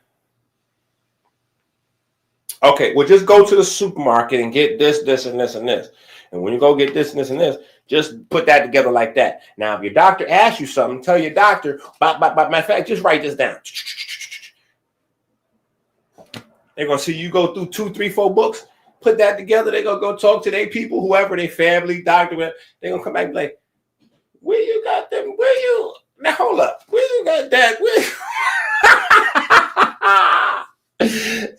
Okay, well, just go to the supermarket and get this, this, and this, and this. And when you go get this, and this, and this, just put that together like that. Now, if your doctor asks you something, tell your doctor, matter of fact, just write this down. They're going to see you go through 2, 3, 4 books, put that together. They're going to go talk to their people, whoever, their family, doctor. They're going to come back and be like, where you got them? Where you? Now, hold up. Where you got that? Where?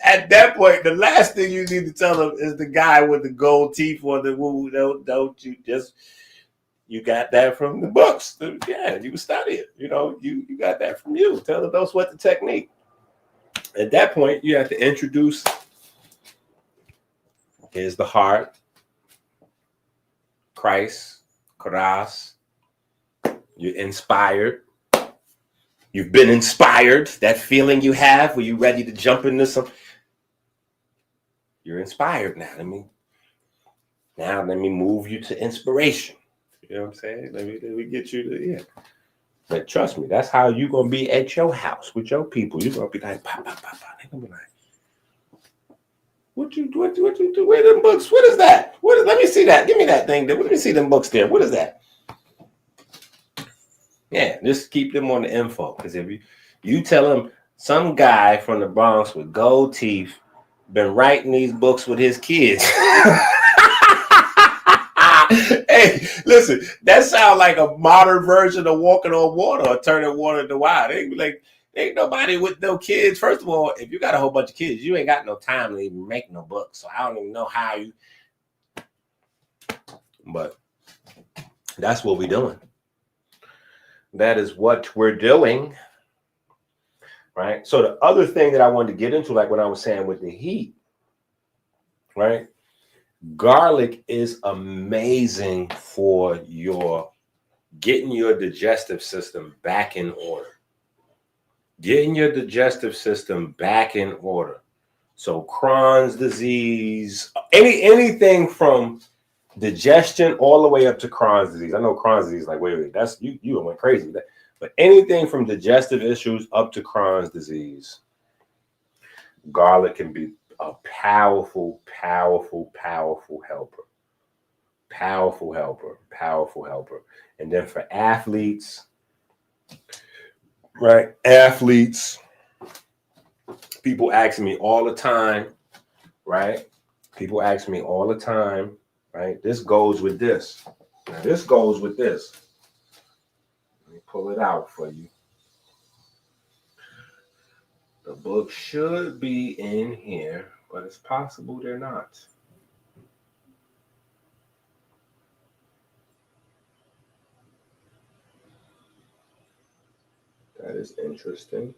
At that point, the last thing you need to tell them is the guy with the gold teeth or the woo. Don't you just, you got that from the books. Yeah, you study it. You know, you got that from you. Tell them don't sweat the technique. At that point, you have to introduce, here's the heart, Christ, Christ. You're inspired. You've been inspired. That feeling you have where you're ready to jump into some. You're inspired now. Let me move you to inspiration. You know what I'm saying? Let me get you to, yeah. But trust me, that's how you're going to be at your house with your people. You're going to be like, pop. They're going to be like, what you do? Where them books? What is that? Let me see that. Give me that thing. Let me see them books there. What is that? Yeah, just keep them on the info. Because if you tell them some guy from the Bronx with gold teeth been writing these books with his kids. Hey, listen, that sounds like a modern version of walking on water or turning water into wine. They be like, ain't nobody with no kids. First of all, if you got a whole bunch of kids, you ain't got no time to even make no books. So I don't even know how you. But that's what we're doing. That is what we're doing. Right. So the other thing that I wanted to get into, like what I was saying with the heat, right? Garlic is amazing for getting your digestive system back in order. Getting your digestive system back in order. So Crohn's disease, anything from digestion all the way up to Crohn's disease. I know Crohn's disease, like, wait, that's you went crazy with that. But anything from digestive issues up to Crohn's disease, garlic can be a powerful helper. Powerful helper. And then for athletes, right? Athletes, people ask me all the time, right? Right? This goes with this. Now, this goes with this. Let me pull it out for you. The book should be in here, but it's possible they're not. That is interesting.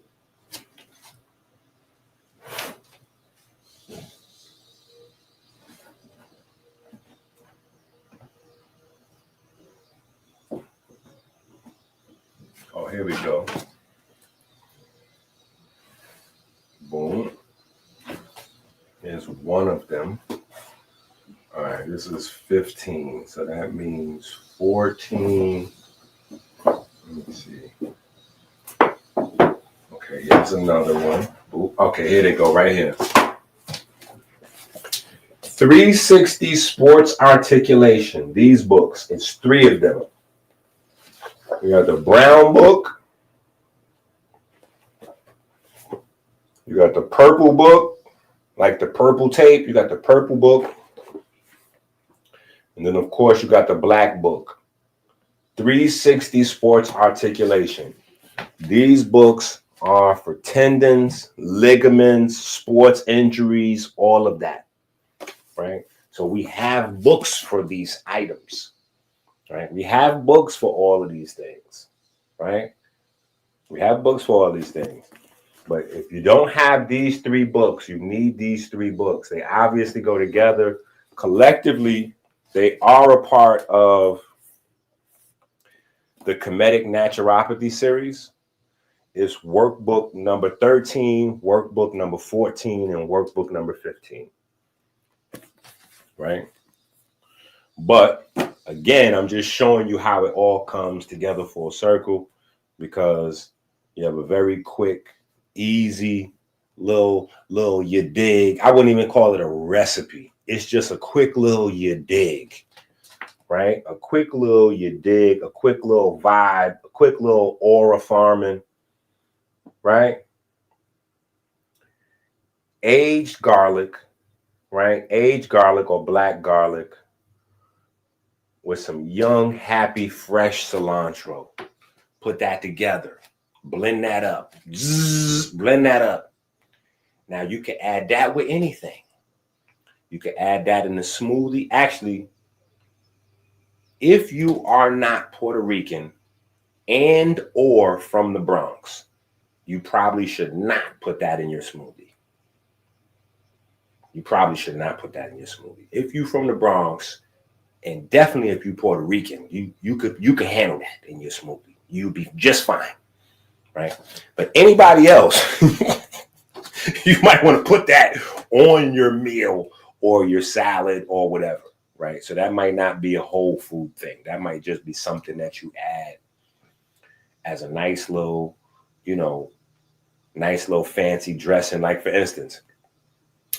Oh, here we go. Boom. Here's one of them. All right, this is 15. So that means 14. Let me see. Okay, here's another one. Ooh, okay, here they go, right here. 360 Sports Articulation. These books, it's 3 of them. You got the brown book. You got the purple book, like the purple tape. You got the purple book. And then, of course, you got the black book. 360 Sports Articulation. These books are for tendons, ligaments, sports injuries, all of that, right? So we have books for these items, right? We have books for all of these things, right? We have books for all these things. But if you don't have these 3 books, you need these 3 books. They obviously go together. Collectively, they are a part of the Comedic Naturopathy series. It's workbook number 13, workbook number 14, and workbook number 15. Right? But again, I'm just showing you how it all comes together full circle, because you have a very quick, easy little you dig. I wouldn't even call it a recipe. It's just a quick little you dig, right? A quick little you dig, a quick little vibe, a quick little aura farming, right? Aged garlic, right? Aged garlic or black garlic with some young, happy, fresh cilantro. Put that together. Blend that up. Zzz, blend that up. Now you can add that with anything. You can add that in the smoothie. Actually, if you are not Puerto Rican and or from the Bronx, you probably should not put that in your smoothie. You probably should not put that in your smoothie. If you're from the Bronx, and definitely if you're Puerto Rican, you could handle that in your smoothie. You'll be just fine, right? But anybody else, you might want to put that on your meal or your salad or whatever, right? So that might not be a whole food thing. That might just be something that you add as a nice little, nice little fancy dressing. Like, for instance,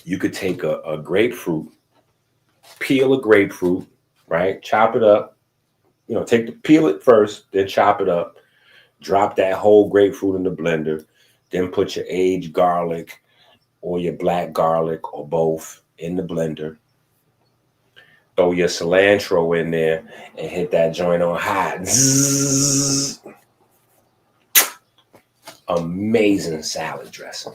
you could take a grapefruit, peel a grapefruit, right? Chop it up, peel it first, then chop it up, drop that whole grapefruit in the blender, then put your aged garlic or your black garlic or both in the blender. Throw your cilantro in there and hit that joint on high. Zzz. Amazing salad dressing.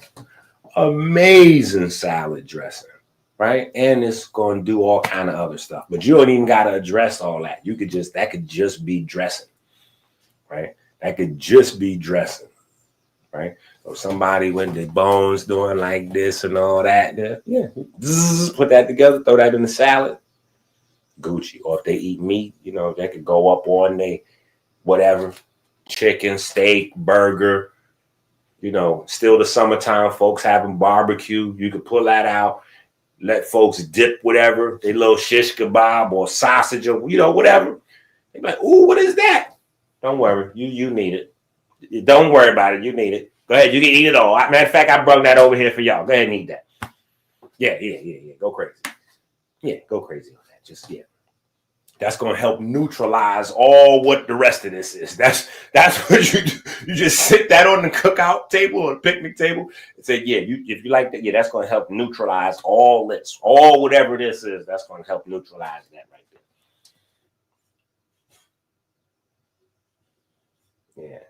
Amazing salad dressing, right? And it's going to do all kind of other stuff. But you don't even got to address all that. That could just be dressing, right? That could just be dressing, right? So somebody with their bones doing like this and all that, yeah, zzz, put that together, throw that in the salad, Gucci. Or if they eat meat, they could go up on they whatever, chicken, steak, burger, still the summertime, folks having barbecue. You could pull that out, let folks dip whatever, they little shish kebab or sausage or, whatever. They're like, ooh, what is that? Don't worry, you need it. Don't worry about it, you need it. Go ahead, you can eat it all. Matter of fact, I brought that over here for y'all. Go ahead and eat that. Yeah. Go crazy. Yeah, go crazy on that. Just, yeah. That's going to help neutralize all what the rest of this is. That's what you do. You just sit that on the cookout table or the picnic table and say, yeah, if you like that, yeah, that's going to help neutralize all this, all whatever this is. That's going to help neutralize that right there. Yeah.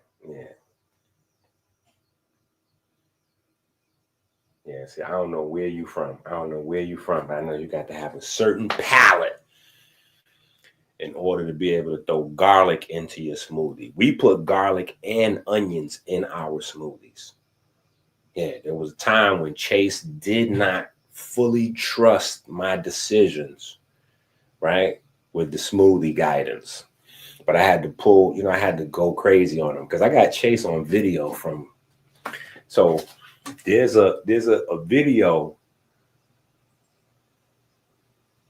See, I don't know where you from. But I know you got to have a certain palate in order to be able to throw garlic into your smoothie. We put garlic and onions in our smoothies. Yeah, there was a time when Chase did not fully trust my decisions, right, with the smoothie guidance. But I had to pull, I had to go crazy on him because I got Chase on video from. So there's a video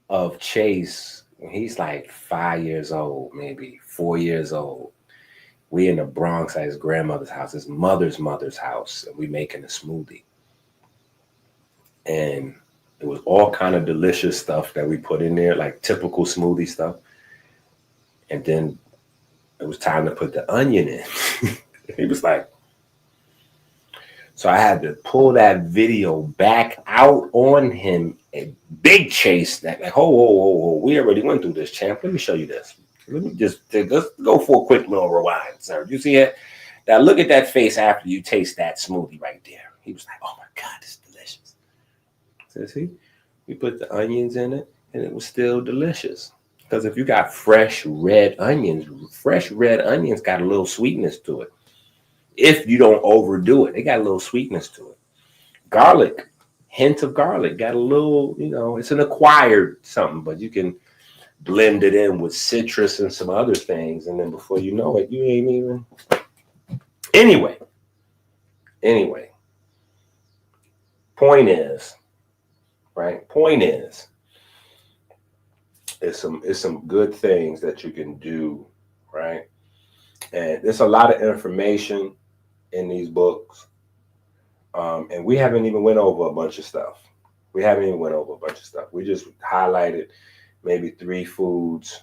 of Chase when he's like 5 years old, maybe 4 years old. We in the Bronx at his grandmother's house, his mother's house, and we making a smoothie. And it was all kind of delicious stuff that we put in there, like typical smoothie stuff. And then it was time to put the onion in. He was like, so I had to pull that video back out on him. A big Chase that like, whoa, we already went through this, champ. Let me show you this. Let me let's go for a quick little rewind, sir. You see it? Now look at that face after you taste that smoothie right there. He was like, oh my God, this is delicious. So see, we put the onions in it and it was still delicious. Because if you got fresh red onions got a little sweetness to it. if you don't overdo it. They got a little sweetness to it. Garlic, hint of garlic, got a little, it's an acquired something, but you can blend it in with citrus and some other things, and then before you know it, you ain't even. Anyway, point is, right? Point is, it's some good things that you can do, right? And there's a lot of information in these books, and we haven't even went over a bunch of stuff. We just highlighted maybe 3 foods.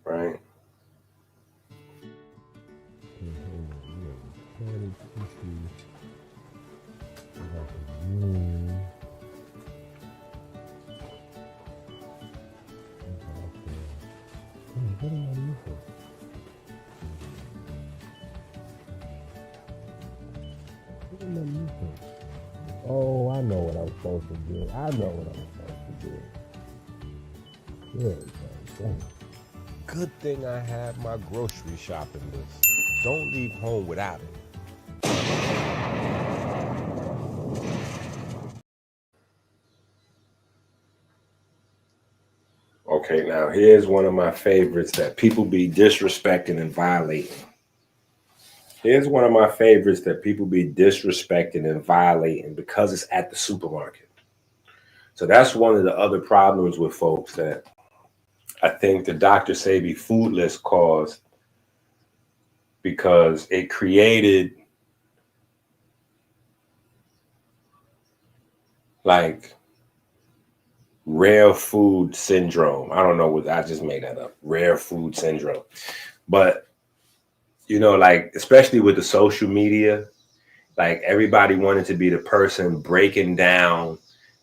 Right? Oh, I know what I'm supposed to do. Good thing I have my grocery shopping list. Don't leave home without it. Okay, now here's one of my favorites that people be disrespecting and violating. Because it's at the supermarket. So that's one of the other problems with folks that I think the Dr. Sebi food list caused, because it created like rare food syndrome. I don't know what, I just made that up. Rare food syndrome. But, like, especially with the social media, like everybody wanted to be the person breaking down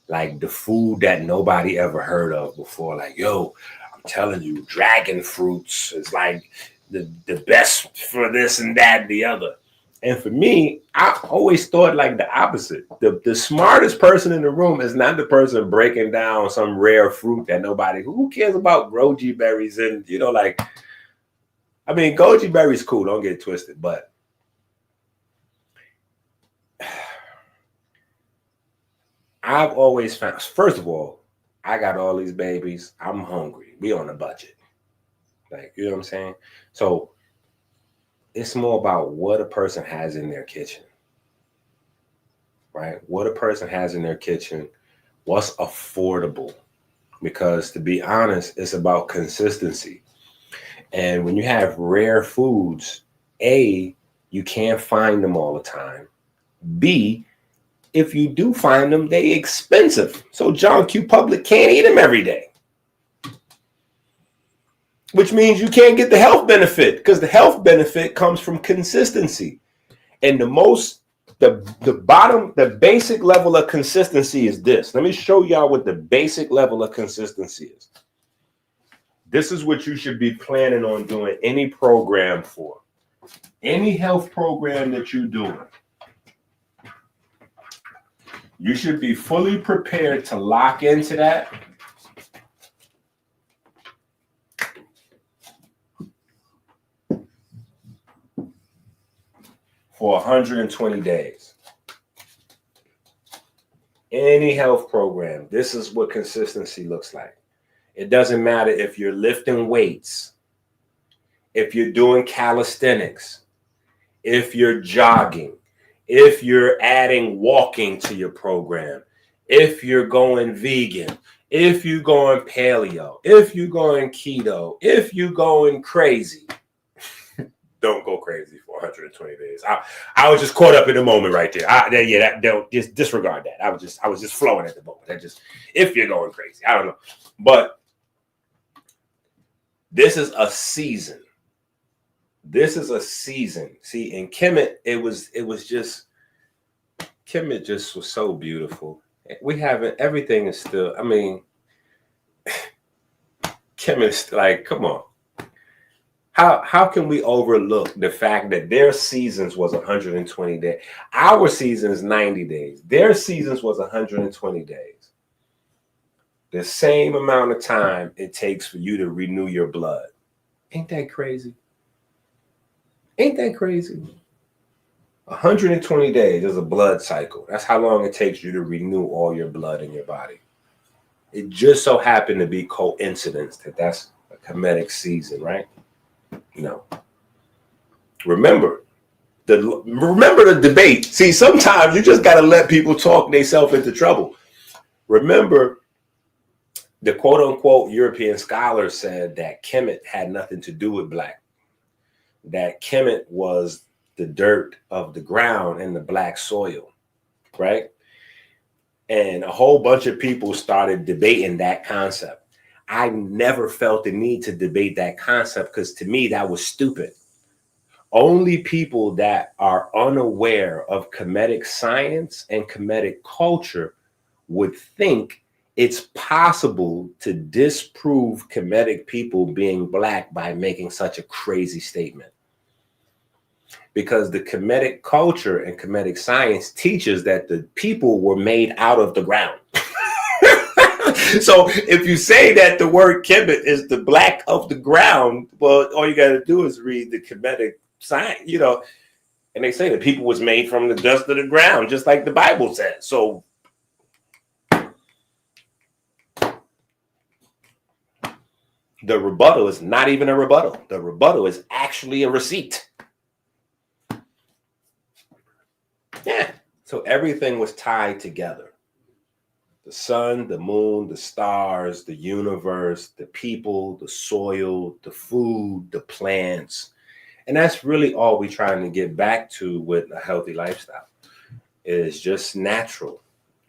like the food that nobody ever heard of before. Like, yo, I'm telling you, dragon fruits is like the best for this and that and the other. And for me, I always thought like the opposite. The smartest person in the room is not the person breaking down some rare fruit that nobody, who cares about goji berries? And, like, I mean, goji berries cool, don't get it twisted, but I've always found, first of all, I got all these babies. I'm hungry. We on a budget. Like, you know what I'm saying? So it's more about what a person has in their kitchen, right? What a person has in their kitchen, what's affordable. Because to be honest, it's about consistency. And when you have rare foods, A, you can't find them all the time. B, if you do find them, they expensive. So John Q. Public can't eat them every day. Which means you can't get the health benefit, because the health benefit comes from consistency. And the basic level of consistency is this. Let me show y'all what the basic level of consistency is. This is what you should be planning on doing any program for. Any health program that you're doing, you should be fully prepared to lock into that for 120 days. Any health program, this is what consistency looks like. It doesn't matter if you're lifting weights, if you're doing calisthenics, if you're jogging, if you're adding walking to your program, if you're going vegan, if you're going paleo, if you're going keto, if you're going crazy. Don't go crazy for 120 days. I was just caught up in the moment right there. Don't just disregard that. I was just flowing at the moment. If you're going crazy, I don't know. But this is a season. See, in Kemet, Kemet just was so beautiful. Everything is still, I mean, Kemet's like, come on. How can we overlook the fact that their seasons was 120 days? Our season is 90 days. Their seasons was 120 days. the same amount of time it takes for you to renew your blood. Ain't that crazy? Ain't that crazy? 120 days is a blood cycle. That's how long it takes you to renew all your blood in your body. It just so happened to be coincidence that that's a Kemetic season, right? No. Remember the debate. See, sometimes you just got to let people talk themselves into trouble. Remember, the quote-unquote European scholar said that Kemet had nothing to do with black. That Kemet was the dirt of the ground and the black soil, right? And a whole bunch of people started debating that concept. I never felt the need to debate that concept because to me, that was stupid. Only people that are unaware of Kemetic science and Kemetic culture would think it's possible to disprove Kemetic people being black by making such a crazy statement. Because the Kemetic culture and Kemetic science teaches that the people were made out of the ground. So if you say that the word Kemet is the black of the ground, well, all you got to do is read the Kemetic science, you know, and they say that people was made from the dust of the ground, just like the Bible says. So the rebuttal is not even a rebuttal. The rebuttal is actually a receipt. Yeah. So everything was tied together. The sun, the moon, the stars, the universe, the people, the soil, the food, the plants. And that's really all we're trying to get back to with a healthy lifestyle. Is just natural.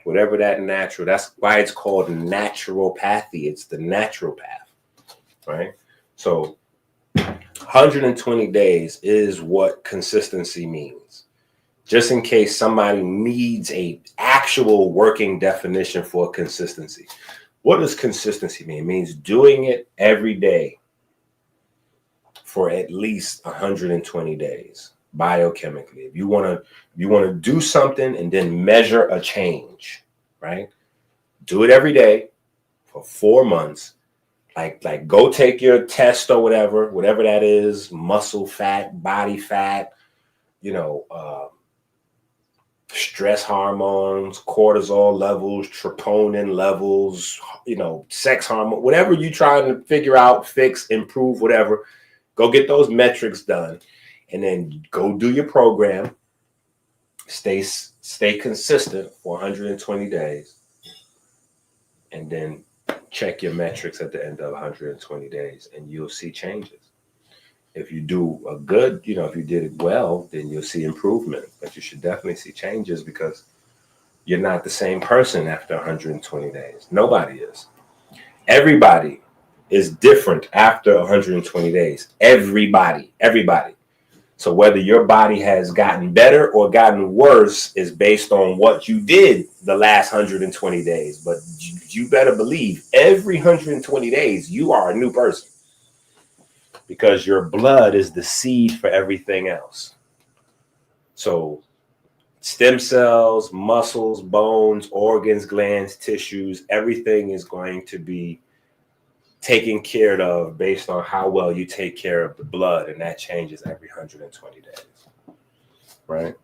Whatever that natural, that's why it's called naturopathy. It's the natural path, right? So 120 days is what consistency means. Just in case somebody needs a actual working definition for consistency. What does consistency mean? It means doing it every day for at least 120 days biochemically. If you want to do something and then measure a change, right? Do it every day for 4 months. Like go take your test or whatever that is, muscle fat, body fat, stress hormones, cortisol levels, troponin levels, sex hormone, whatever you're trying to figure out, fix, improve, whatever, go get those metrics done and then go do your program. Stay consistent for 120 days and then check your metrics at the end of 120 days and you'll see changes. If you do a good, if you did it well, then you'll see improvement. But you should definitely see changes because you're not the same person after 120 days. Nobody is. Everybody is different after 120 days. Everybody. So whether your body has gotten better or gotten worse is based on what you did the last 120 days. But you better believe every 120 days, you are a new person. Because your blood is the seed for everything else. So stem cells, muscles, bones, organs, glands, tissues, everything is going to be taken care of based on how well you take care of the blood. And that changes every 120 days. Right?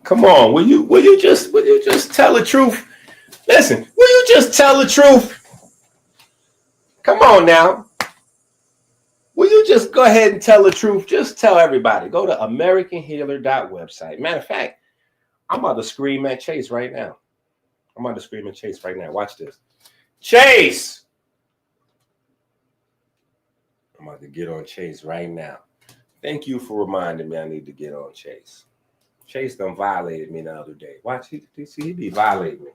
Come on, will you just tell the truth? Listen, will you just tell the truth? Come on now. Will you just go ahead and tell the truth? Just tell everybody. Go to AmericanHealer.website. Matter of fact, I'm about to scream at Chase right now. Watch this. Chase! I'm about to get on Chase right now. Thank you for reminding me I need to get on Chase. Chase done violated me the other day. Watch, he be violating me.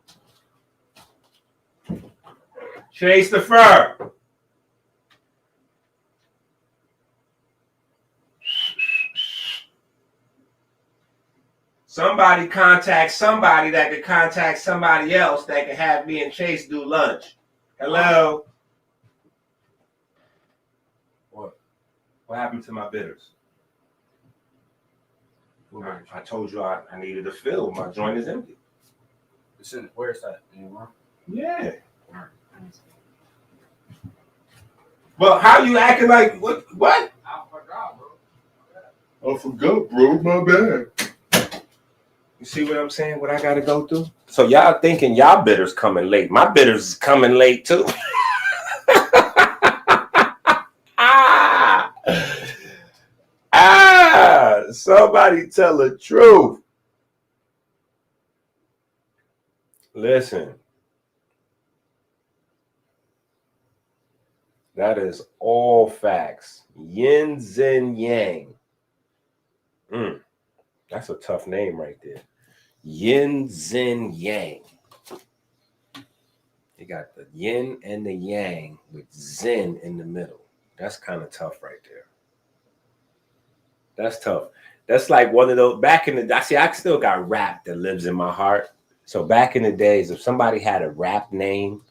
Chase the fur. Somebody contact somebody that could contact somebody else that could have me and Chase do lunch. Hello? What happened to my bitters? I told you I needed to fill. My joint is empty. It's in, where is that? In your room? Yeah. Well, how you acting like what? What? I forgot, bro. I forgot, bro. My bad. You see what I'm saying? What I got to go through? So y'all thinking y'all bitters coming late. My bitters is coming late too. Somebody tell the truth. Listen. That is all facts. Yin, Zen, Yang. That's a tough name right there. Yin, Zen, Yang. You got the yin and the yang with Zen in the middle. That's kind of tough right there. That's tough. That's like one of those, back in the, I still got rap that lives in my heart. So back in the days, if somebody had a rap name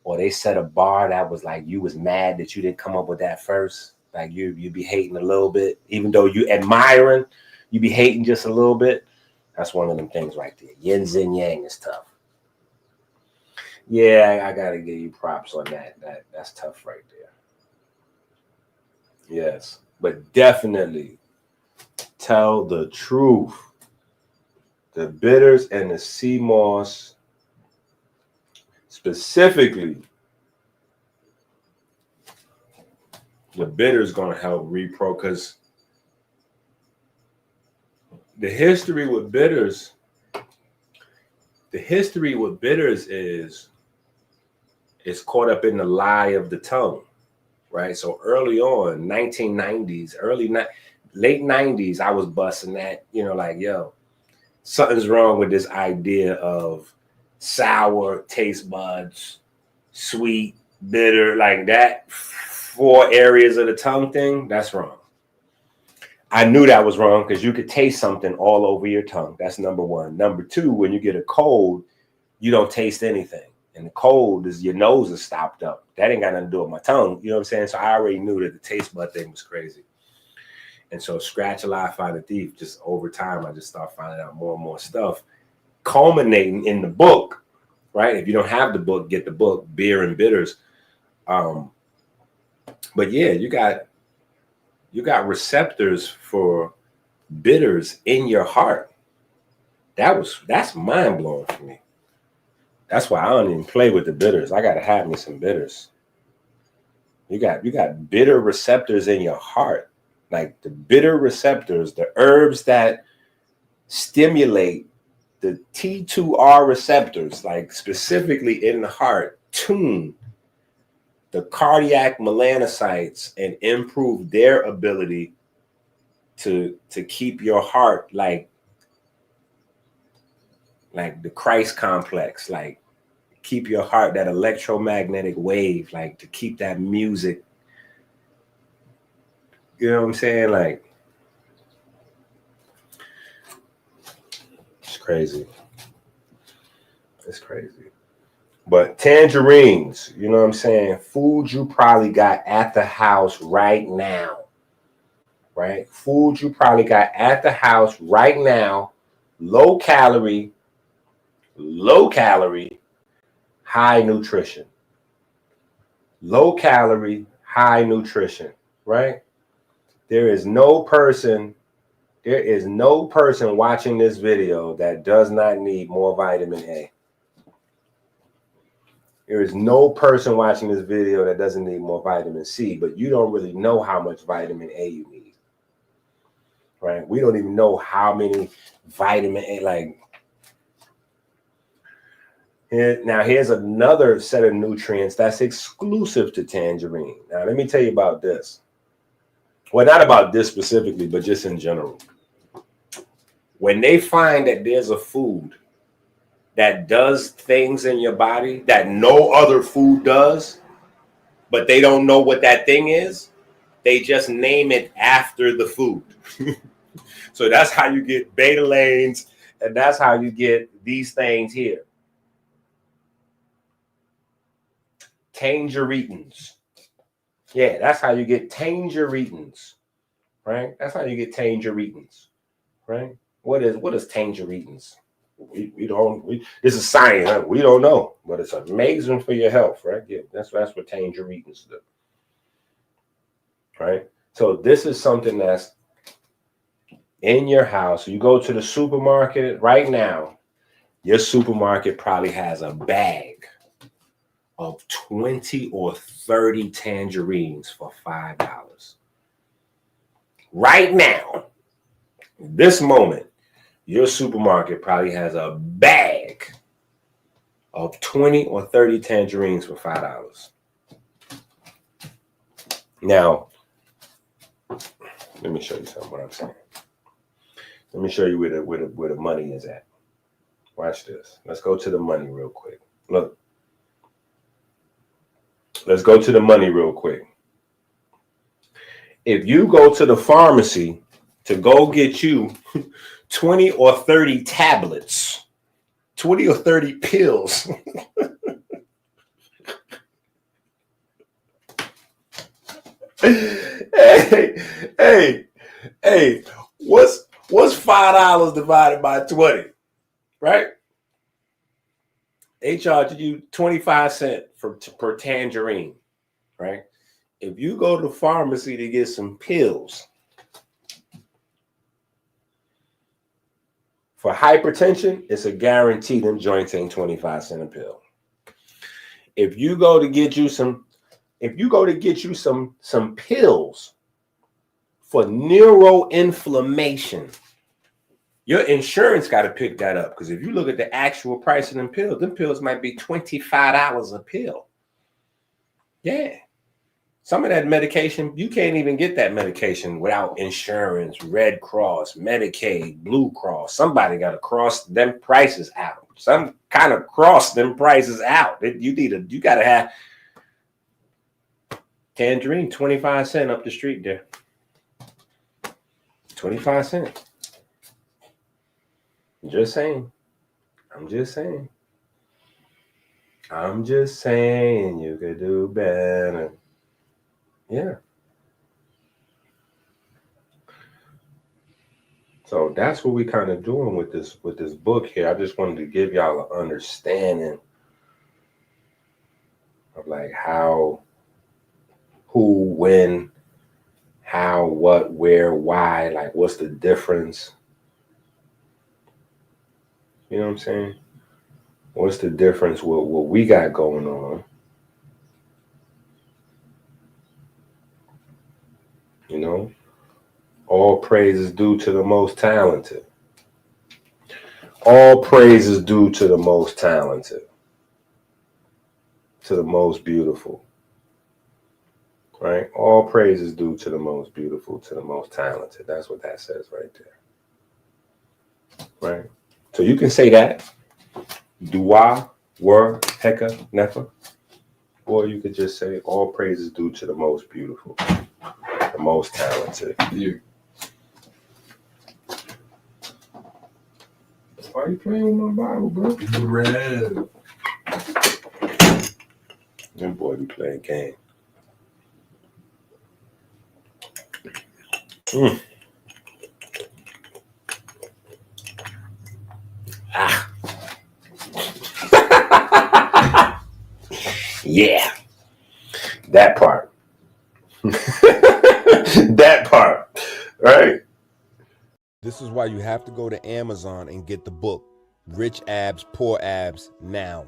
or they set a bar that was like, you was mad that you didn't come up with that first, like you'd be hating a little bit, even though you admiring, you be hating just a little bit. That's one of them things right there. Yin, Zen, Yang is tough. Yeah, I gotta give you props on that. That's tough right there. Yes, but definitely tell the truth. The bitters and the sea moss, specifically, the bitters gonna help repro, because the history with bitters is it's caught up in the lie of the tongue, right? So early on, 1990s, late 90s, I was busting that, like, yo, something's wrong with this idea of sour taste buds, sweet, bitter, like that 4 areas of the tongue thing. That's wrong. I knew that was wrong because you could taste something all over your tongue. That's number 1. Number 2, when you get a cold, you don't taste anything. And the cold is your nose is stopped up. That ain't got nothing to do with my tongue. You know what I'm saying? So I already knew that the taste bud thing was crazy. And so scratch a lie, find a thief. Just over time, I just start finding out more and more stuff, culminating in the book, right? If you don't have the book, get the book, Beer and Bitters. But yeah, you got receptors for bitters in your heart. That's mind blowing for me. That's why I don't even play with the bitters. I gotta have me some bitters. You got bitter receptors in your heart. Like the bitter receptors, the herbs that stimulate the T2R receptors, like specifically in the heart, tune the cardiac melanocytes and improve their ability to keep your heart like the Christ complex, like keep your heart, that electromagnetic wave, like to keep that music. You know what I'm saying? Like, it's crazy. It's crazy. But tangerines, you know what I'm saying? Food you probably got at the house right now. Right? Food you probably got at the house right now. Low calorie, high nutrition. Low calorie, high nutrition, right? There is no person watching this video that does not need more vitamin A. There is no person watching this video that doesn't need more vitamin C, but you don't really know how much vitamin A you need, right? We don't even know how many vitamin A, like, here's another set of nutrients that's exclusive to tangerine. Now, let me tell you about this. Well, not about this specifically, but just in general. When they find that there's a food that does things in your body that no other food does, but they don't know what that thing is, they just name it after the food. So that's how you get betalains, and that's how you get these things here. Tangerines. Yeah, that's how you get tangerines, right? That's how you get tangerines. right? What is tangerine's? This is science. Huh? We don't know, but it's amazing for your health, right? Yeah, that's what tangerine's do, right? So this is something that's in your house. You go to the supermarket right now. Your supermarket probably has a bag of 20 or 30 tangerines for $5. Right now, this moment, your supermarket probably has a bag of 20 or 30 tangerines for $5. Now, let me show you something what I'm saying. Let me show you where the money is at. Watch this. Let's go to the money real quick. Look. Let's go to the money real quick. If you go to the pharmacy to go get you 20 or 30 tablets, 20 or 30 pills, hey, what's $5 divided by 20, right? They charge you 25 cents per tangerine, right? If you go to the pharmacy to get some pills for hypertension, it's a guarantee them joints ain't 25 cents a pill. If you go to get you some pills for neuroinflammation, your insurance got to pick that up, because if you look at the actual price of them pills might be $25 a pill. Yeah. Some of that medication, you can't even get that medication without insurance, Red Cross, Medicaid, Blue Cross. Somebody got to cross them prices out. Some kind of cross them prices out. You got to have tangerine, 25 cents up the street there. 25 cents. Just saying. I'm just saying you could do better. Yeah. So that's what we kind of doing with this book here. I just wanted to give y'all an understanding of like how, who, when, how, what, where, why, like what's the difference? You know what I'm saying? What's the difference with what we got going on? You know, all praise is due to the most talented. All praise is due to the most talented, to the most beautiful, right? All praise is due to the most beautiful, to the most talented. That's what that says right there, right? So you can say that, Dua, Word, Heka, Nefa, or you could just say all praise is due to the most beautiful, the most talented. Yeah. Why are you playing with my Bible, bro? Red. That boy be playing game. Yeah. That part. That part. Right? This is why you have to go to Amazon and get the book, Rich Abs, Poor Abs, now.